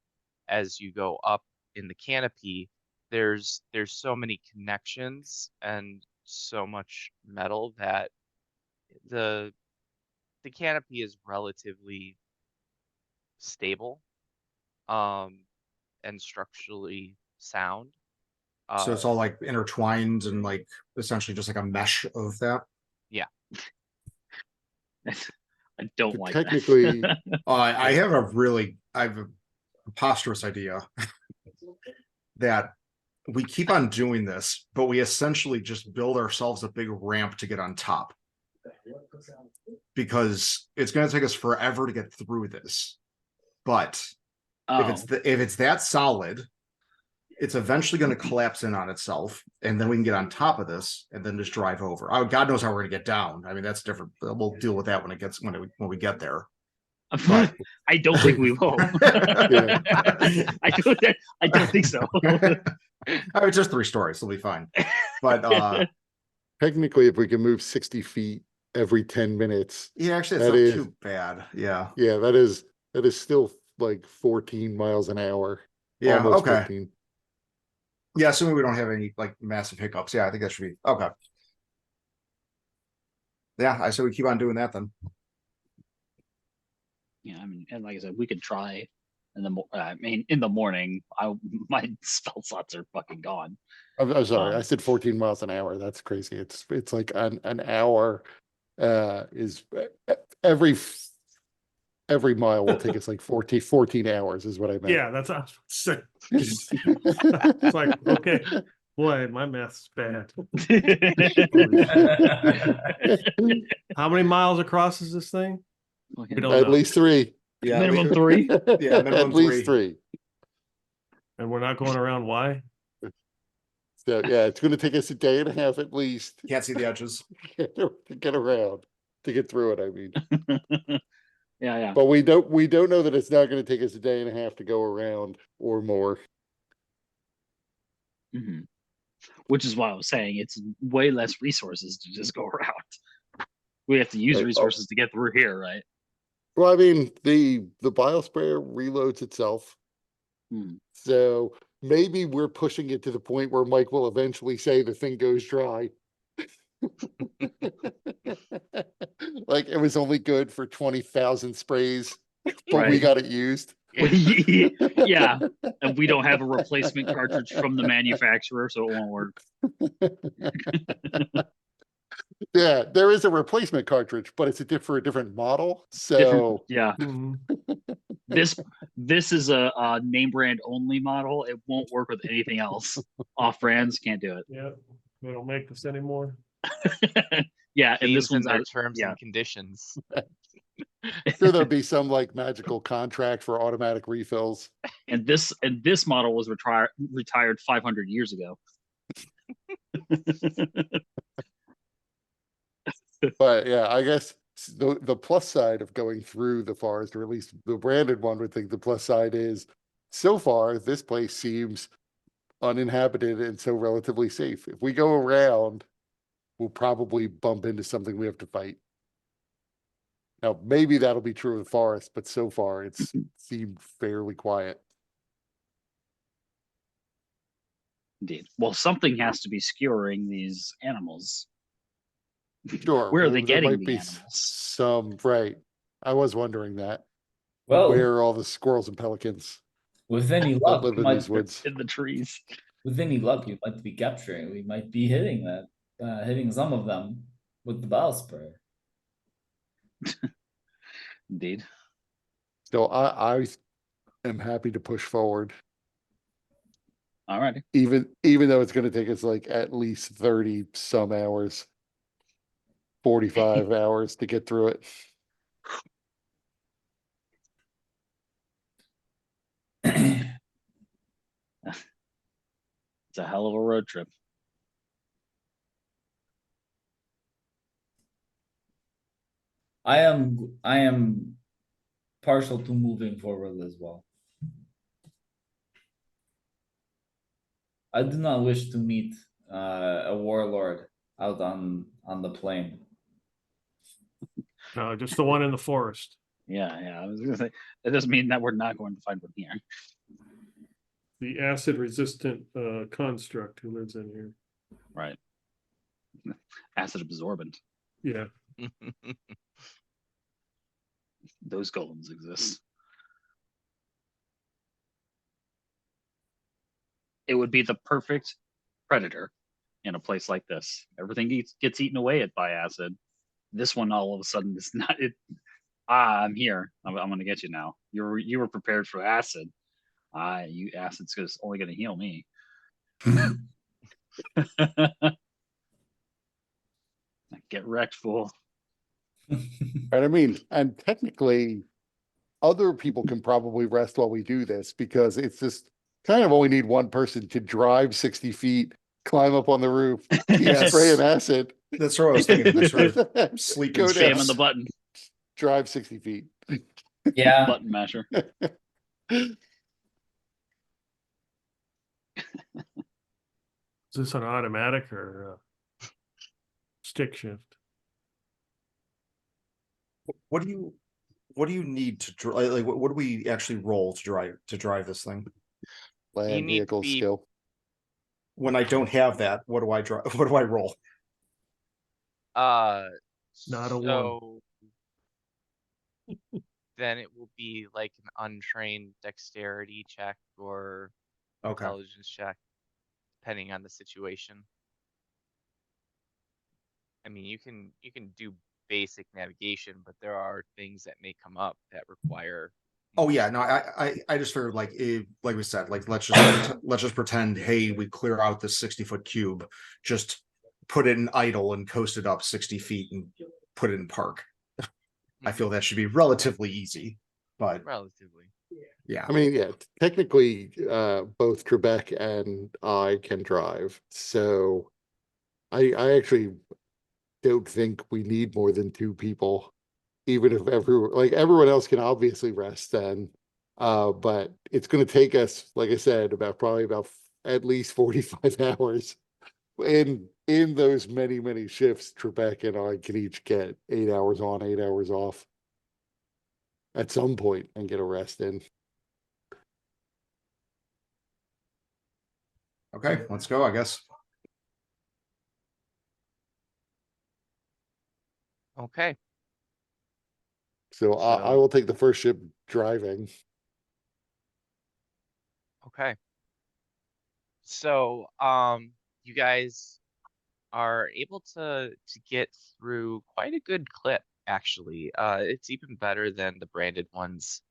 as you go up in the canopy, there's so many connections and so much metal that the canopy is relatively stable and structurally sound. So it's all like intertwined and like essentially just like a mesh of that. Yeah. I don't like Technically, that. I have a preposterous idea that we keep on doing this, but we essentially just build ourselves a big ramp to get on top. Because it's going to take us forever to get through this. But if it's that solid, it's eventually going to collapse in on itself, and then we can get on top of this and then just drive over. Oh, God knows how we're going to get down. I mean, that's different. We'll deal with that when we get there. But I don't think we will. I don't think so. It's just 3 stories, it'll be fine. But technically, if we can move 60 feet every 10 minutes, yeah, actually, it's not too bad. Yeah, that is still like 14 miles an hour. Yeah, almost okay. 15. Yeah, assuming we don't have any like massive hiccups. Yeah, I think that should be okay. Yeah, I say we keep on doing that then. Yeah, I mean, and like I said, we could try in the morning. My spell slots are fucking gone. I'm sorry, I said 14 miles an hour. That's crazy. It's like an hour is every mile will take us like 14 hours is what I meant. Yeah, that's what I was saying. It's like, okay, boy, my math's bad. How many miles across is this thing? We don't At know. least 3. Yeah, Minimum 3. Yeah, minimum at least 3. 3. And we're not going around why? So yeah, it's going to take us a day and a half at least Can't see the edges. to get around, to get through it. I mean, Yeah. but we don't know that it's not going to take us a day and a half to go around or more. Mm-hmm. Which is why I was saying it's way less resources to just go around. We have to use resources to get through here, right? Well, I mean, the bile sprayer reloads itself. So maybe we're pushing it to the point where Mike will eventually say the thing goes dry. Like it was only good for 20,000 sprays, but we Right. got it used. Yeah, and we don't have a replacement cartridge from the manufacturer, so it won't work. Yeah, there is a replacement cartridge, but it's for a different model. Different, So yeah. Mhm. This is a name brand only model. It won't work with anything else. Off brands can't do it. Yeah, they don't make this anymore. Yeah, and this Change in one's their out. terms Yeah, and conditions. sure there'll be some like magical contract for automatic refills. and this model was retired 500 years ago. But yeah, I guess the plus side of going through the forest, or at least the branded one would think the plus side is so far this place seems uninhabited and so relatively safe. If we go around, we'll probably bump into something we have to fight. Now, maybe that'll be true of the forest, but so far it's seemed fairly quiet. Indeed. Well, something has to be skewering these animals. Sure, Where are they there getting might the be animals? some, right. I was wondering that. Well, Where are all the squirrels and pelicans with any that luck, live we in these might, woods? In the trees. with any luck, you might be capturing. We might be hitting that, hitting some of them with the ball spray. Indeed. So I am happy to push forward, All righty. even though it's gonna take us like at least 30 some hours. 45 hours to get through it. It's a hell of a road trip. I am partial to moving forward as well. I do not wish to meet a warlord out on the plain. No, just the one in the forest. Yeah. I was gonna say that doesn't mean that we're not going to find one here. The acid resistant construct who lives in here. Right. Acid absorbent. Yeah. Those golems exist. It would be the perfect predator in a place like this. Everything gets eaten away by acid. This one all of a sudden is not it. I'm here. I'm gonna get you now. You were prepared for acid. You acid's just only gonna heal me. Get wrecked, fool. And I mean, and technically, other people can probably rest while we do this because it's just kind of only need one person to drive 60 feet, climb up on the roof, keep Yes. spraying acid. That's what I was thinking. Just sort of sleeping Go down, Spamming the button. drive 60 feet. Yeah, Button masher. Is this an automatic or stick shift? what do you need to drive? Like, what do we actually roll to drive this thing? Land need to vehicle be- skill. When I don't have that, what do I drive? What do I roll? Uh, Not a one. so then it will be like an untrained dexterity check or Okay. intelligence check, depending on the situation. I mean, you can do basic navigation, but there are things that may come up that require. Oh yeah, no, I just figured like like we said, like let's just pretend, hey, we clear out this 60-foot cube, just put it in idle and coast it up 60 feet and put it in park. I feel that should be relatively easy, but Relatively. yeah. I mean, yeah, technically, both Trebek and I can drive. So I actually don't think we need more than two people, even if everyone else can obviously rest then. But it's going to take us, like I said, probably about at least 45 hours. In those many shifts, Trebek and I can each get 8 hours on, 8 hours off at some point and get a rest in. Okay, let's go, I guess. Okay. So I So- will take the first ship driving. Okay. So, you guys are able to get through quite a good clip, actually. It's even better than the branded ones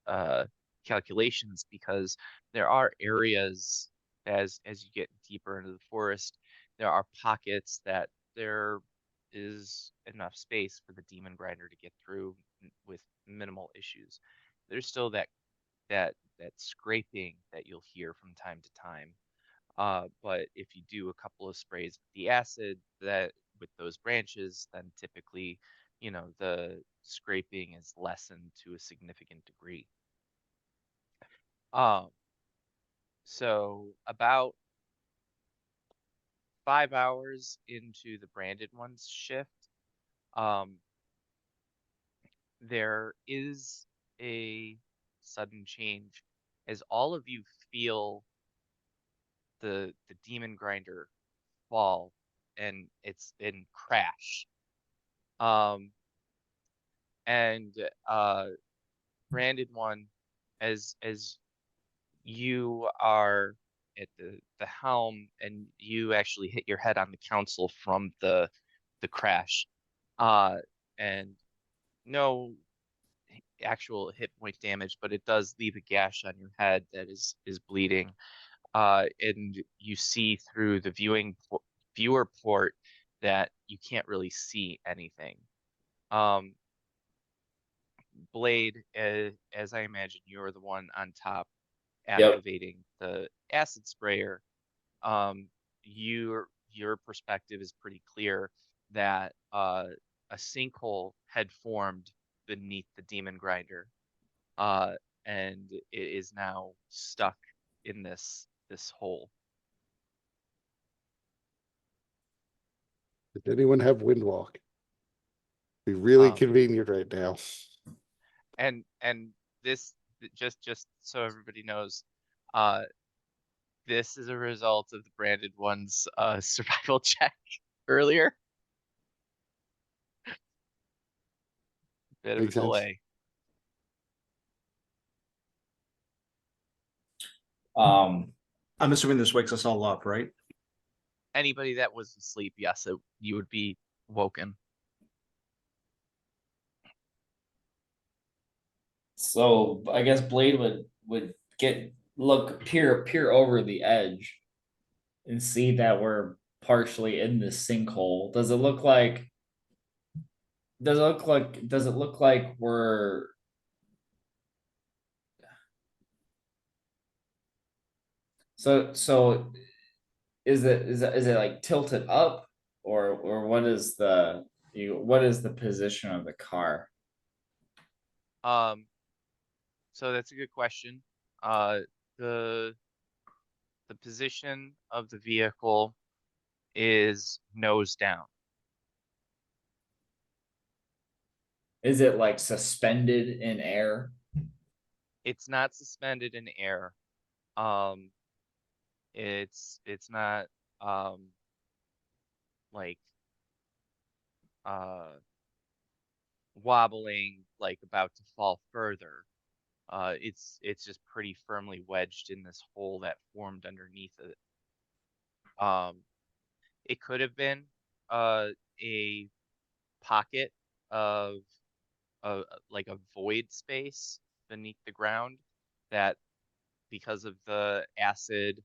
calculations because there are areas as you get deeper into the forest, there are pockets that there is enough space for the demon grinder to get through with minimal issues. There's still that scraping that you'll hear from time to time. But if you do a couple of sprays with the acid that with those branches, then typically, the scraping is lessened to a significant degree. Um, so about 5 hours into the branded one's shift, um, there is a sudden change as all of you feel the demon grinder fall and it's in crash. Um, and branded one, as you are at the helm and you actually hit your head on the console from the crash, uh, and no actual hit point damage, but it does leave a gash on your head that is bleeding. And you see through the viewer port that you can't really see anything. Um, Blade, as I imagine you're the one on top Yep. activating the acid sprayer. Um, your perspective is pretty clear that a sinkhole had formed beneath the demon grinder, uh, and it is now stuck in this hole. Does anyone have Windwalk? Be really Um, convenient right now. and this just so everybody knows, uh, this is a result of the branded one's survival check earlier. Bit of a Makes sense. delay. Um, I'm assuming this wakes us all up, right? Anybody that was asleep, yes, you would be woken. so I guess Blade would peer over the edge and see that we're partially in this sinkhole. Does it look like we're so is it like tilted up or what is the position of the car? Um, so that's a good question. Uh, the the position of the vehicle is nose down. Is it like suspended in air? It's not suspended in air. Um, it's not like uh wobbling like about to fall further. It's just pretty firmly wedged in this hole that formed underneath it. Um, it could have been a pocket of like a void space beneath the ground that because of the acid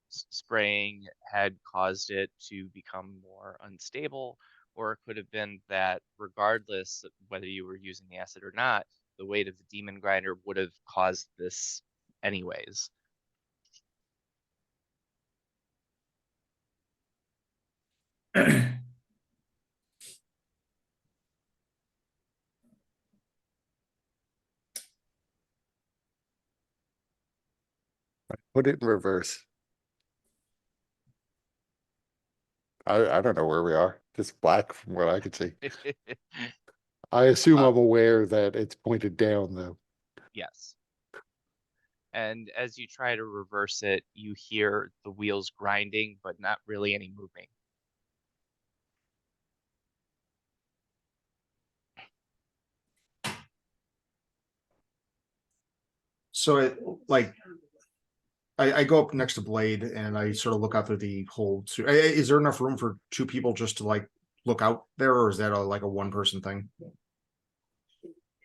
spraying had caused it to become more unstable, or it could have been that regardless of whether you were using the acid or not, the weight of the demon grinder would have caused this anyways. Put it in reverse. I don't know where we are. Just black from what I could see. I assume I'm aware that it's pointed down though. Yes. And as you try to reverse it, you hear the wheels grinding, but not really any moving. So it like I go up next to Blade and I sort of look out through the hole. Is there enough room for two people just to like look out there, or is that like a one person thing?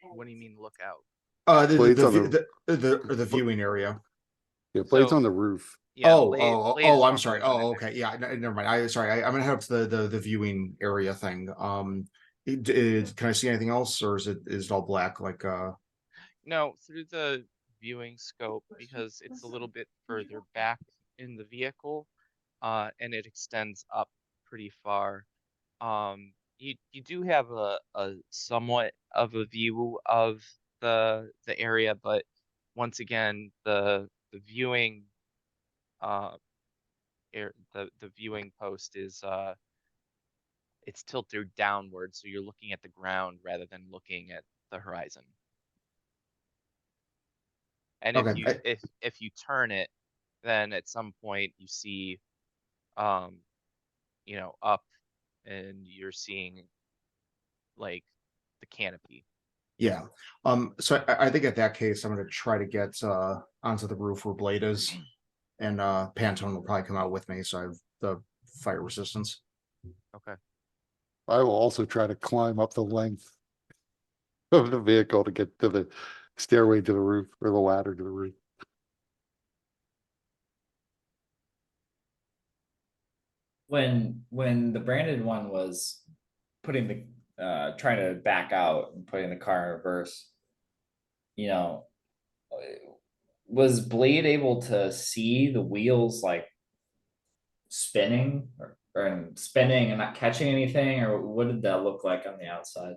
What do you mean look out? Blades on The viewing area. Yeah, Blade's So- on the roof. Yeah, Oh, Blade is I'm on sorry. the Oh, limit. okay. Yeah, never mind. I'm gonna head up to the viewing area thing. Can I see anything else, or is it all black? Like, No, through the viewing scope, because it's a little bit further back in the vehicle, and it extends up pretty far. You do have a somewhat of a view of the area, but once again, the viewing the viewing post is it's tilted downward, so you're looking at the ground rather than looking at the horizon. And if Okay, you if you turn it, then at some point you see you know, up, and you're seeing like the canopy. yeah. So I think at that case, I'm gonna try to get onto the roof where Blade is, and Pantone will probably come out with me, so I have the fire resistance. Okay. I will also try to climb up the length of the vehicle to get to the stairway to the roof, or the ladder to the roof. When the branded one was putting the trying to back out and putting the car in reverse, you know, was Blade able to see the wheels like spinning or spinning and not catching anything, or what did that look like on the outside?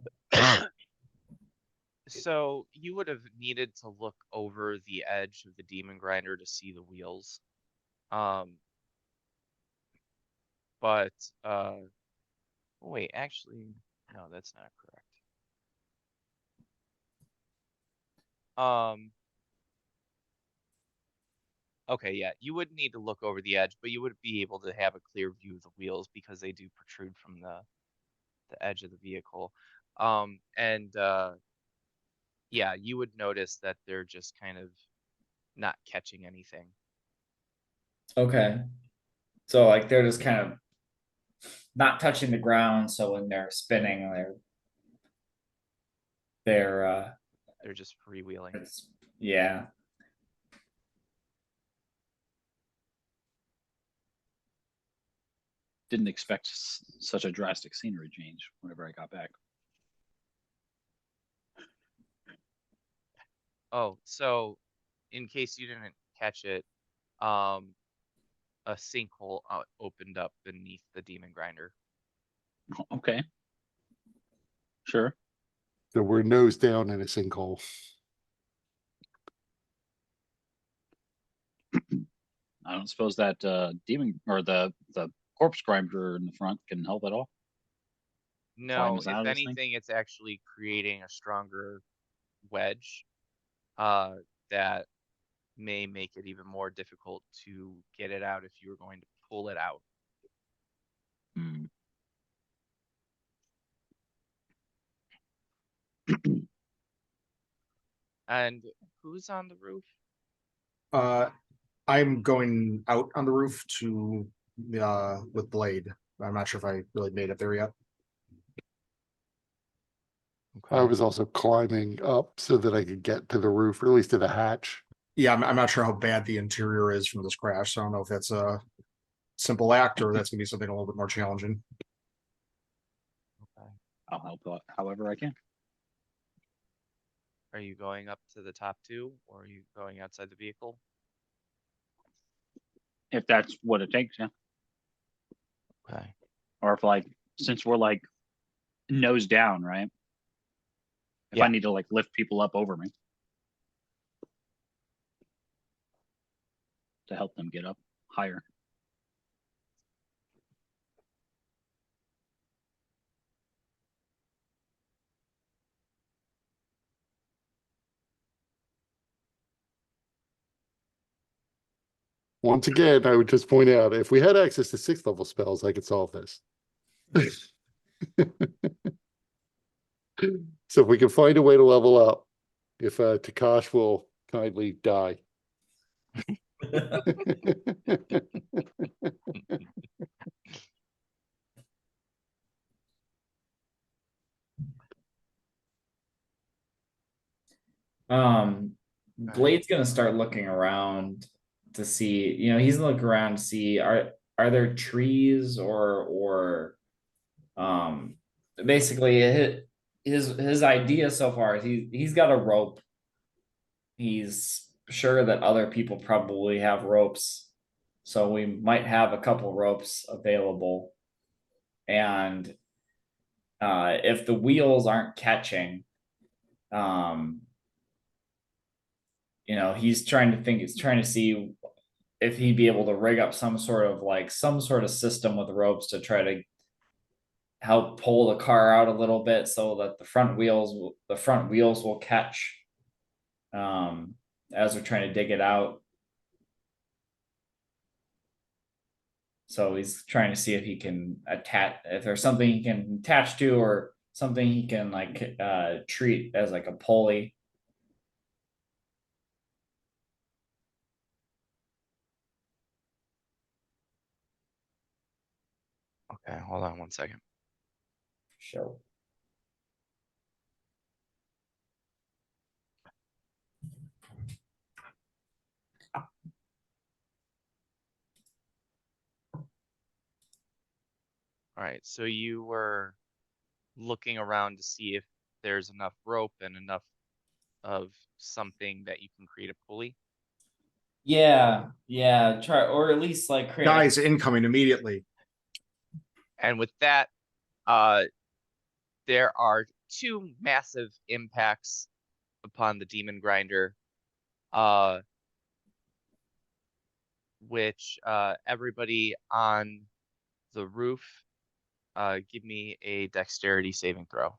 So you would have needed to look over the edge of the demon grinder to see the wheels. But oh wait, actually, no, that's not correct. Okay, yeah, you would need to look over the edge, but you would be able to have a clear view of the wheels because they do protrude from the edge of the vehicle. And yeah, you would notice that they're just kind of not catching anything. Okay. So like they're just kind of not touching the ground, so when they're spinning, they're They're just freewheeling. yeah. Didn't expect such a drastic scenery change whenever I got back. Oh, so in case you didn't catch it, a sinkhole opened up beneath the demon grinder. Okay. Sure. So we're nose down in a sinkhole. I don't suppose that demon or the corpse grinder in the front can help at all. No, us out if of this thing? anything, it's actually creating a stronger wedge that may make it even more difficult to get it out if you were going to pull it out. Hmm. And who's on the roof? I'm going out on the roof to with Blade. I'm not sure if I really made it there yet. I was also climbing up so that I could get to the roof, or at least to the hatch. Yeah, I'm not sure how bad the interior is from this crash, so I don't know if that's a simple act or that's gonna be something a little bit more challenging. Okay. I'll help however I can. Are you going up to the top two, or are you going outside the vehicle? If that's what it takes, yeah. Okay. Or if like since we're like nose down, right? If Yeah. I need to like lift people up over me to help them get up higher. Once again, I would just point out, if we had access to 6th level spells, I could solve this. So if we can find a way to level up, if Takash will kindly die. Blade's gonna start looking around to see, he's gonna look around to see are there trees or basically his idea so far is he's got a rope. He's sure that other people probably have ropes, so we might have a couple ropes available. And if the wheels aren't catching, he's trying to see if he'd be able to rig up some sort of system with ropes to try to help pull the car out a little bit so that the front wheels will catch as we're trying to dig it out. So he's trying to see if he can if there's something he can attach to or something he can treat as like a pulley. Okay, hold on 1 second. Sure. All right, so you were looking around to see if there's enough rope and enough of something that you can create a pulley. Yeah, try or at least create Guys, incoming immediately. And with that, there are two massive impacts upon the demon grinder, which everybody on the roof, give me a dexterity saving throw.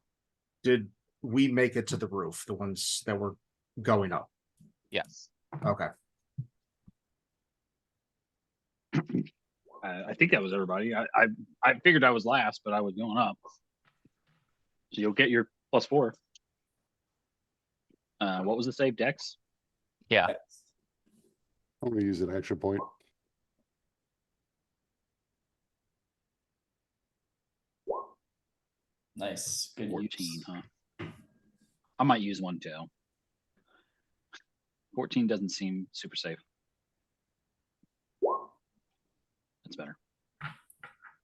Did we make it to the roof? The ones that were going up? Yes. Okay. I think that was everybody. I figured I was last, but I was going up. So you'll get your +4. What was the save, Dex? Yeah. I'm gonna use an action point. Nice. Good 14, use. huh? I might use one too. 14 doesn't seem super safe. That's better.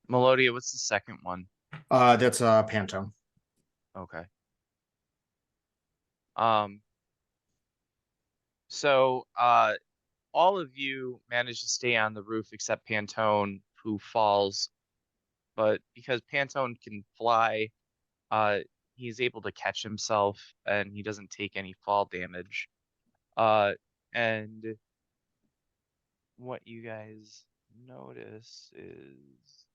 Melodia, what's the second one? That's Pantone. Okay. So all of you manage to stay on the roof except Pantone, who falls. But because Pantone can fly, he's able to catch himself and he doesn't take any fall damage. And what you guys notice is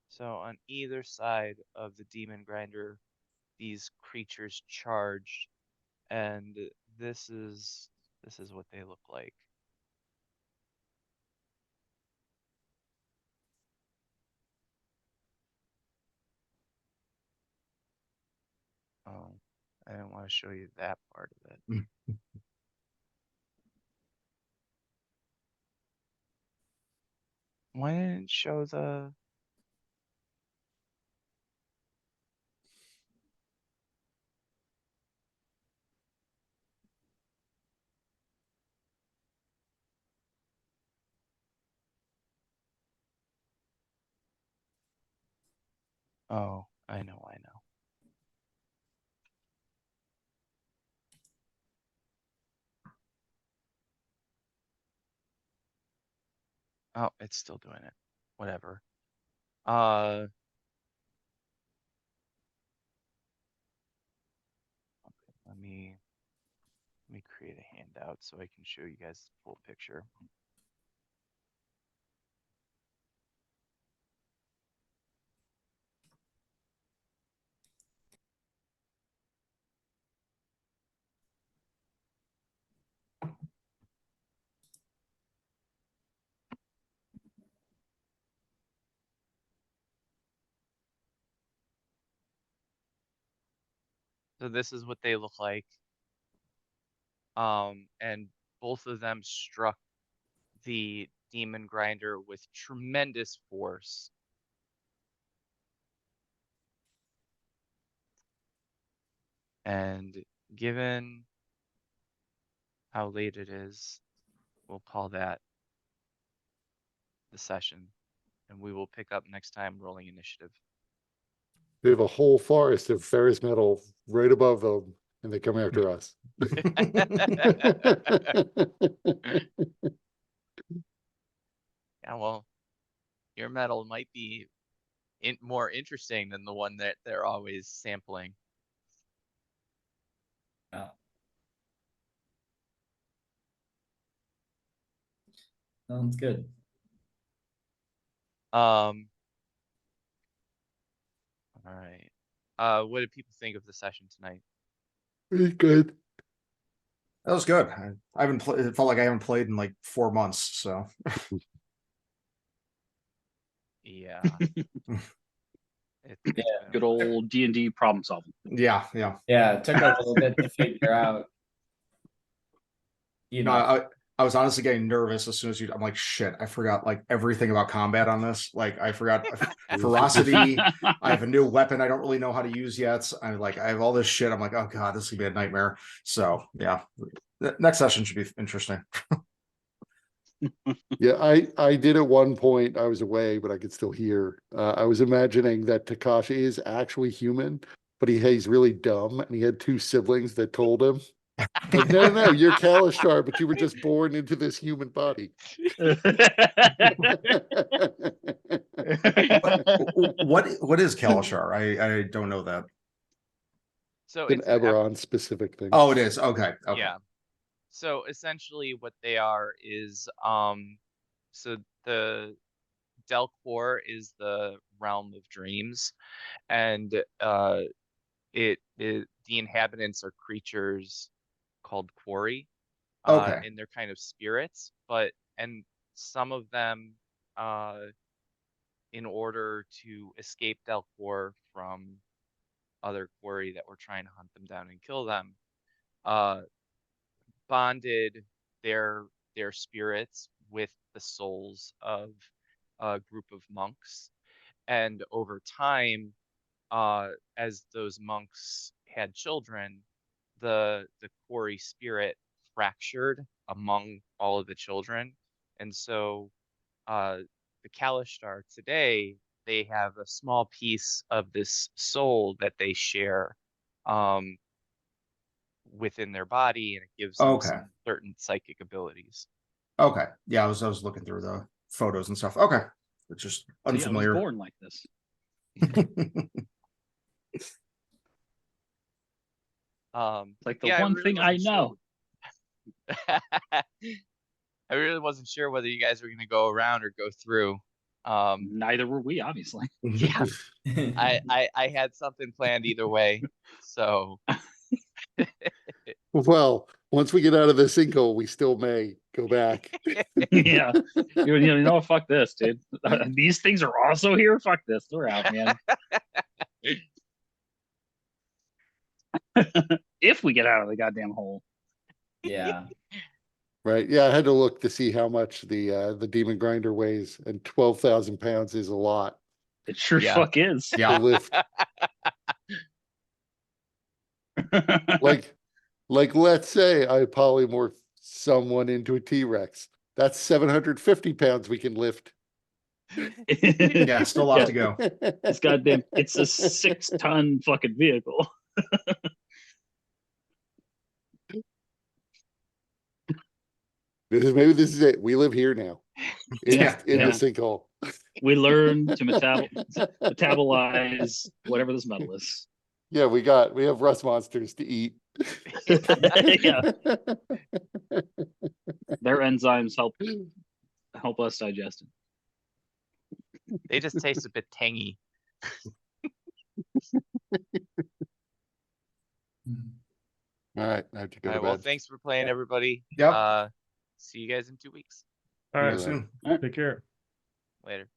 so on either side of the demon grinder, these creatures charged, and this is what they look like. Oh, I didn't want to show you that part of it. Why didn't it show the... Oh, I know. Oh, it's still doing it. Whatever. Okay, let me create a handout so I can show you guys the full picture. So this is what they look like. And both of them struck the demon grinder with tremendous force. And given how late it is, we'll call that the session. And we will pick up next time rolling initiative. They have a whole forest of ferrous metal right above them, and they come after us. Yeah, well, your metal might be more interesting than the one that they're always sampling. Oh. Sounds good. All right. What did people think of the session tonight? Pretty good. That was good. I haven't played. It felt like I haven't played in like 4 months. So Yeah. Yeah, Good old D&D problem solving. yeah. Yeah, it took a little bit to figure out. You No, know, I was honestly getting nervous as soon as I'm like, shit, I forgot like everything about combat on this. Like I forgot ferocity. I have a new weapon I don't really know how to use yet. I have all this shit. I'm like, oh god, this is gonna be a nightmare. So yeah, the next session should be interesting. Yeah, I did at one point, I was away, but I could still hear. I was imagining that Takashi is actually human, but he's really dumb, and he had 2 siblings that told him, like, no, you're Kalishtar, but you were just born into this human body. What is Kalishar? I don't know that. So An it's an Eberron specific thing. Oh, it is. Okay. yeah. So essentially what they are is so the Delcor is the realm of dreams, and the inhabitants are creatures called Quarry. Okay. And they're kind of spirits, and some of them in order to escape Delcor from other Quarry that were trying to hunt them down and kill them, bonded their spirits with the souls of a group of monks. And over time, as those monks had children, the Quarry spirit fractured among all of the children. And so the Kalishtar today, they have a small piece of this soul that they share within their body, and it gives them Okay. some certain psychic abilities. Okay. Yeah, I was looking through the photos and stuff. Okay. It's just See, I was unfamiliar. born like this. Like the Yeah, one really thing I wasn't know. sure. I really wasn't sure whether you guys were going to go around or go through. Neither were we, obviously. Yeah, I had something planned either way. So Well, once we get out of the sinkhole, we still may go back. Yeah. You know, fuck this, dude. These things are also here. Fuck this. They're out, man. If we get out of the goddamn hole. yeah. Right. Yeah, I had to look to see how much the demon grinder weighs, and 12,000 pounds is a lot It sure Yeah. fuck is. to Yeah. lift. Like let's say I polymorph someone into a T-Rex. That's 750 pounds we can lift. Yeah, still a lot to go. It's goddamn. It's a 6-ton fucking vehicle. Maybe this is it. We live here now. In Yeah, the yeah. sinkhole. We learn to metabolize whatever this metal is. Yeah, we have rust monsters to eat. Yeah. Their enzymes help us digest it. they just taste a bit tangy. All right, I have to go All to right, well, bed. thanks for playing, everybody. Yep. See you guys in 2 weeks. All See you right, soon. take care. Later.